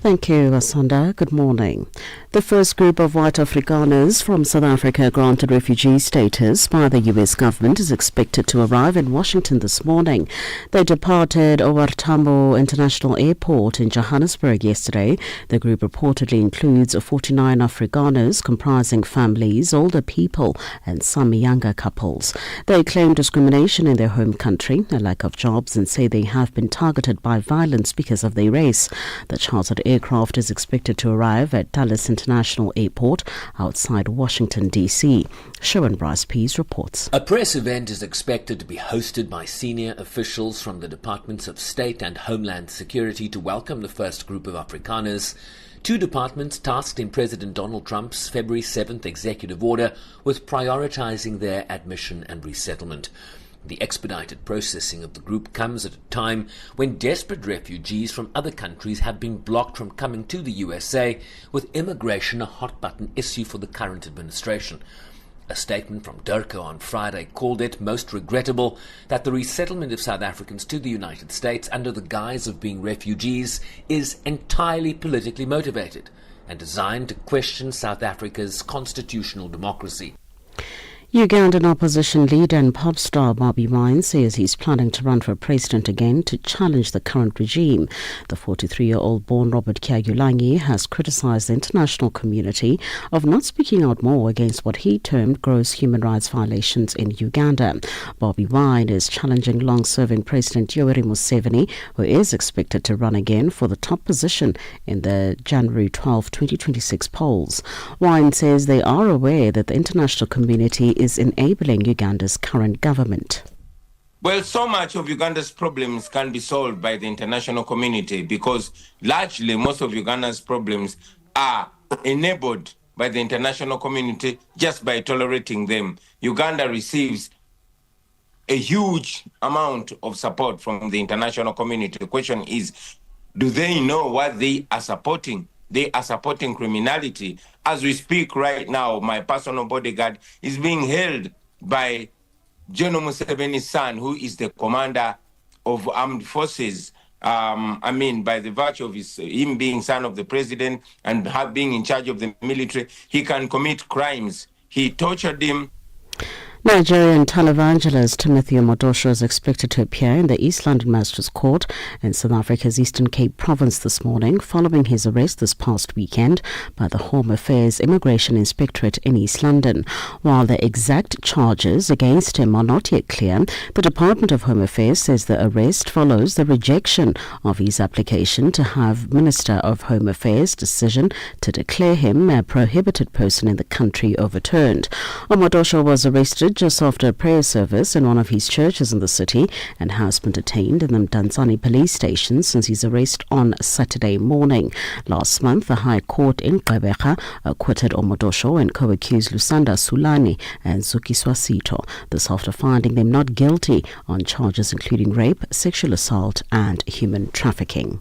Thank you, Asanda. Good morning. The first group of white Afrikaners from South Africa granted refugee status by the U.S. government is expected to arrive in Washington this morning. They departed OR Tambo International Airport in Johannesburg yesterday. The group reportedly includes 49 Afrikaners comprising families, older people and some younger couples. They claim discrimination in their home country, a lack of jobs, and say they have been targeted by violence because of their race. The chartered aircraft is expected to arrive at Dallas International Airport outside Washington, D.C. Sharon Bryce Pease reports. A press event is expected to be hosted by senior officials from the Departments of State and Homeland Security to welcome the first group of Afrikaners. Two departments tasked in President Donald Trump's February 7th executive order with prioritizing their admission and resettlement. The expedited processing of the group comes at a time when desperate refugees from other countries have been blocked from coming to the USA, with immigration a hot-button issue for the current administration. A statement from Ndoro on Friday called it most regrettable that the resettlement of South Africans to the United States under the guise of being refugees is entirely politically motivated and designed to question South Africa's constitutional democracy. Ugandan opposition leader and pop star Bobi Wine says he's planning to run for president again to challenge the current regime. The 43-year-old born Robert Kyagulanyi has criticized the international community of not speaking out more against what he termed gross human rights violations in Uganda. Bobi Wine is challenging long-serving President Yoweri Museveni, who is expected to run again for the top position in the January 12, 2026 polls. Wine says they are aware that the international community is enabling Uganda's current government. Well, so much of Uganda's problems can be solved by the international community because largely most of Uganda's problems are enabled by the international community just by tolerating them. Uganda receives a huge amount of support from the international community. The question is, do they know what they are supporting? They are supporting criminality. As we speak right now, my personal bodyguard is being held by General Museveni's son, who is the commander of armed forces. By the virtue of him being son of the president and being in charge of the military, he can commit crimes. He tortured him. Nigerian televangelist Timothy Omodosho is expected to appear in the East London Magistrates Court in South Africa's Eastern Cape province this morning following his arrest this past weekend by the Home Affairs Immigration Inspectorate in East London. While the exact charges against him are not yet clear, the Department of Home Affairs says the arrest follows the rejection of his application to have Minister of Home Affairs' decision to declare him a prohibited person in the country overturned. Omodosho was arrested just after a prayer service in one of his churches in the city and has been detained in the Mdantsane police station since his arrest on Saturday morning. Last month, the High Court in Gqeberha acquitted Omodosho and co-accused Lusanda Sulani and Zukiswa Sito. This after finding them not guilty on charges including rape, sexual assault and human trafficking.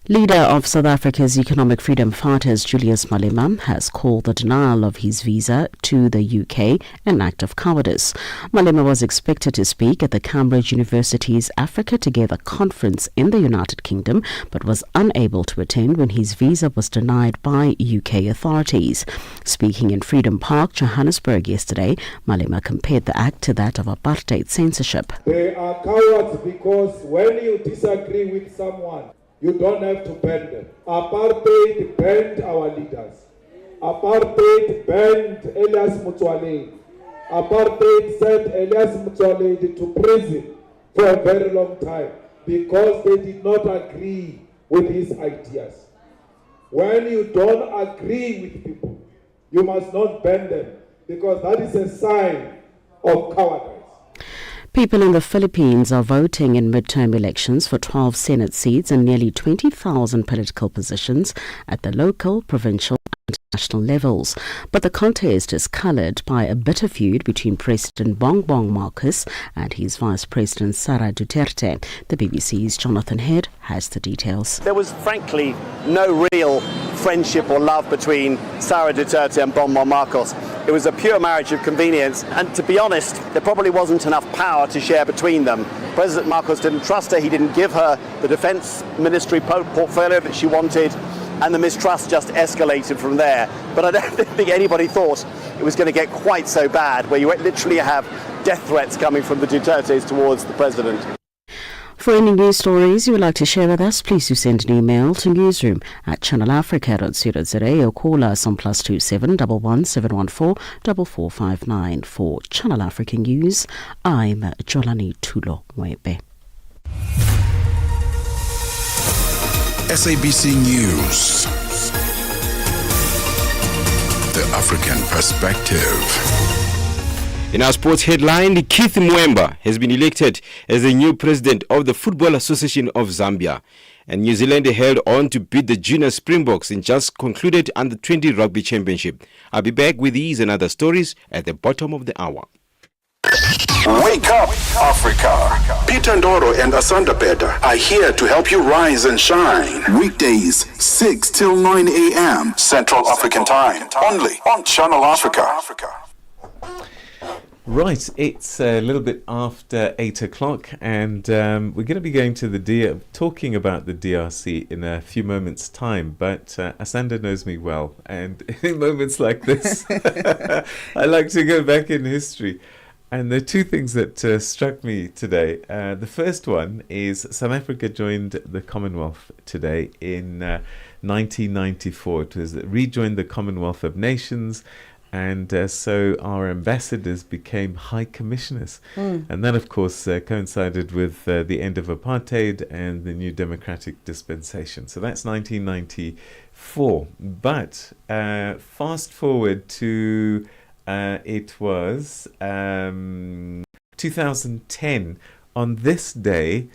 Leader of South Africa's economic freedom fighters Julius Malema has called the denial of his visa to the UK an act of cowardice. Malema was expected to speak at the Cambridge University's Africa Together conference in the United Kingdom but was unable to attend when his visa was denied by UK authorities. Speaking in Freedom Park, Johannesburg yesterday, Malema compared the act to that of apartheid censorship. They are cowards because when you disagree with someone, you don't have to bend them. Apartheid banned our leaders. Apartheid banned Elias Mutwaledi. Apartheid sent Elias Mutwaledi to prison for a very long time because they did not agree with his ideas. When you don't agree with people, you must not bend them because that is a sign of cowardice. People in the Philippines are voting in midterm elections for 12 Senate seats and nearly 20,000 political positions at the local, provincial and national levels. But the contest is coloured by a bitter feud between President Bongbong Marcos and his Vice President Sara Duterte. The BBC's Jonathan Head has the details. There was frankly no real friendship or love between Sara Duterte and Bongbong Marcos. It was a pure marriage of convenience, and to be honest, there probably wasn't enough power to share between them. President Marcos didn't trust her, he didn't give her the defense ministry portfolio that she wanted, and the mistrust just escalated from there. But I don't think anybody thought it was going to get quite so bad, where you literally have death threats coming from the Dutertes towards the president. For any news stories you would like to share with us, please do send an email to newsroom@channelafrica.co.za or call us on +27 11 714 4459. For Channel Africa News, I'm Jolani Tulo Mwebe. SABC News. The African Perspective. In our sports headline, Keith Mwemba has been elected as the new president of the Football Association of Zambia. And New Zealand held on to beat the Junior Springboks in just concluded Under-20 Rugby Championship. I'll be back with these and other stories at the bottom of the hour. Wake up, Africa. Peter Ndoro and Asanda Beda are here to help you rise and shine. Weekdays, 6 till 9 a.m. Central African Time. Only on Channel Africa. Right, it's a little bit after 8 o'clock, and we're going to be going to talking about the DRC in a few moments' time. But Asanda knows me well, and in moments like this, I like to go back in history. And there are two things that struck me today. The first one is South Africa joined the Commonwealth today in 1994. It was rejoined the Commonwealth of Nations. And so our ambassadors became high commissioners. And that, of course, coincided with the end of apartheid and the new democratic dispensation. So that's 1994. But fast forward to, it was 2010. On this day,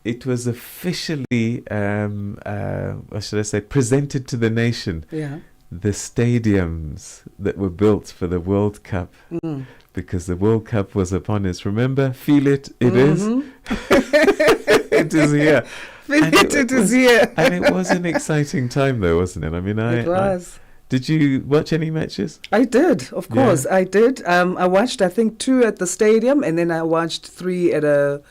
it was officially, what should I say, presented to the nation. Yeah. The stadiums that were built for the World Cup, because the World Cup was upon us. Remember, feel it, it is. It is here. It is here. And it was an exciting time, though, wasn't it? I mean, it was. Did you watch any matches? I did, of course. I did. I watched, I think, 2 at the stadium, and then I watched 3 at a...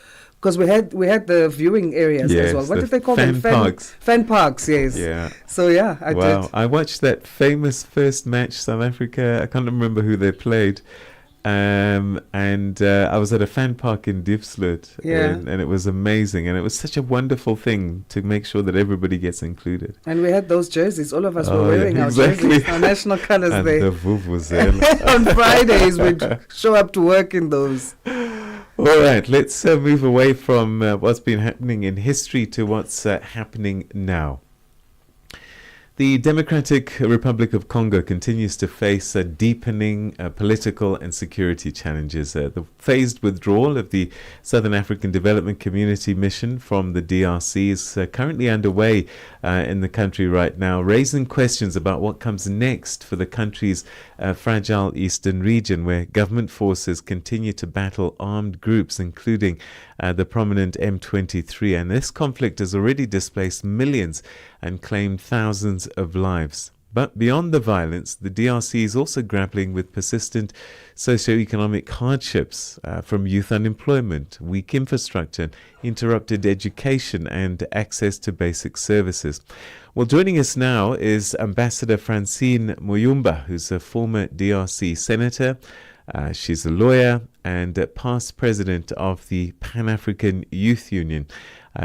Because we had the viewing areas as well. What did they call them? Parks. Fan parks, yes. Yeah. So, yeah, I did. Wow. I watched that famous first match, South Africa. I can't remember who they played. And I was at a fan park in Diepsloot. Yeah. And it was amazing. And it was such a wonderful thing to make sure that everybody gets included. And we had those jerseys. All of us were wearing our jerseys, our national colors and there. The vuvuzela. On Fridays, we'd show up to work in those. All right, let's move away from what's been happening in history to what's happening now. The Democratic Republic of Congo continues to face deepening political and security challenges. The phased withdrawal of the Southern African Development Community mission from the DRC is currently underway in the country right now, raising questions about what comes next for the country's fragile eastern region, where government forces continue to battle armed groups, including the prominent M23. And this conflict has already displaced millions and claimed thousands of lives. But beyond the violence, the DRC is also grappling with persistent socioeconomic hardships from youth unemployment, weak infrastructure, interrupted education, and access to basic services. Well, joining us now is Ambassador Francine Muyumba, who's a former DRC senator. She's a lawyer and past president of the Pan-African Youth Union.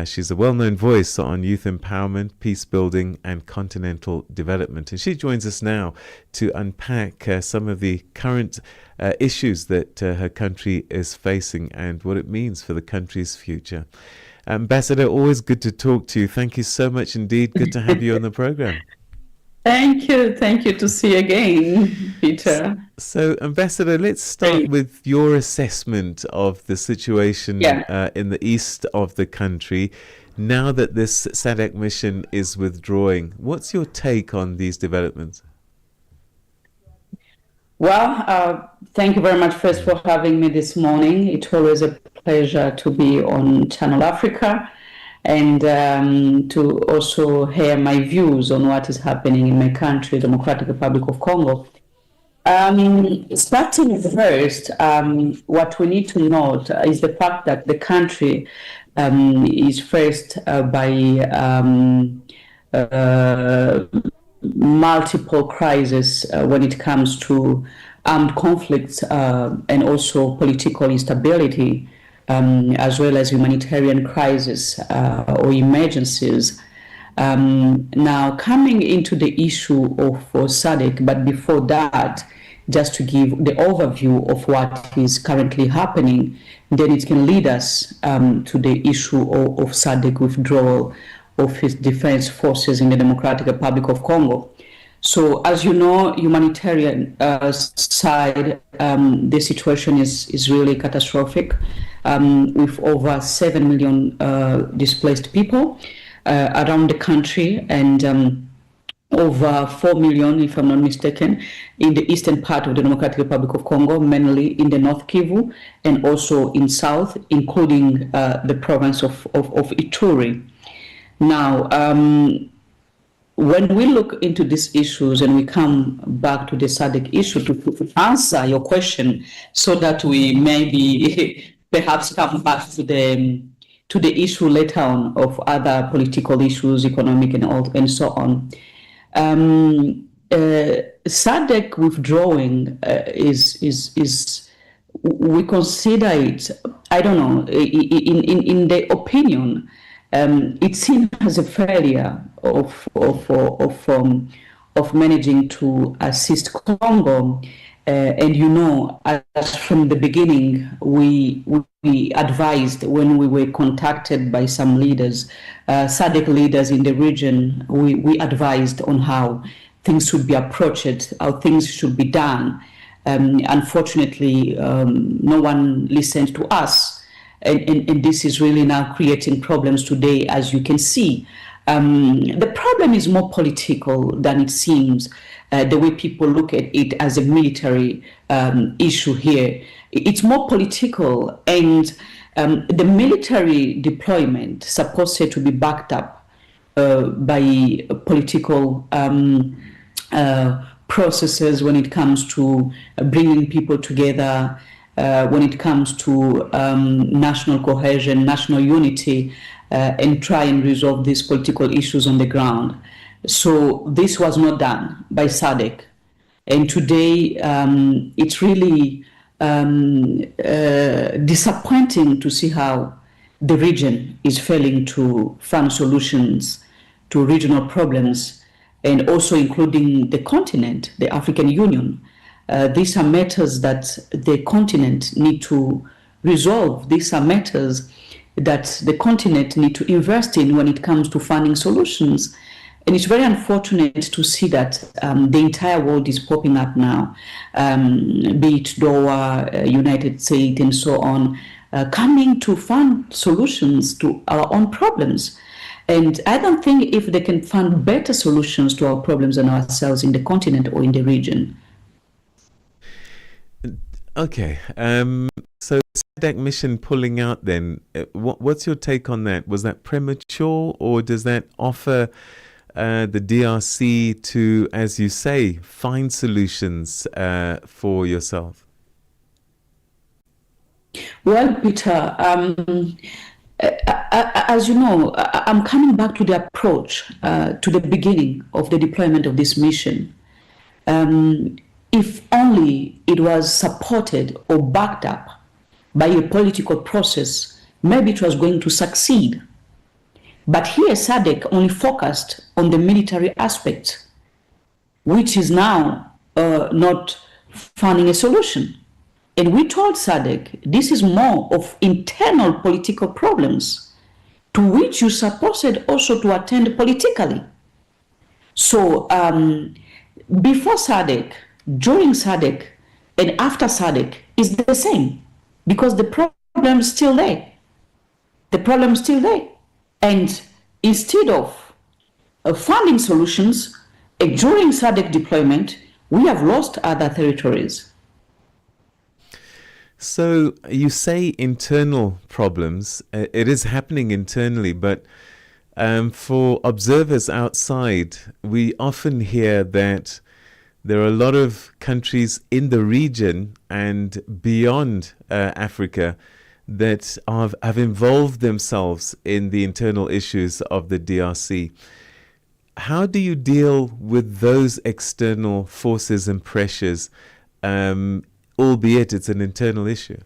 She's a well-known voice on youth empowerment, peace building, and continental development. And she joins us now to unpack some of the current issues that her country is facing and what it means for the country's future. Ambassador, always good to talk to you. Thank you so much indeed. Good to have you on the program. Thank you to see you again, Peter. So, Ambassador, let's start with your assessment of the situation in the east of the country. Now that this SADC mission is withdrawing, what's your take on these developments? Well, thank you very much first for having me this morning. It's always a pleasure to be on Channel Africa and to also hear my views on what is happening in my country, Democratic Republic of Congo. Starting first, what we need to note is the fact that the country is faced by multiple crises when it comes to armed conflicts and also political instability, as well as humanitarian crisis or emergencies. Now, coming into the issue of SADC, but before that, just to give the overview of what is currently happening, then it can lead us to the issue of SADC withdrawal of its defense forces in the Democratic Republic of Congo. So, as you know, humanitarian side, the situation is really catastrophic, with over 7 million displaced people around the country, and over 4 million, if I'm not mistaken, in the eastern part of the Democratic Republic of Congo, mainly in the North Kivu, and also in South, including the province of Ituri. Now, when we look into these issues and we come back to the SADC issue to answer your question, so that we maybe perhaps come back to the issue later on of other political issues, economic and so on. SADC withdrawing is we consider it, I don't know, in the opinion, it's seen as a failure of managing to assist Congo. And you know, as from the beginning, we advised when we were contacted by some leaders, SADC leaders in the region, we advised on how things should be approached, how things should be done. Unfortunately, no one listened to us. And this is really now creating problems today, as you can see. The problem is more political than it seems. The way people look at it as a military issue here. It's more political, and the military deployment supposed to be backed up by political processes when it comes to bringing people together, when it comes to national cohesion, national unity, and try and resolve these political issues on the ground. So this was not done by SADC. And today, it's really disappointing to see how the region is failing to find solutions to regional problems, and also including the continent, the African Union. These are matters that the continent need to resolve. These are matters that the continent need to invest in when it comes to finding solutions. And it's very unfortunate to see that the entire world is popping up now, be it Ndoro, United States, and so on, coming to find solutions to our own problems. And I don't think if they can find better solutions to our problems than ourselves in the continent or in the region. Okay. So SADC mission pulling out then, what's your take on that? Was that premature, or does that offer the DRC to, as you say, find solutions for yourself? Well, Peter, as you know, I'm coming back to the approach, to the beginning of the deployment of this mission. If only it was supported or backed up by a political process, maybe it was going to succeed. But here SADC only focused on the military aspect, which is now not finding a solution. And we told SADC this is more of internal political problems to which you're supposed also to attend politically. So before SADC, during SADC, and after SADC is the same, because the problem is still there. The problem is still there. And instead of finding solutions during SADC deployment, we have lost other territories. So you say internal problems. It is happening internally, but for observers outside, we often hear that there are a lot of countries in the region and beyond Africa that have involved themselves in the internal issues of the DRC. How do you deal with those external forces and pressures, albeit it's an internal issue?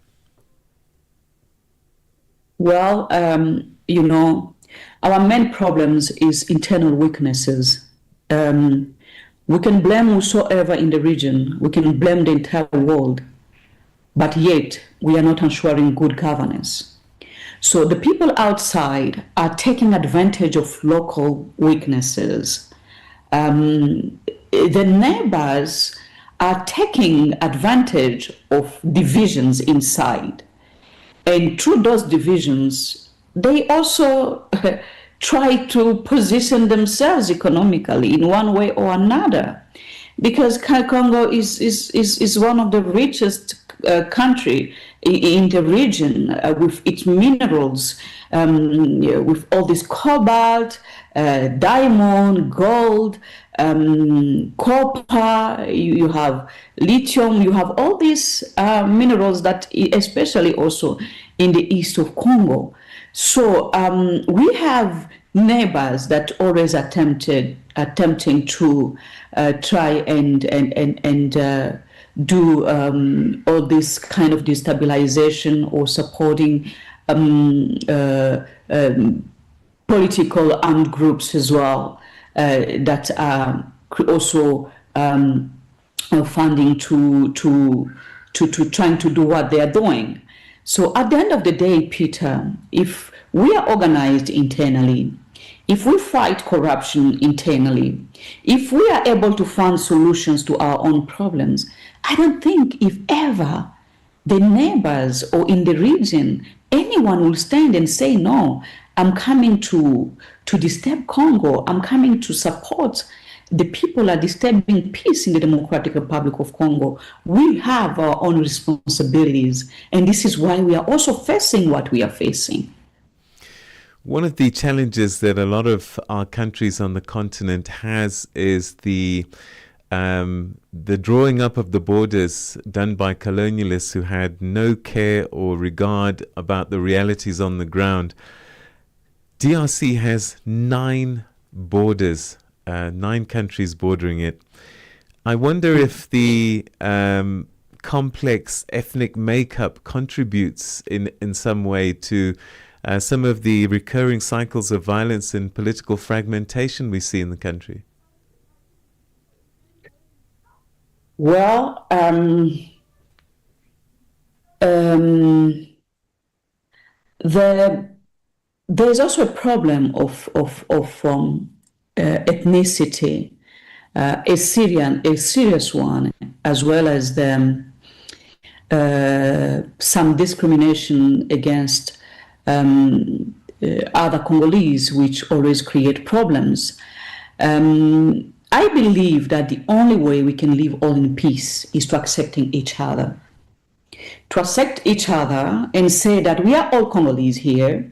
Well, our main problems is internal weaknesses. We can blame whosoever in the region, we can blame the entire world, but yet we are not ensuring good governance. So the people outside are taking advantage of local weaknesses. The neighbors are taking advantage of divisions inside. And through those divisions, they also try to position themselves economically in one way or another. Because Congo is one of the richest country in the region with its minerals, with all this cobalt, diamond, gold, copper, you have lithium, you have all these minerals that especially also in the east of Congo. So we have neighbors that always attempting to try and do all this kind of destabilization or supporting political armed groups as well that are also funding to trying to do what they are doing. So at the end of the day, Peter, if we are organized internally, if we fight corruption internally, if we are able to find solutions to our own problems, I don't think if ever the neighbors or in the region, anyone will stand and say, no, I'm coming to disturb Congo, I'm coming to support the people are disturbing peace in the Democratic Republic of Congo. We have our own responsibilities, and this is why we are also facing what we are facing. One of the challenges that a lot of our countries on the continent has is the drawing up of the borders done by colonialists who had no care or regard about the realities on the ground. DRC has 9 borders, 9 countries bordering it. I wonder if the complex ethnic makeup contributes in some way to some of the recurring cycles of violence and political fragmentation we see in the country. Well, there's also a problem of ethnicity, a serious one, as well as some discrimination against other Congolese, which always create problems. I believe that the only way we can live all in peace is to accepting each other. To accept each other and say that we are all Congolese here,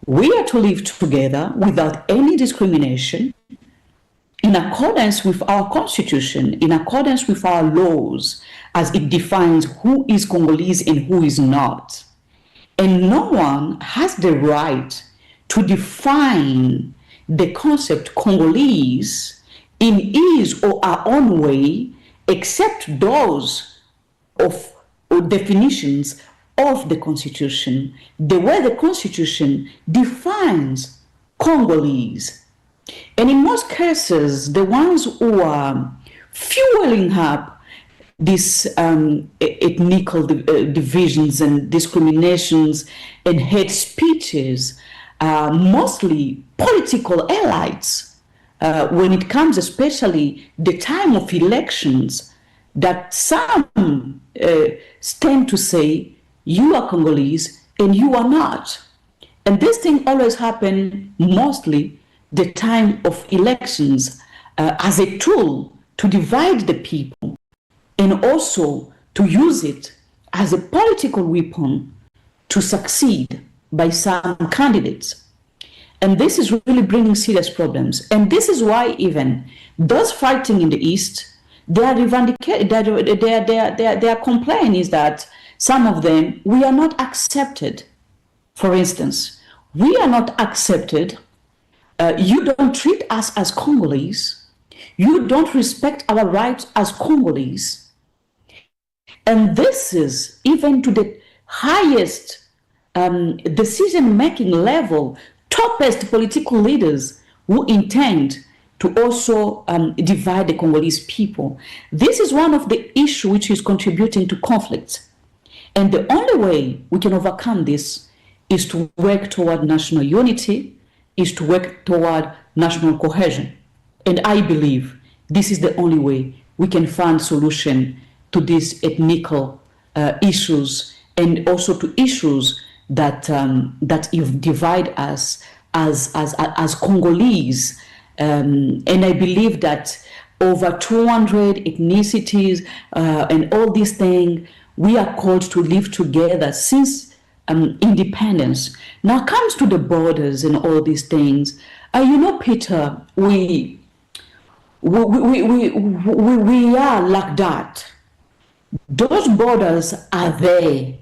we are to live together without any discrimination, in accordance with our constitution, in accordance with our laws, as it defines who is Congolese and who is not. And no one has the right to define the concept Congolese in his or her own way, except those of definitions of the Constitution, the way the Constitution defines Congolese. And in most cases, the ones who are fueling up these ethnical divisions and discriminations and hate speeches are mostly political elites. When it comes especially the time of elections, that some tend to say, you are Congolese and you are not. And this thing always happens mostly the time of elections as a tool to divide the people and also to use it as a political weapon to succeed by some candidates. And this is really bringing serious problems. And this is why even those fighting in the East, Their complaint is that some of them, we are not accepted. For instance, we are not accepted. You don't treat us as Congolese. You don't respect our rights as Congolese. And this is even to the highest decision-making level, toppest political leaders who intend to also divide the Congolese people. This is one of the issues which is contributing to conflict. And the only way we can overcome this is to work toward national unity, is to work toward national cohesion. And I believe this is the only way we can find solution to these ethnical issues and also to issues that divide us as Congolese. And I believe that over 200 ethnicities and all these things, we are called to live together since independence. Now comes to the borders and all these things. Peter, we are like that. Those borders are there,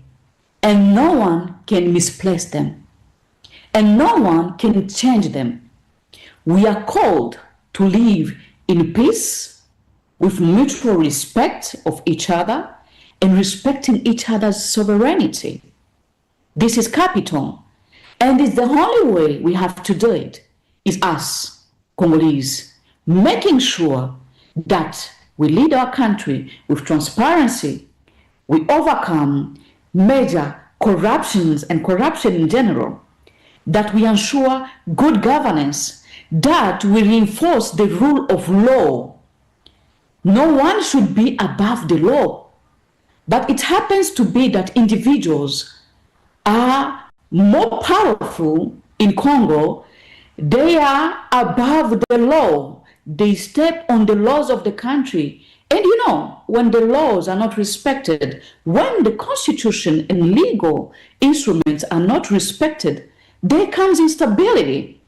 and no one can misplace them, and no one can change them. We are called to live in peace with mutual respect of each other and respecting each other's sovereignty. This is capital, and it's the only way we have to do it is us, Congolese, making sure that we lead our country with transparency, we overcome major corruptions and corruption in general, that we ensure good governance, that we reinforce the rule of law. No one should be above the law, but it happens to be that individuals are more powerful in Congo. They are above the law. They step on the laws of the country. And when the laws are not respected, when the constitution and legal instruments are not respected, there comes instability.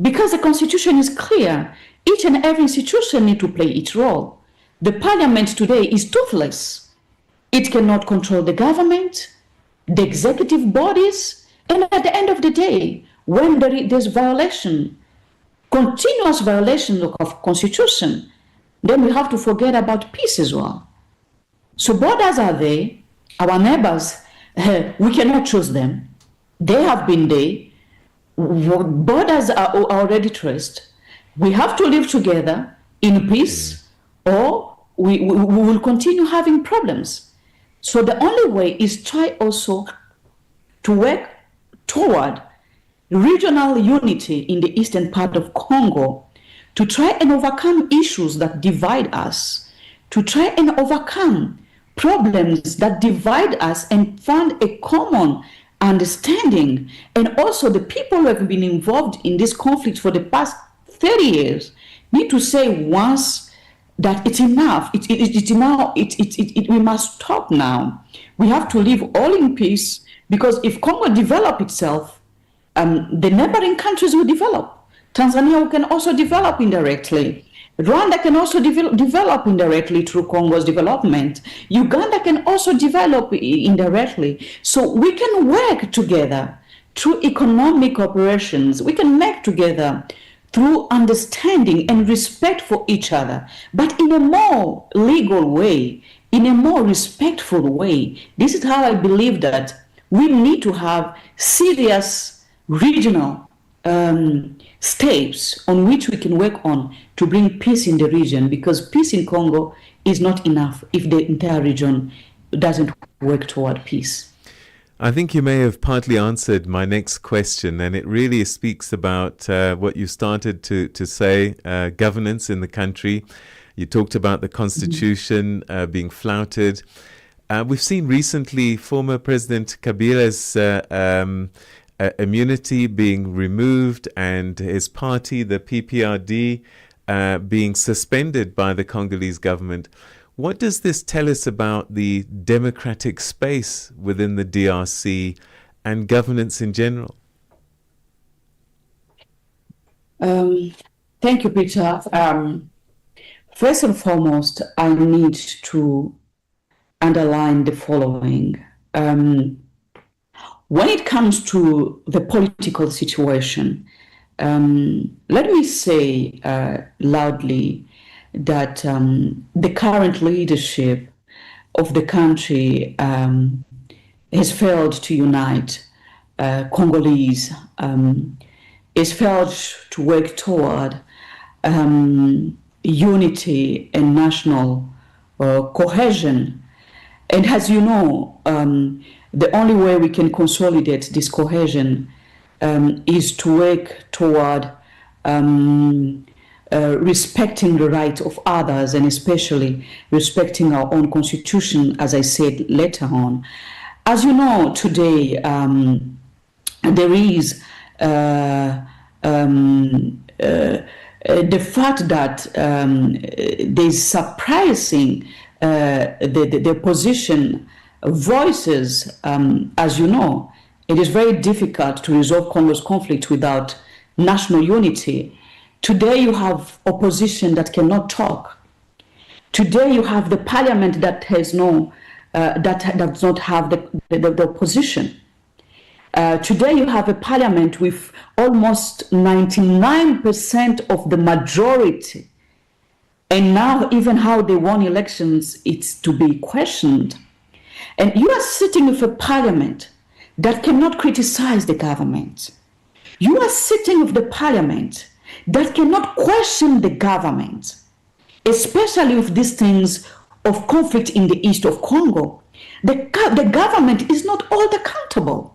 Because the constitution is clear, each and every institution needs to play its role. The parliament today is toothless. It cannot control the government, the executive bodies, and at the end of the day, when there's violation, continuous violation of constitution, then we have to forget about peace as well. So borders are there, our neighbors, we cannot choose them. They have been there. Borders are already traced. We have to live together in peace, or we will continue having problems. So the only way is try also to work toward regional unity in the eastern part of Congo, to try and overcome issues that divide us, to try and overcome problems that divide us and find a common understanding. And also the people who have been involved in this conflict for the past 30 years need to say once that it's enough. We must stop now. We have to live all in peace, because if Congo develop itself, the neighboring countries will develop. Tanzania can also develop indirectly. Rwanda can also develop indirectly through Congo's development. Uganda can also develop indirectly. So we can work together through economic operations. We can work together through understanding and respect for each other, but in a more legal way, in a more respectful way. This is how I believe that we need to have serious regional steps on which we can work on to bring peace in the region, because peace in Congo is not enough if the entire region doesn't work toward peace. I think you may have partly answered my next question, and it really speaks about what you started to say, governance in the country. You talked about the constitution being flouted. We've seen recently former President Kabila's immunity being removed, and his party, the PPRD, being suspended by the Congolese government. What does this tell us about the democratic space within the DRC and governance in general? Thank you, Peter. First and foremost, I need to underline the following. When it comes to the political situation, let me say loudly that the current leadership of the country has failed to unite Congolese, has failed to work toward unity and national cohesion. And as you know, the only way we can consolidate this cohesion is to work toward respecting the rights of others, and especially respecting our own constitution, as I said later on. As you know, today there is the fact that there's surprising the opposition voices. As you know, it is very difficult to resolve Congo's conflict without national unity. Today you have opposition that cannot talk. Today you have the parliament that has no, that does not have the opposition. Today you have a parliament with almost 99% of the majority. And now even how they won elections, it's to be questioned. And you are sitting with a parliament that cannot criticize the government. You are sitting with the parliament that cannot question the government, especially with these things of conflict in the east of Congo. The government is not all accountable,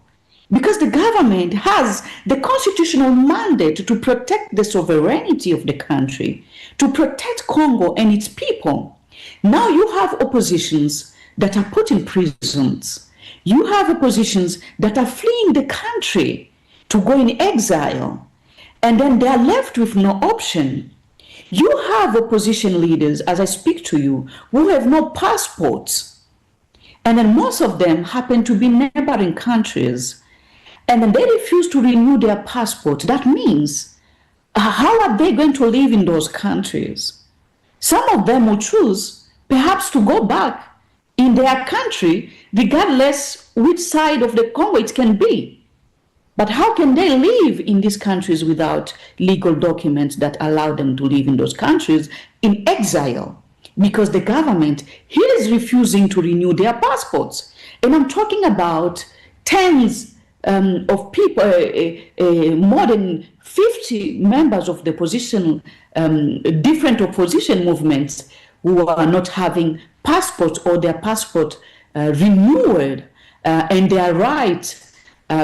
because the government has the constitutional mandate to protect the sovereignty of the country, to protect Congo and its people. Now you have oppositions that are put in prisons. You have oppositions that are fleeing the country to go in exile, and then they are left with no option. You have opposition leaders, as I speak to you, who have no passports, and then most of them happen to be neighboring countries, and then they refuse to renew their passport. That means, how are they going to live in those countries? Some of them will choose perhaps to go back in their country, regardless which side of the Congo it can be. But how can they live in these countries without legal documents that allow them to live in those countries in exile? Because the government is refusing to renew their passports. And I'm talking about tens of people, more than 50 members of the opposition, different opposition movements who are not having passports or their passport renewed, and their rights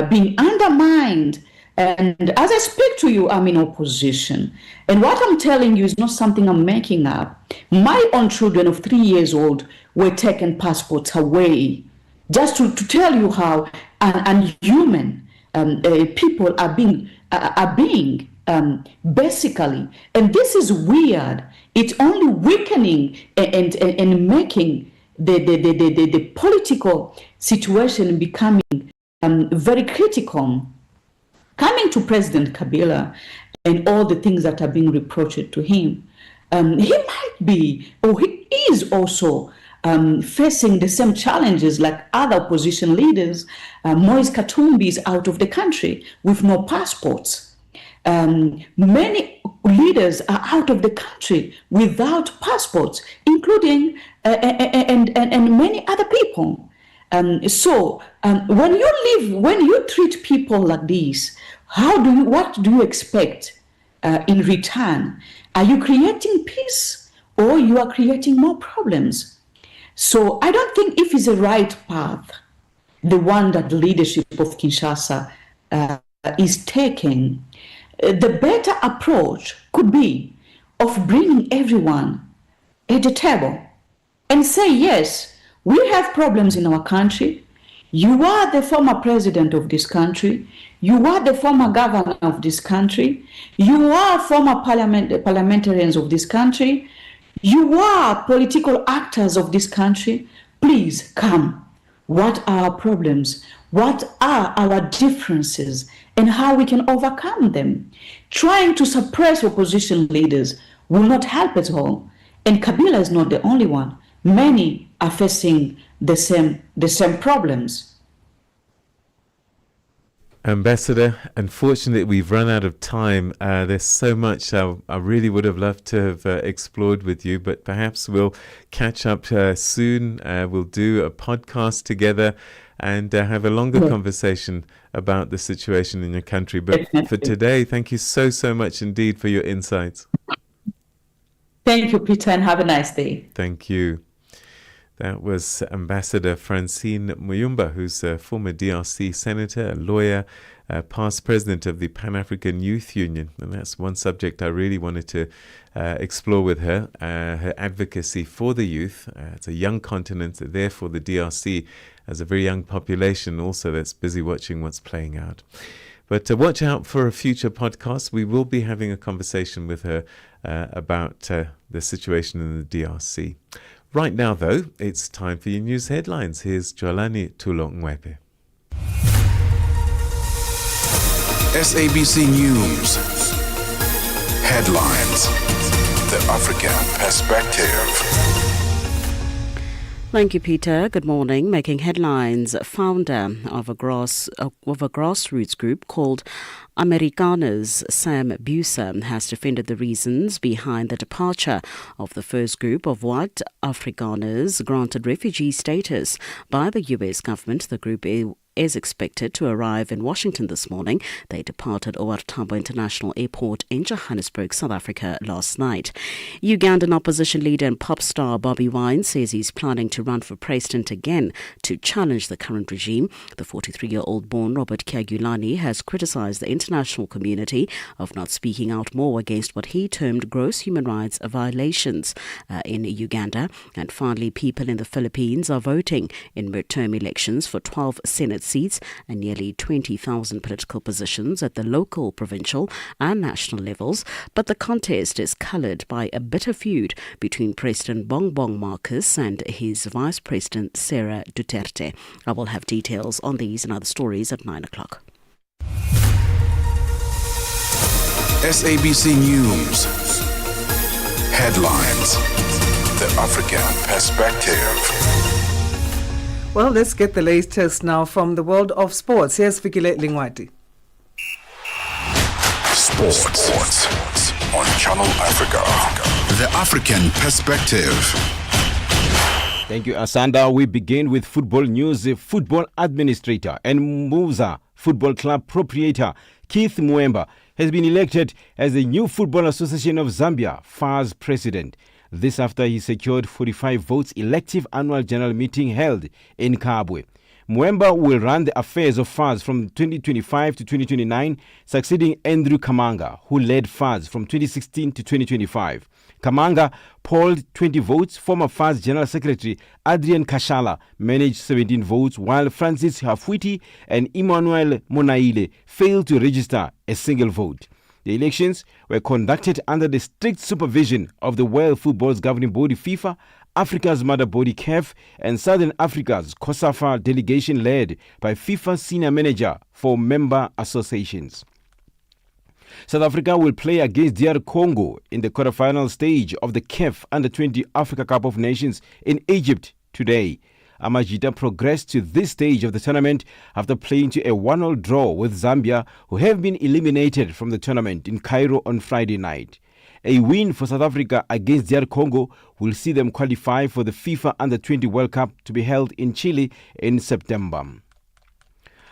being undermined. And as I speak to you, I'm in opposition. And what I'm telling you is not something I'm making up. My own children of 3 years old were taken passports away, just to tell you how unhuman people are being basically. And this is weird. It's only weakening and making the political situation becoming very critical. Coming to President Kabila and all the things that are being reproached to him, he might be, or he is also facing the same challenges like other opposition leaders. Moise Katumbi is out of the country with no passports. Many leaders are out of the country without passports, including and many other people. So when you treat people like this, what do you expect in return? Are you creating peace, or you are creating more problems? So I don't think if it's a right path, the one that the leadership of Kinshasa is taking. The better approach could be of bringing everyone at the table and say, yes, we have problems in our country. You are the former president of this country. You are the former governor of this country. You are former parliamentarians of this country. You are political actors of this country. Please come. What are our problems? What are our differences, and how we can overcome them? Trying to suppress opposition leaders will not help at all. And Kabila is not the only one. Many are facing the same problems. Ambassador, unfortunately, we've run out of time. There's so much I really would have loved to have explored with you, but perhaps we'll catch up soon. We'll do a podcast together and have a longer conversation about the situation in your country. But for today, thank you so much indeed for your insights. Thank you, Peter, and have a nice day. Thank you. That was Ambassador Francine Muyumba, who's a former DRC senator, a lawyer, past president of the Pan-African Youth Union. And that's one subject I really wanted to explore with her, her advocacy for the youth. It's a young continent, therefore the DRC has a very young population also that's busy watching what's playing out. But watch out for a future podcast. We will be having a conversation with her about the situation in the DRC. Right now, though, it's time for your news headlines. Here's Jolani Tulongwepe. SABC News headlines. The African perspective. Thank you, Peter. Good morning. Making headlines, founder of a grassroots group called Amerikaners, Sam Buser, has defended the reasons behind the departure of the first group of white Afrikaners granted refugee status by the U.S. government. The group is expected to arrive in Washington this morning. They departed OR Tambo International Airport in Johannesburg, South Africa last night. Ugandan opposition leader and pop star Bobby Wine says he's planning to run for president again to challenge the current regime. The 43-year-old born Robert Kyagulanyi has criticized the international community of not speaking out more against what he termed gross human rights violations in Uganda. And finally, people in the Philippines are voting in midterm elections for 12 Senate seats and nearly 20,000 political positions at the local, provincial and national levels. But the contest is coloured by a bitter feud between President Bongbong Marcos and his Vice President Sarah Duterte. I will have details on these and other stories at 9 o'clock. SABC News headlines. The African perspective. Well, let's get the latest now from the world of sports. Here's Fikile Lingwati. Sports on Channel Africa. The African perspective. Thank you, Asanda. We begin with football news. Football administrator and Muza Football Club proprietor Keith Mwemba has been elected as the new Football Association of Zambia, FAZ president. This after he secured 45 votes elective annual general meeting held in Kabwe. Mwemba will run the affairs of FAZ from 2025 to 2029, succeeding Andrew Kamanga, who led FAZ from 2016 to 2025. Kamanga polled 20 votes. Former FAZ General Secretary Adrian Kashala managed 17 votes, while Francis Hafwiti and Emmanuel Monaile failed to register a single vote. The elections were conducted under the strict supervision of the World Football's governing body FIFA, Africa's mother body CAF, and Southern Africa's COSAFA delegation led by FIFA senior manager for member associations. South Africa will play against DR Congo in the quarterfinal stage of the CAF Under-20 Africa Cup of Nations in Egypt today. Amajita progressed to this stage of the tournament after playing to a 1-1 draw with Zambia, who have been eliminated from the tournament in Cairo on Friday night. A win for South Africa against DR Congo will see them qualify for the FIFA Under-20 World Cup to be held in Chile in September.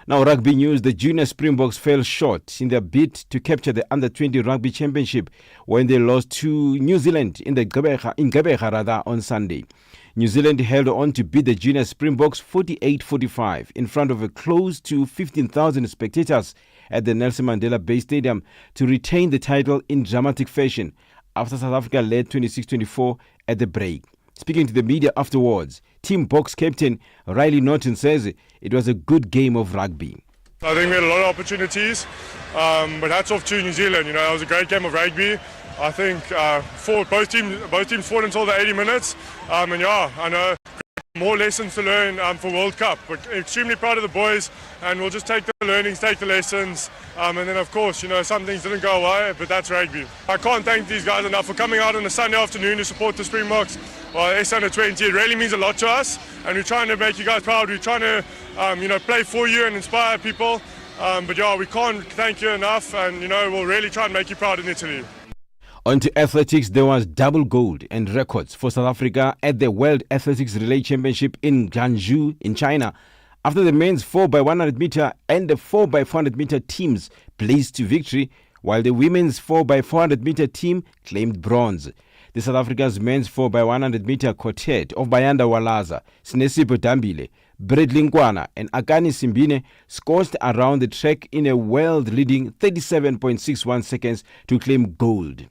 Now, rugby news. The junior Springboks fell short in their bid to capture the Under-20 Rugby Championship when they lost to New Zealand in Gqeberha on Sunday. New Zealand held on to beat the junior Springboks 48-45 in front of a close to 15,000 spectators at the Nelson Mandela Bay Stadium to retain the title in dramatic fashion after South Africa led 26-24 at the break. Speaking to the media afterwards, Team Boks captain Riley Norton says it was a good game of rugby. I think we had a lot of opportunities, but hats off to New Zealand. It was a great game of rugby. I think both teams fought until the 80 minutes. And yeah, I know More lessons to learn for World Cup. We're extremely proud of the boys, and we'll just take the learnings, take the lessons, and then of course, some things didn't go away, but that's rugby. I can't thank these guys enough for coming out on a Sunday afternoon to support the Springboks. Asanda 20, it really means a lot to us, and we're trying to make you guys proud. We're trying to, play for you and inspire people. But we can't thank you enough, and we'll really try and make you proud in Italy. On to athletics, there was double gold and records for South Africa at the World Athletics Relay Championship in Guangzhou in China, after the men's 4x100 meter and the 4x400 meter teams blazed to victory, while the women's 4x400 meter team claimed bronze. The South Africa's men's 4x100 meter quartet of Bayanda Walaza, Sinesipho Dambile, Bradley Nkwana and Akani Simbine scorched around the track in a world-leading 37.61 seconds to claim gold.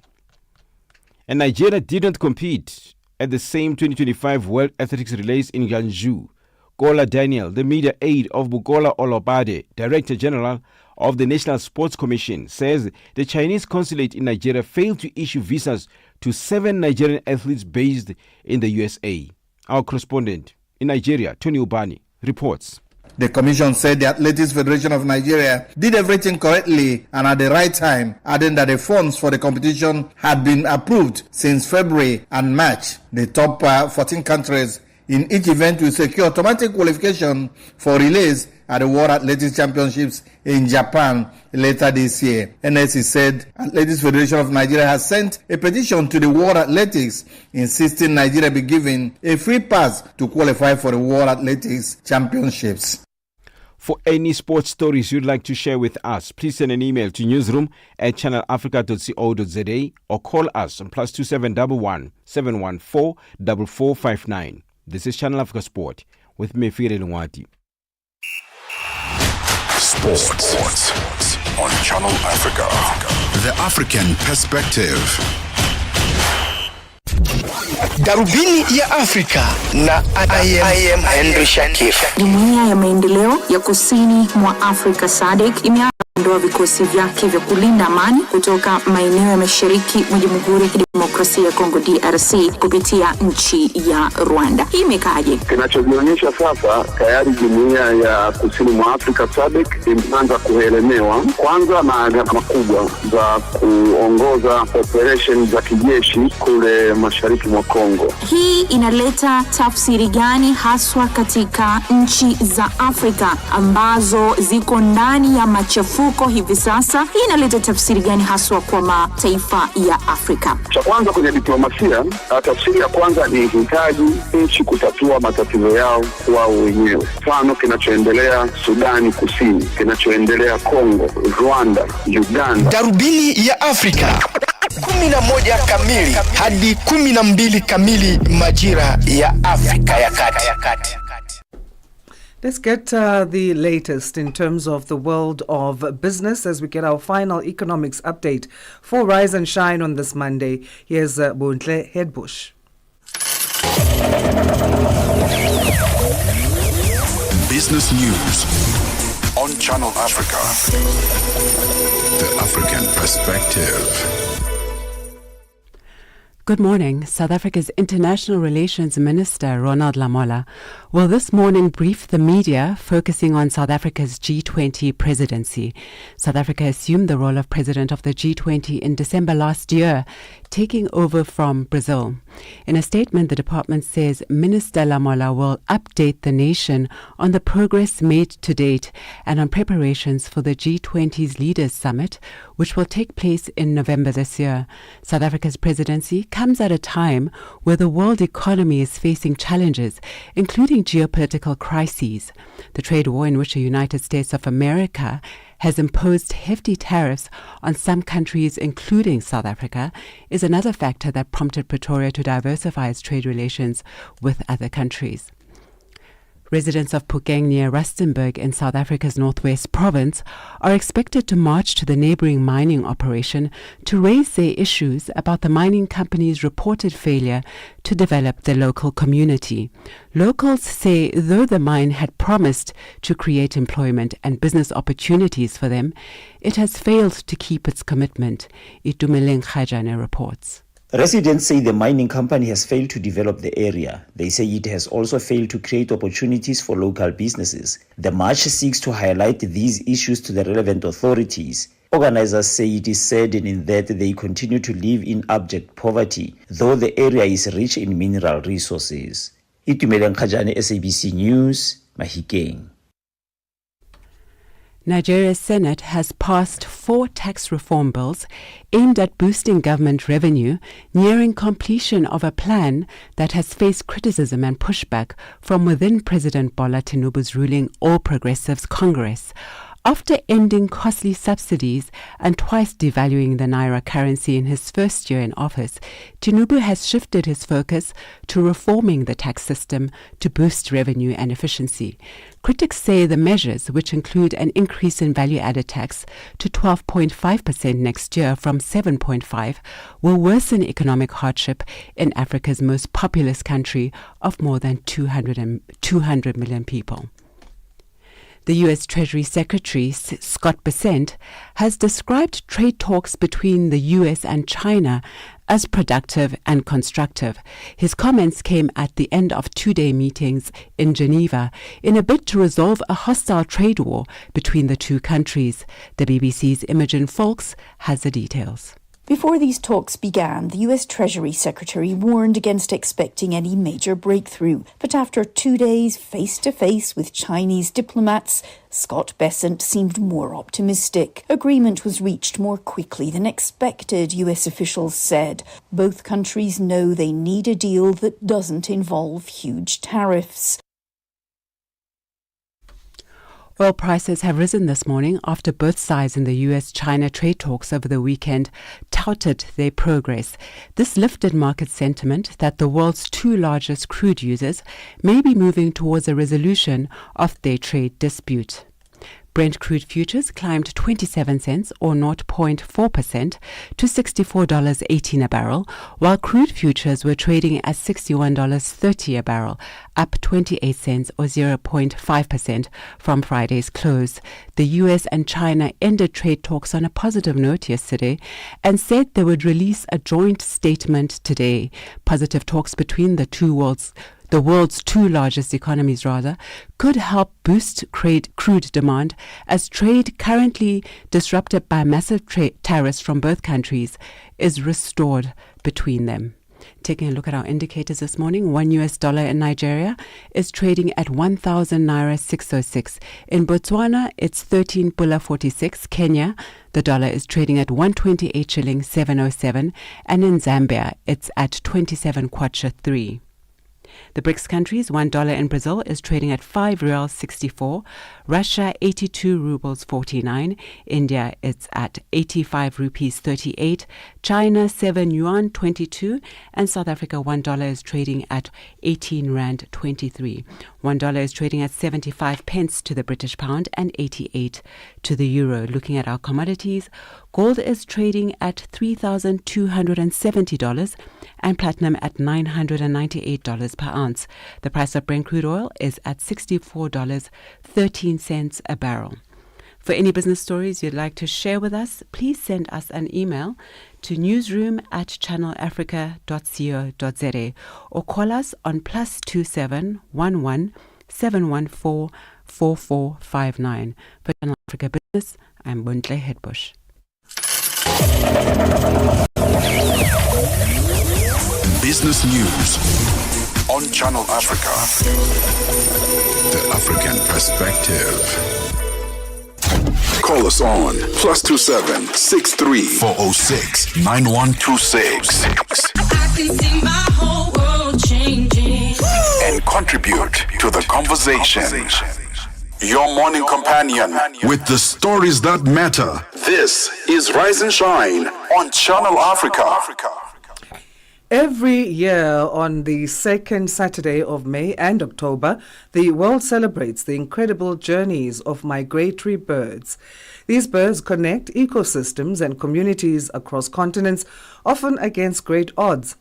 And Nigeria didn't compete at the same 2025 World Athletics Relays in Guangzhou. Kola Daniel, the media aide of Bukola Olobade, Director General of the National Sports Commission, says the Chinese consulate in Nigeria failed to issue visas to 7 Nigerian athletes based in the USA. Our correspondent in Nigeria, Tony Ubani, reports. The commission said the Athletics Federation of Nigeria did everything correctly and at the right time, adding that the funds for the competition had been approved since February and March. The top 14 countries in each event will secure automatic qualification for relays at the World Athletics Championships in Japan later this year. NSC said Athletics Federation of Nigeria has sent a petition to the World Athletics insisting Nigeria be given a free pass to qualify for the World Athletics Championships. For any sports stories you'd like to share with us, please send an email to newsroom@channelafrica.co.za or call us on +2711 714 4459. This is Channel Africa Sport with me, Fire Lungwati. Sports on Channel Africa. The African Perspective. Darubini ya Afrika na I am Henry Shakif. Jumuiya ya maendeleo ya kusini mwa Afrika SADC imeondoa vikosi vyake vya kulinda amani kutoka maeneo ya mashariki mwa Jamhuri ya Kidemokrasia ya Kongo DRC kupitia nchi ya Rwanda. Hii imekaje? Kinachojionyesha sasa tayari jumuiya ya kusini mwa Afrika SADC imeanza kuelemewa kwanza na gharama kubwa za kuongoza operation za kijeshi kule mashariki mwa Kongo. Hii inaleta tafsiri gani haswa katika nchi za Afrika ambazo ziko ndani ya machafuko hivi sasa? Hii inaleta tafsiri gani haswa kwa mataifa ya Afrika? Cha kwanza kwenye diplomasia, tafsiri ya kwanza ni hitaji nchi kutatua matatizo yao wao wenyewe. Mfano kinachoendelea Sudani Kusini, kinachoendelea Kongo, Rwanda, Uganda. Darubini ya Afrika 11 kamili hadi 12 kamili majira ya Afrika ya Kati. Let's get the latest in terms of the world of business as we get our final economics update for Rise and Shine on this Monday. Here's Bontle Headbush. Business news on Channel Africa. The African Perspective. Good morning. South Africa's International Relations Minister, Ronald Lamola, will this morning brief the media focusing on South Africa's G20 presidency. South Africa assumed the role of president of the G20 in December last year, taking over from Brazil. In a statement, the department says Minister Lamola will update the nation on the progress made to date and on preparations for the G20's Leaders Summit, which will take place in November this year. South Africa's presidency comes at a time where the world economy is facing challenges, including geopolitical crises. The trade war in which the United States of America has imposed hefty tariffs on some countries, including South Africa, is another factor that prompted Pretoria to diversify its trade relations with other countries. Residents of Phokeng near Rustenburg in South Africa's Northwest Province are expected to march to the neighboring mining operation to raise their issues about the mining company's reported failure to develop the local community. Locals say though the mine had promised to create employment and business opportunities for them, it has failed to keep its commitment. Itumeleng Khajane reports. Residents say the mining company has failed to develop the area. They say it has also failed to create opportunities for local businesses. The march seeks to highlight these issues to the relevant authorities. Organizers say it is saddening that they continue to live in abject poverty, though the area is rich in mineral resources. Itumeleng Khajane, SABC News, Mahikeng. Nigeria's Senate has passed 4 tax reform bills aimed at boosting government revenue, nearing completion of a plan that has faced criticism and pushback from within President Bola Tinubu's ruling All Progressives Congress. After ending costly subsidies and twice devaluing the naira currency in his first year in office, Tinubu has shifted his focus to reforming the tax system to boost revenue and efficiency. Critics say the measures, which include an increase in value-added tax to 12.5% next year from 7.5%, will worsen economic hardship in Africa's most populous country of more than 200 million people. The U.S. Treasury Secretary, Scott Bessent, has described trade talks between the U.S. and China as productive and constructive. His comments came at the end of 2-day meetings in Geneva in a bid to resolve a hostile trade war between the two countries. The BBC's Imogen Folks has the details. Before these talks began, the U.S. Treasury Secretary warned against expecting any major breakthrough. But after 2 days face-to-face with Chinese diplomats, Scott Bessent seemed more optimistic. Agreement was reached more quickly than expected, U.S. officials said. Both countries know they need a deal that doesn't involve huge tariffs. Oil prices have risen this morning after both sides in the US-China trade talks over the weekend touted their progress. This lifted market sentiment that the world's 2 largest crude users may be moving towards a resolution of their trade dispute. Brent crude futures climbed 27 cents or 0.4% to $64.18 a barrel, while crude futures were trading at $61.30 a barrel, up 28 cents or 0.5% from Friday's close. The US and China ended trade talks on a positive note yesterday and said they would release a joint statement today. Positive talks between the world's 2 largest economies could help boost crude demand as trade currently disrupted by massive tariffs from both countries is restored between them. Taking a look at our indicators this morning, $1 in Nigeria is trading at 1,000 naira 606. In Botswana, it's 13 pula 46. Kenya, the dollar is trading at 128 shilling 707, and in Zambia, it's at 27 kwacha 3. The BRICS countries, $1 in Brazil is trading at 5 reals 64, Russia 82 rubles 49, India it's at 85 rupees 38, China 7 yuan 22, and South Africa $1 is trading at 18 rand 23. $1 is trading at 75 pence to the British pound and 88 to the euro. Looking at our commodities, gold is trading at $3,270 and platinum at $998 per ounce. The price of Brent crude oil is at $64.13 a barrel. For any business stories you'd like to share with us, please send us an email to newsroom@channelafrica.co.za or call us on +27 11 714 4459. For Channel Africa Business, I'm Buntle Hedbush. Business News on Channel Africa. The African Perspective. Call us on +27 63 406 9126. I can see my whole world changing. And contribute to the conversation. Your morning companion with the stories that matter. This is Rise and Shine on Channel Africa. Every year on the second Saturday of May and October, the world celebrates the incredible journeys of migratory birds. These birds connect ecosystems and communities across continents, often against great odds.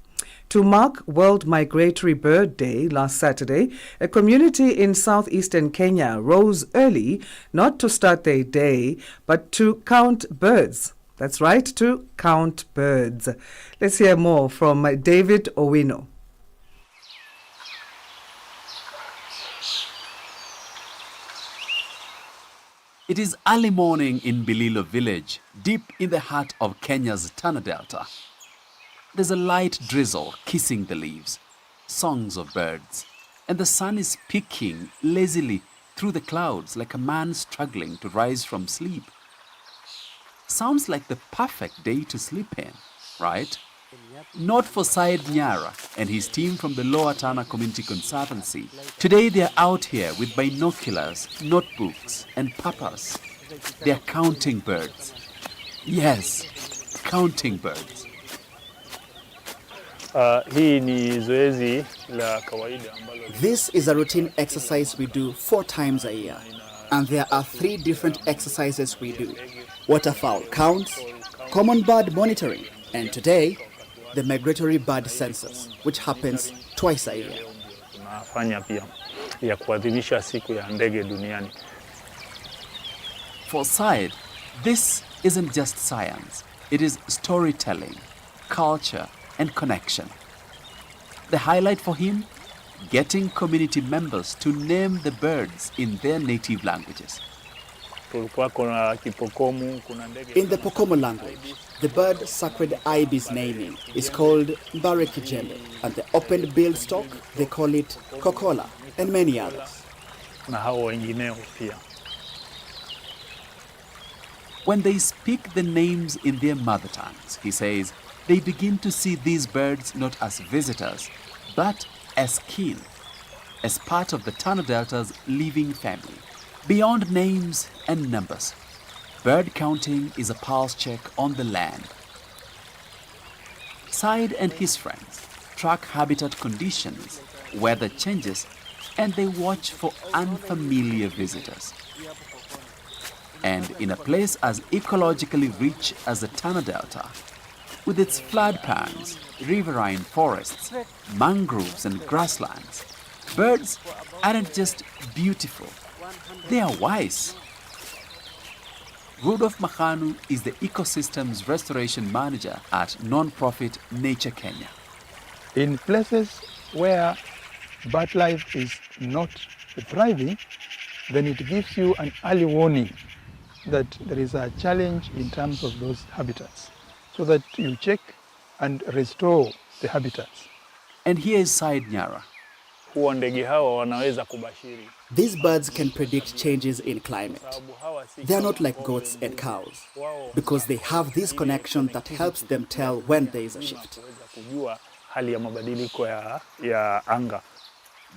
To mark World Migratory Bird Day last Saturday, a community in southeastern Kenya rose early not to start their day, but to count birds. That's right, to count birds. Let's hear more from David Owino. It is early morning in Bililo village, deep in the heart of Kenya's Tana Delta. There's a light drizzle kissing the leaves, songs of birds, and the sun is peeking lazily through the clouds like a man struggling to rise from sleep. Sounds like the perfect day to sleep in, right? Not for Syed Nyara and his team from the Lower Tana Community Conservancy. Today they are out here with binoculars, notebooks and papas. They are counting birds. Yes, counting birds. This is a routine exercise we do 4 times a year. And there are 3 different exercises we do. Waterfowl counts, common bird monitoring, and today, the migratory bird census, which happens twice a year. For Syed, this isn't just science. It is storytelling, culture, and connection. The highlight for him? Getting community members to name the birds in their native languages. In the Pokomo language, the bird sacred ibis naming is called Mbare Kijembe, and the open-billed stock, they call it Kokola, and many others. When they speak the names in their mother tongues, he says, they begin to see these birds not as visitors, but as kin, as part of the Tana Delta's living family. Beyond names and numbers, bird counting is a pulse check on the land. Syed and his friends track habitat conditions, weather changes, and they watch for unfamiliar visitors. And in a place as ecologically rich as the Tana Delta, with its flood ponds, riverine forests, mangroves and grasslands, birds aren't just beautiful, they are wise. Rudolph Mahanu is the ecosystems restoration manager at non-profit Nature Kenya. In places where bird life is not thriving, then it gives you an early warning that there is a challenge in terms of those habitats, so that you check and restore the habitats. And here is Syed Nyara. These birds can predict changes in climate. They are not like goats and cows, because they have this connection that helps them tell when there is a shift.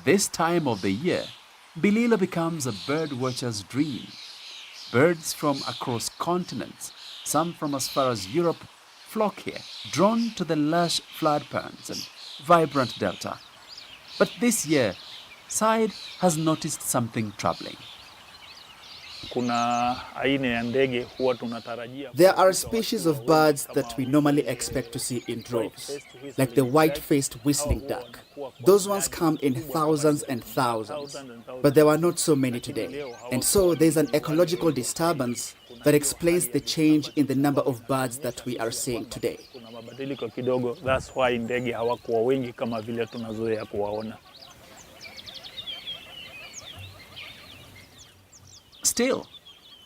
This time of the year, Bililo becomes a bird watcher's dream. Birds from across continents, some from as far as Europe, flock here, drawn to the lush flood ponds and vibrant delta. But this year, Syed has noticed something troubling. There are species of birds that we normally expect to see in droves, like the white-faced whistling duck. Those ones come in thousands and thousands, but there are not so many today. And so there's an ecological disturbance that explains the change in the number of birds that we are seeing today. That's why ndege hawakuwa wengi kama vile tunazoea kuwaona. Still,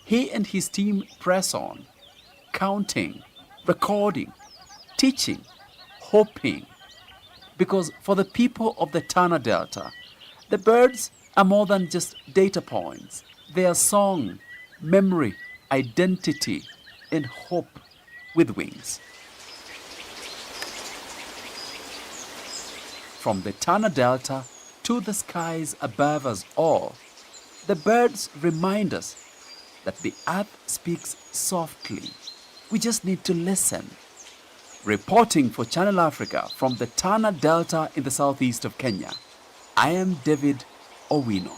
he and his team press on, counting, recording, teaching, hoping. Because for the people of the Tana Delta, the birds are more than just data points. They are song, memory, identity, and hope with wings. From the Tana Delta to the skies above us all, the birds remind us that the earth speaks softly. We just need to listen. Reporting for Channel Africa from the Tana Delta in the southeast of Kenya, I am David Owino.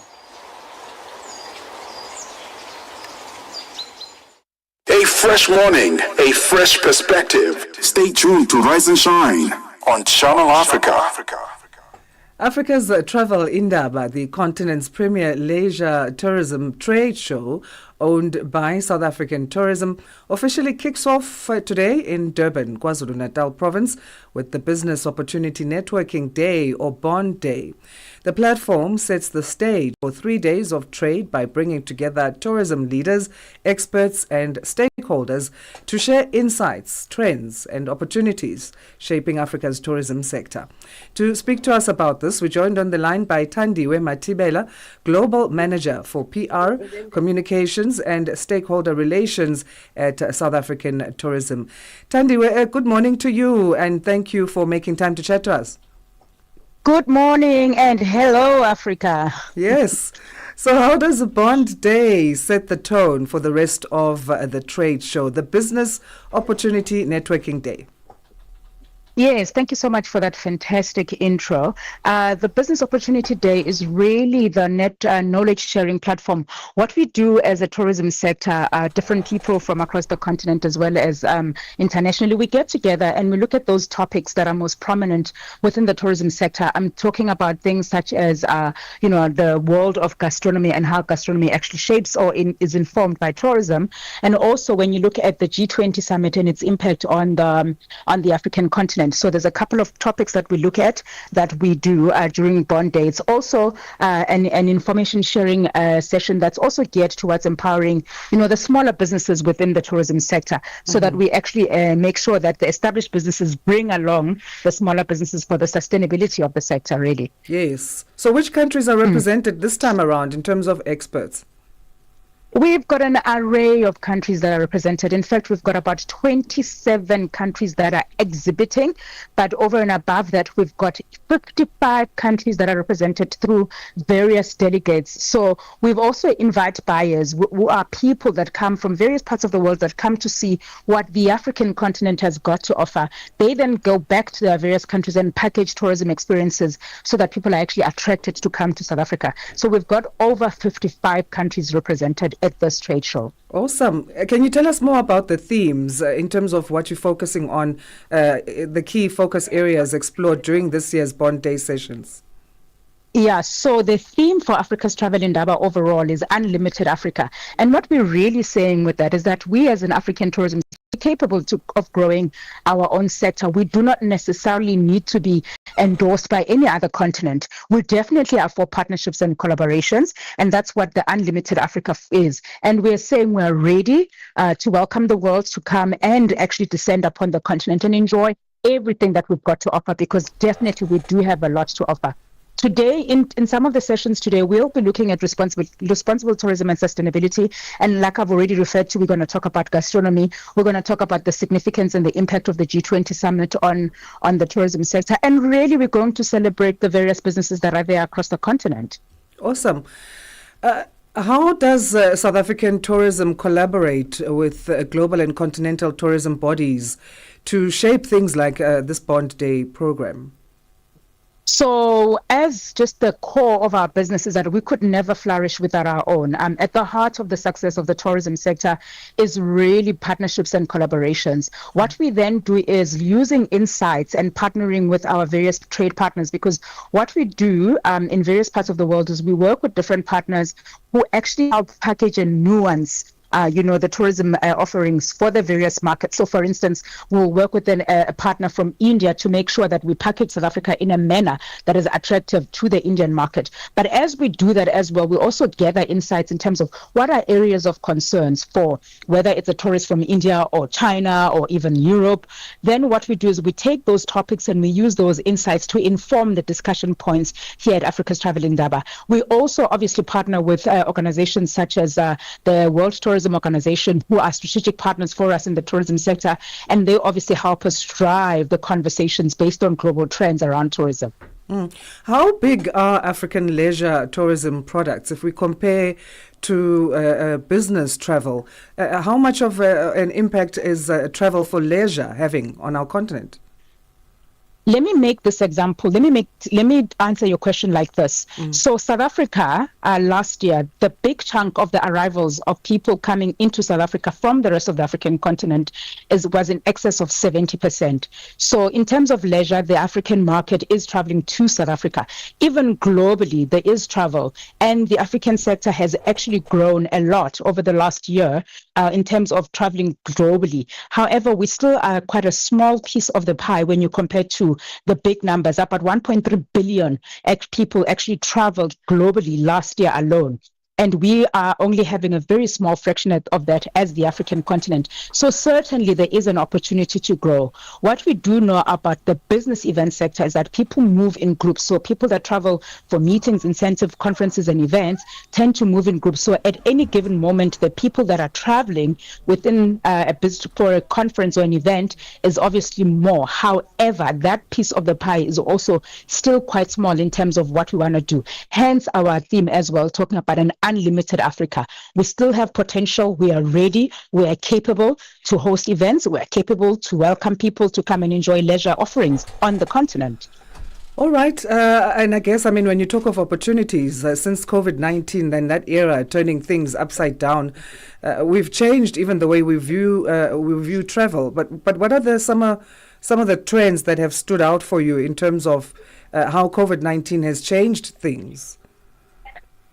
A fresh morning, a fresh perspective. Stay tuned to Rise and Shine on Channel Africa. Africa's Travel Indaba, the continent's premier leisure tourism trade show, owned by South African Tourism, officially kicks off today in Durban, KwaZulu-Natal province, with the Business Opportunity Networking Day or Bond Day. The platform sets the stage for 3 days of trade by bringing together tourism leaders, experts and stakeholders to share insights, trends and opportunities shaping Africa's tourism sector. To speak to us about this, we're joined on the line by Thandiwe Matibela, Global Manager for PR, Communications and Stakeholder Relations at South African Tourism. Thandiwe, good morning to you and thank you for making time to chat to us. Good morning and hello, Africa. Yes. So how does the Bond Day set the tone for the rest of the trade show, the Business Opportunity Networking Day? Yes, thank you so much for that fantastic intro. The Business Opportunity Day is really the knowledge sharing platform. What we do as a tourism sector, different people from across the continent as well as internationally, we get together and we look at those topics that are most prominent within the tourism sector. I'm talking about things such as, the world of gastronomy and how gastronomy actually shapes or is informed by tourism. And also when you look at the G20 summit and its impact on the African continent. So there's a couple of topics that we look at that we do during Bond Day. It's also an information sharing session that's also geared towards empowering, the smaller businesses within the tourism sector, so that we actually make sure that the established businesses bring along the smaller businesses for the sustainability of the sector, really. Yes. So which countries are represented this time around in terms of experts? We've got an array of countries that are represented. In fact, we've got about 27 countries that are exhibiting, but over and above that, we've got 55 countries that are represented through various delegates. So we've also invited buyers who are people that come from various parts of the world that come to see what the African continent has got to offer. They then go back to their various countries and package tourism experiences so that people are actually attracted to come to South Africa. So we've got over 55 countries represented at this trade show. Awesome. Can you tell us more about the themes in terms of what you're focusing on, the key focus areas explored during this year's Bond Day sessions? Yeah, so the theme for Africa's Travel Indaba overall is Unlimited Africa. And what we're really saying with that is that we as an African tourism capable of growing our own sector. We do not necessarily need to be endorsed by any other continent. We definitely are for partnerships and collaborations, and that's what the Unlimited Africa is. And we're saying we're ready to welcome the world to come and actually descend upon the continent and enjoy everything that we've got to offer, because definitely we do have a lot to offer. Today, in some of the sessions today, we'll be looking at responsible tourism and sustainability. And like I've already referred to, we're going to talk about gastronomy. We're going to talk about the significance and the impact of the G20 summit on the tourism sector. And really, we're going to celebrate the various businesses that are there across the continent. Awesome. How does South African tourism collaborate with global and continental tourism bodies to shape things like this Bond Day program? So as just the core of our business is that we could never flourish without our own. At the heart of the success of the tourism sector is really partnerships and collaborations. What we then do is using insights and partnering with our various trade partners, because what we do in various parts of the world is we work with different partners who actually help package and nuance the tourism offerings for the various markets. So, for instance, we'll work with a partner from India to make sure that we package South Africa in a manner that is attractive to the Indian market. But as we do that as well, we also gather insights in terms of what are areas of concerns for whether it's a tourist from India or China or even Europe. Then what we do is we take those topics and we use those insights to inform the discussion points here at Africa's Travel Indaba. We also obviously partner with organizations such as the World Tourism Organization, who are strategic partners for us in the tourism sector, and they obviously help us drive the conversations based on global trends around tourism. How big are African leisure tourism products if we compare to business travel? How much of an impact is travel for leisure having on our continent? Let me make this example. Let me answer your question like this. So South Africa, last year, the big chunk of the arrivals of people coming into South Africa from the rest of the African continent was in excess of 70%. So in terms of leisure, the African market is traveling to South Africa. Even globally, there is travel, and the African sector has actually grown a lot over the last year in terms of traveling globally. However, we still are quite a small piece of the pie when you compare to the big numbers. About 1.3 billion people actually traveled globally last year alone. And we are only having a very small fraction of that as the African continent. So certainly there is an opportunity to grow. What we do know about the business event sector is that people move in groups. So people that travel for meetings, incentive conferences and events tend to move in groups. So at any given moment, the people that are traveling within a business for a conference or an event is obviously more. However, that piece of the pie is also still quite small in terms of what we want to do. Hence our theme as well, talking about an unlimited Africa. We still have potential. We are ready. We are capable to host events. We are capable to welcome people to come and enjoy leisure offerings on the continent. All right. And I guess, when you talk of opportunities, since COVID-19, then that era, turning things upside down, we've changed even the way we view travel. But what are some of the trends that have stood out for you in terms of how COVID-19 has changed things?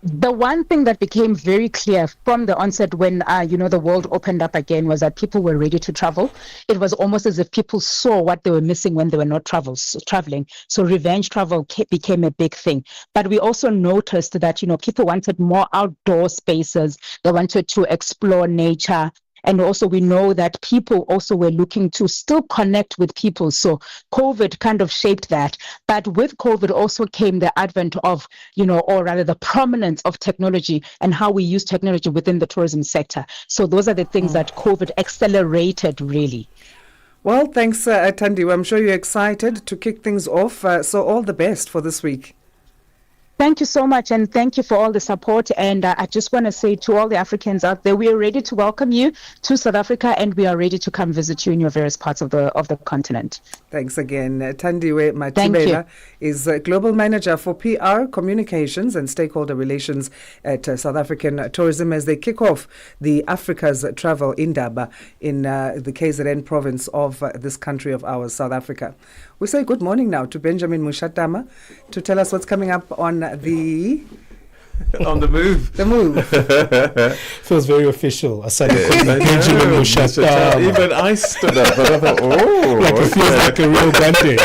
The one thing that became very clear from the onset when, the world opened up again was that people were ready to travel. It was almost as if people saw what they were missing when they were not traveling. So revenge travel became a big thing. But we also noticed that, people wanted more outdoor spaces. They wanted to explore nature. And also we know that people also were looking to still connect with people. So COVID kind of shaped that. But with COVID also came the advent of, or rather the prominence of technology and how we use technology within the tourism sector. So those are the things that COVID accelerated, really. Well, thanks, Thandi. I'm sure you're excited to kick things off. So all the best for this week. Thank you so much, and thank you for all the support. And I just want to say to all the Africans out there, we are ready to welcome you to South Africa, and we are ready to come visit you in your various parts of the continent. Thanks again. Thandiwe Matibela is Global Manager for PR, Communications and Stakeholder Relations at South African Tourism as they kick off the Africa's Travel Indaba in the KZN province of this country of ours, South Africa. We say good morning now to Benjamin Mushatama to tell us what's coming up on the move. The move. Feels very official. Benjamin Mushatama. Even I stood up, but I thought, it feels like a real Dante.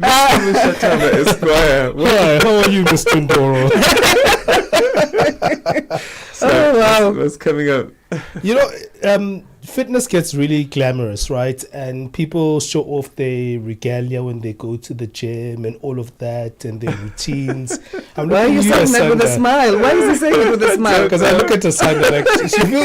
Mr. Mushatama Esquire. Hi, how are you, Mr. Ndoro? Wow. What's coming up? Fitness gets really glamorous, right? And people show off their regalia when they go to the gym and all of that and their routines. Why are you saying that with a smile? Why is he saying it with a smile? Because I look at Asanda,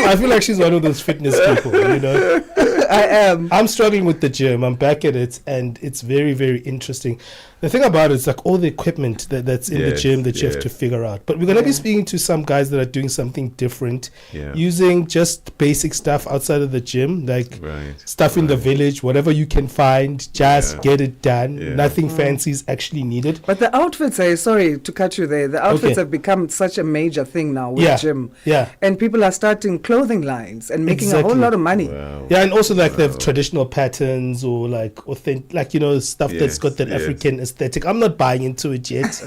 I feel like she's one of those fitness people, I am. I'm struggling with the gym. I'm back at it, and it's very, very interesting. The thing about it is all the equipment that's in the gym that you have to figure out. But we're going to be speaking to some guys that are doing something different, using just basic stuff outside of the gym, like stuff in the village, whatever you can find, just get it done. Nothing fancy is actually needed. But the outfits, sorry to cut you there, the outfits have become such a major thing now with gym. Yeah. And people are starting clothing lines and making a whole lot of money. Wow. Yeah, and also they have traditional patterns or authentic, stuff that's got that African aesthetic. I'm not buying into it yet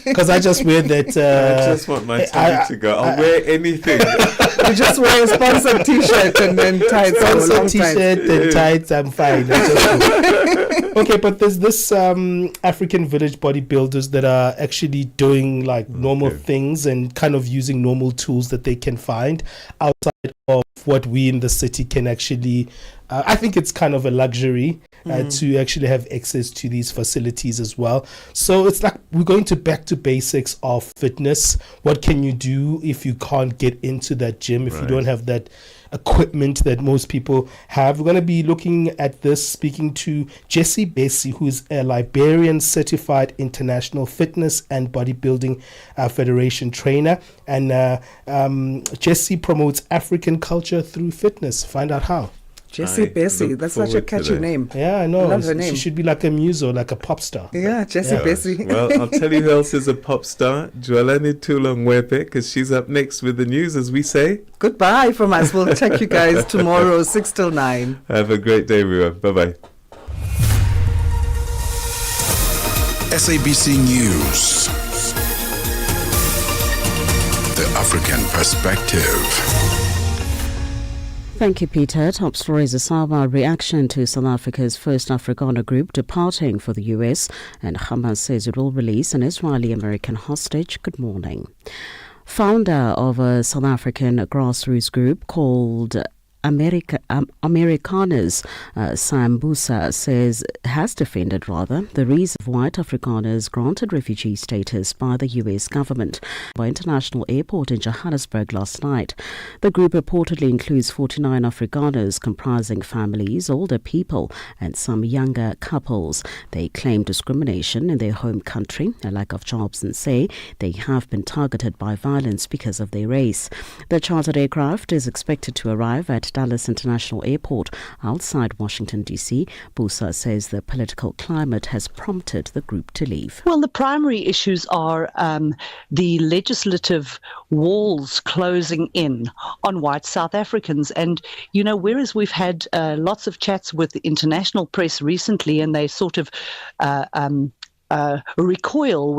because I just wear that. I just want my tummy to go. I'll wear anything. You just wear a sponsored t-shirt and then tights. Sponsored t-shirt and tights. I'm fine. Okay, but there's this African village bodybuilders that are actually doing normal things and kind of using normal tools that they can find outside of what we in the city can actually. I think it's kind of a luxury to actually have access to these facilities as well. So it's we're going back to basics of fitness. What can you do if you can't get into that gym, if you don't have that equipment that most people have? We're going to be looking at this, speaking to Jessie Bessie, who is a Liberian certified international fitness and bodybuilding federation trainer. And Jessie promotes African culture through fitness. Find out how. Jessie Bessie, that's such a catchy name. Yeah, I know. I love her name. She should be like a muse or like a pop star. Yeah, Jessie Bessie. Well, I'll tell you who else is a pop star. Joelani Tulongwepe, because she's up next with the news, as we say. Goodbye from us. We'll check you guys tomorrow, 6 till 9. Have a great day, everyone. Bye-bye. SABC News. The African Perspective. Thank you, Peter. Top stories: a Sawa reaction to South Africa's first Afrikaner group departing for the US, and Hamas says it will release an Israeli-American hostage. Good morning. Founder of a South African grassroots group called Amerikaners, Sam Busa has defended the reason white Afrikaners granted refugee status by the US government by International Airport in Johannesburg last night. The group reportedly includes 49 Afrikaners comprising families, older people and some younger couples. They claim discrimination in their home country, a lack of jobs, and say they have been targeted by violence because of their race. The chartered aircraft is expected to arrive at Dallas International Airport outside Washington, D.C. Busa says the political climate has prompted the group to leave. Well, the primary issues are the legislative walls closing in on white South Africans. And, you know, whereas we've had lots of chats with the international press recently and they sort of recoil